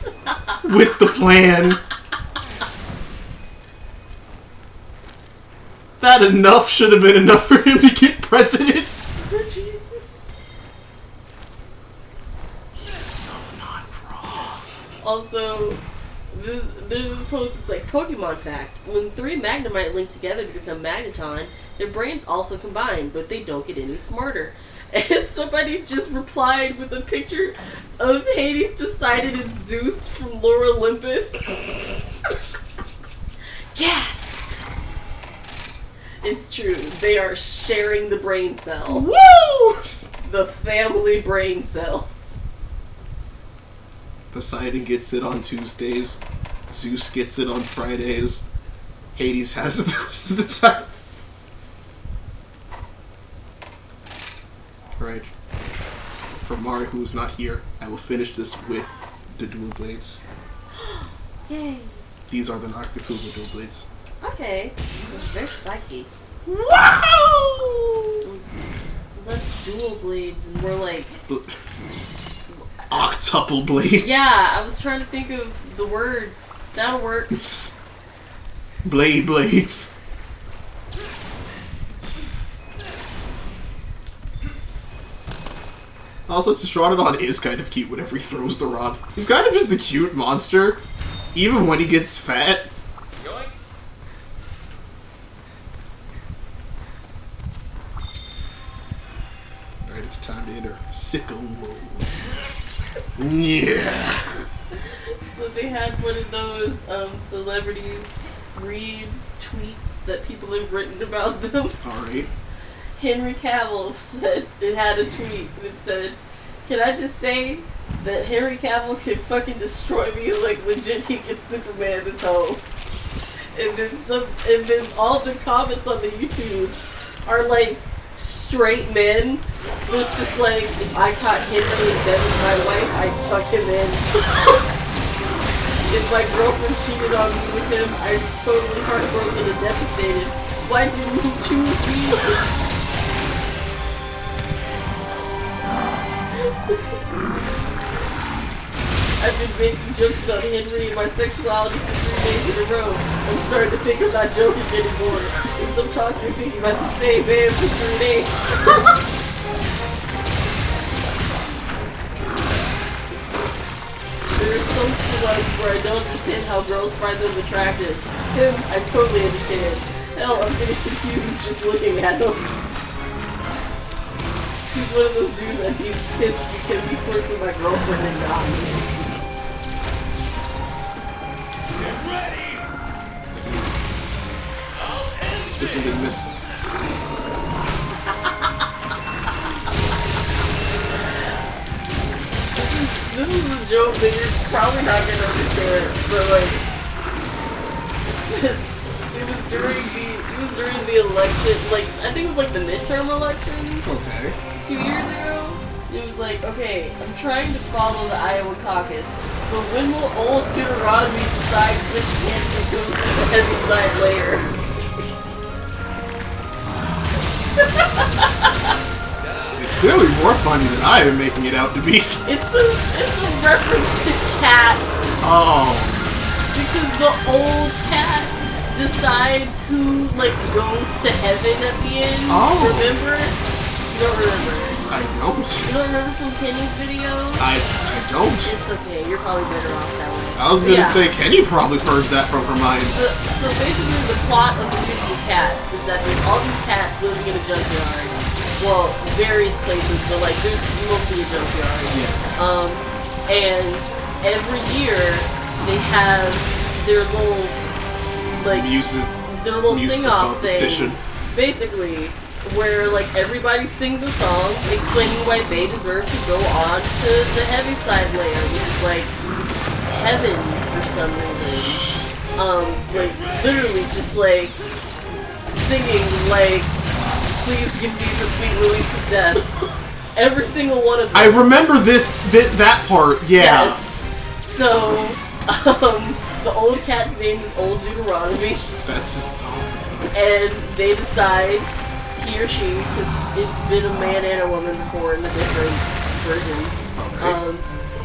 with the plan. That enough should have been enough for him to get president. Jesus. He's so not wrong. Also, there's a post that's like Pokemon fact. When 3 Magnemite link together to become Magneton, their brains also combine, but they don't get any smarter. And somebody just replied with a picture of Hades Poseidon and Zeus from Lore Olympus. Yes! It's true. They are sharing the brain cell. Woo! The family brain cell. Poseidon gets it on Tuesdays. Zeus gets it on Fridays. Hades has it the rest of the time. Right. For Mari, who is not here, I will finish this with the dual blades. Yay. These are the Nakakuga dual blades. Okay. It's very spiky. Wow! Less dual blades and more like... Octuple blades. Yeah, I was trying to think of the word. That'll work. Blades. Also, Pteranodon is kind of cute whenever he throws the rock. He's kind of just a cute monster, even when he gets fat. Going? Alright, it's time to enter sicko mode. Yeah. So they had one of those celebrities read tweets that people have written about them. Alright. Henry Cavill said, it had a tweet that said, "Can I just say that Henry Cavill could fucking destroy me, like legit he could Superman this hoe." And then all the comments on the YouTube are like straight men. It's just like, if I caught Henry in bed with my wife, I'd tuck him in. If my girlfriend cheated on me with him, I'm totally heartbroken and devastated. Why didn't he choose me? I've been making jokes about Henry and my sexuality for 3 days in a row. I'm starting to think I'm not joking anymore. Since I'm talking and thinking about the same man for 3 days. There are some celebs where I don't understand how girls find them attractive. Him, I totally understand. Hell, I'm getting confused just looking at him. He's one of those dudes that he's pissed because he flirts with my girlfriend and got me. Get ready! This one didn't miss. This is a joke that you're probably not gonna understand, but like, it was during the election, like, I think it was like the midterm elections. Okay. 2 years ago, it was like, okay, I'm trying to follow the Iowa caucus, but when will old Deuteronomy decide which candidate goes to the heavy side layer? It's clearly more funny than I am making it out to be. It's a reference to cats, Oh. because the old cat decides who, like, goes to heaven at the end. Oh. Remember? You don't remember. I don't. You don't remember from Kenny's video? I don't. It's okay, you're probably better off that way. I was gonna Yeah. say Kenny probably purged that from her mind. So basically the plot of the movie of Cats is that there's all these cats living in a junkyard. Well, various places, but like there's mostly a junkyard. Yes. And every year they have their little like their little musical sing-off competition. thing. Basically, where like everybody sings a song explaining why they deserve to go on to the heavy side layer, which is like heaven for some reason. Like literally just like singing like, please give me the sweet release of death. Every single one of them. I remember that part. Yeah. Yes. So, the old cat's name is Old Deuteronomy. That's just. And they decide, he or she, because it's been a man and a woman before in the different versions, Okay.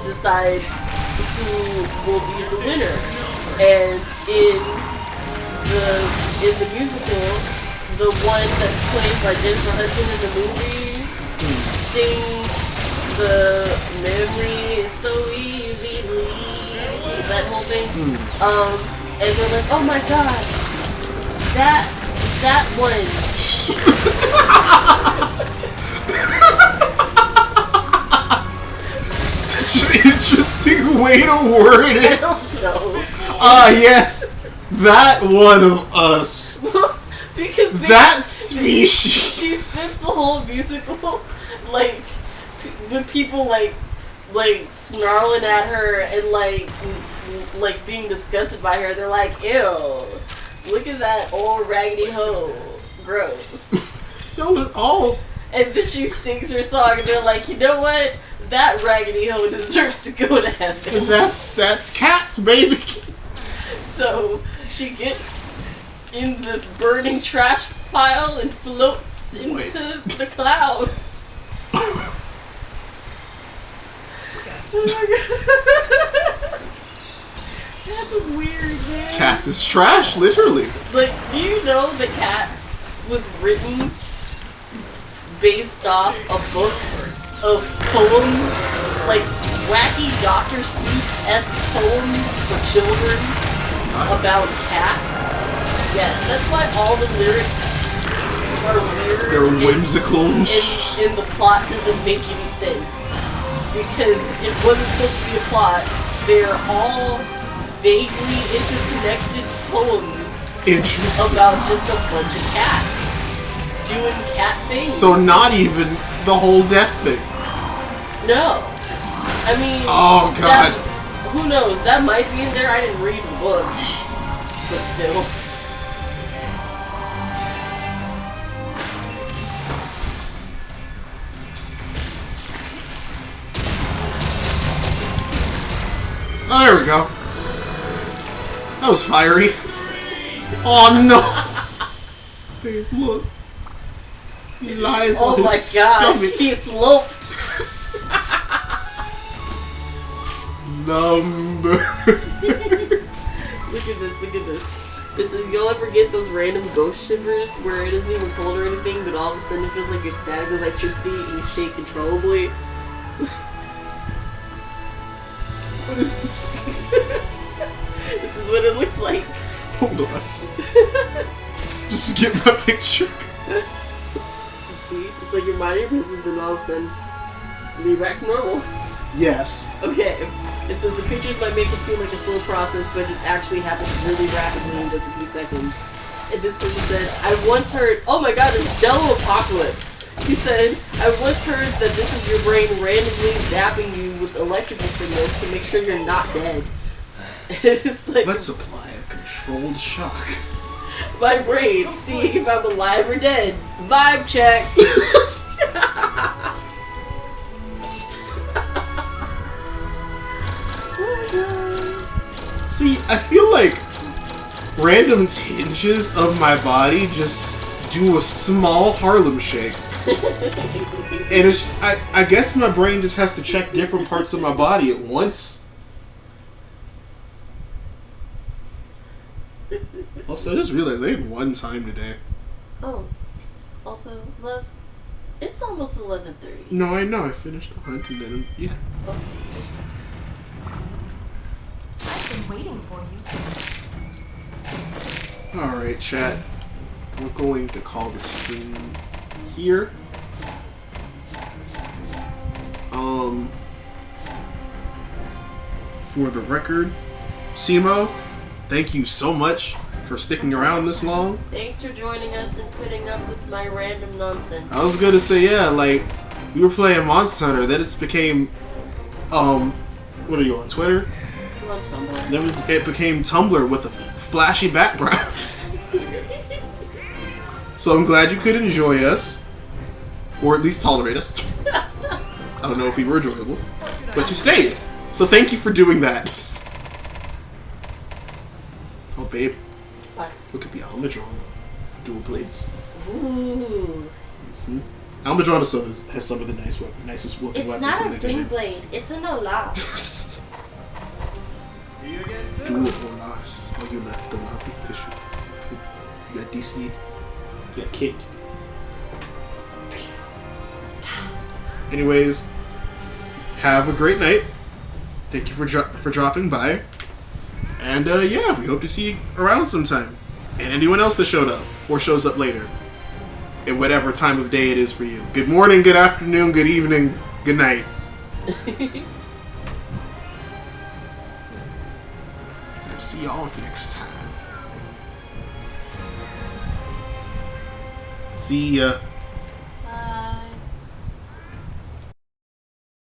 decides who will be the winner. And in the musical, the one that's played by Jennifer Hudson in the movie sings the memory is so easy to leave, that whole thing. And they're like, oh my god, that one. Such an interesting way to word I it. don't know. Ah, yes. That one of us. Because That she species. spends the whole musical, like, with people, like snarling at her and, like being disgusted by her. They're like, ew, look at that old raggedy hoe. Gross. Not at all. And then she sings her song and they're like, you know what? That raggedy hoe deserves to go to heaven. That's cats, baby. So she gets in the burning trash pile and floats into the clouds. Oh my god. That was weird, man. Cats is trash, literally. Like, do you know that Cats was written based off a book of poems? Like, wacky Dr. Seuss-esque poems for children about cats? Yes, that's why all the lyrics are weird. They're and- whimsical and and the plot doesn't make any sense. Because it wasn't supposed to be a plot. They're all vaguely interconnected poems interesting. about just a bunch of cats doing cat things. So not even the whole death thing. No. I mean, Oh, God. who knows? That might be in there. I didn't read the book. But still. Oh, there we go. That was fiery. Oh no! Babe, look. He lies Oh on my his god, stomach. he sloped. Number. Look at this, look at this. This is, you'll ever get those random ghost shivers where it isn't even cold or anything, but all of a sudden it feels like you're static electricity and you shake controllably. What is? This is what it looks like. Hold on. Just get my picture. See, it's like you're minding your business, then all of a sudden, leave back to normal. Yes. Okay, it says the pictures might make it seem like a slow process, but it actually happens really rapidly in just a few seconds. And this person said, I once heard, oh my god, it's Jello Apocalypse. He said, I once heard that this is your brain randomly zapping you with electrical signals to make sure you're not dead. It's like, Let's apply a controlled shock. my brain, see if I'm alive or dead. Vibe check. See, I feel like random tinges of my body just do a small Harlem Shake. And it's, I guess my brain just has to check different parts of my body at once. Also, I just realized I had one time today. Oh, also, love, it's almost 11:30. No, I know. I finished the hunt and then, yeah. I've been waiting for you. Alright, chat. We're going to call the stream here. For the record, Simo, thank you so much for sticking around this long. Thanks for joining us and putting up with my random nonsense. I was gonna say, yeah, like, we were playing Monster Hunter, then it became, what are you on, Twitter? I'm on Tumblr. Then it became Tumblr with a flashy background. So I'm glad you could enjoy us. Or at least tolerate us. I don't know if we were enjoyable. But you stayed. So thank you for doing that. Oh, babe. What? Look at the Almadron. Dual blades. Ooh. Almadron has some of the nicest looking It's weapons not in a the game. bling blade, it's an Olaf. See you again soon. Dual Olafs. Oh, you left the lobby because you got DC'd. You got kicked. Anyways, have a great night. Thank you for dropping by. And yeah, we hope to see you around sometime. And anyone else that showed up or shows up later. At whatever time of day it is for you. Good morning, good afternoon, good evening, good night. I'll see y'all next time. See ya.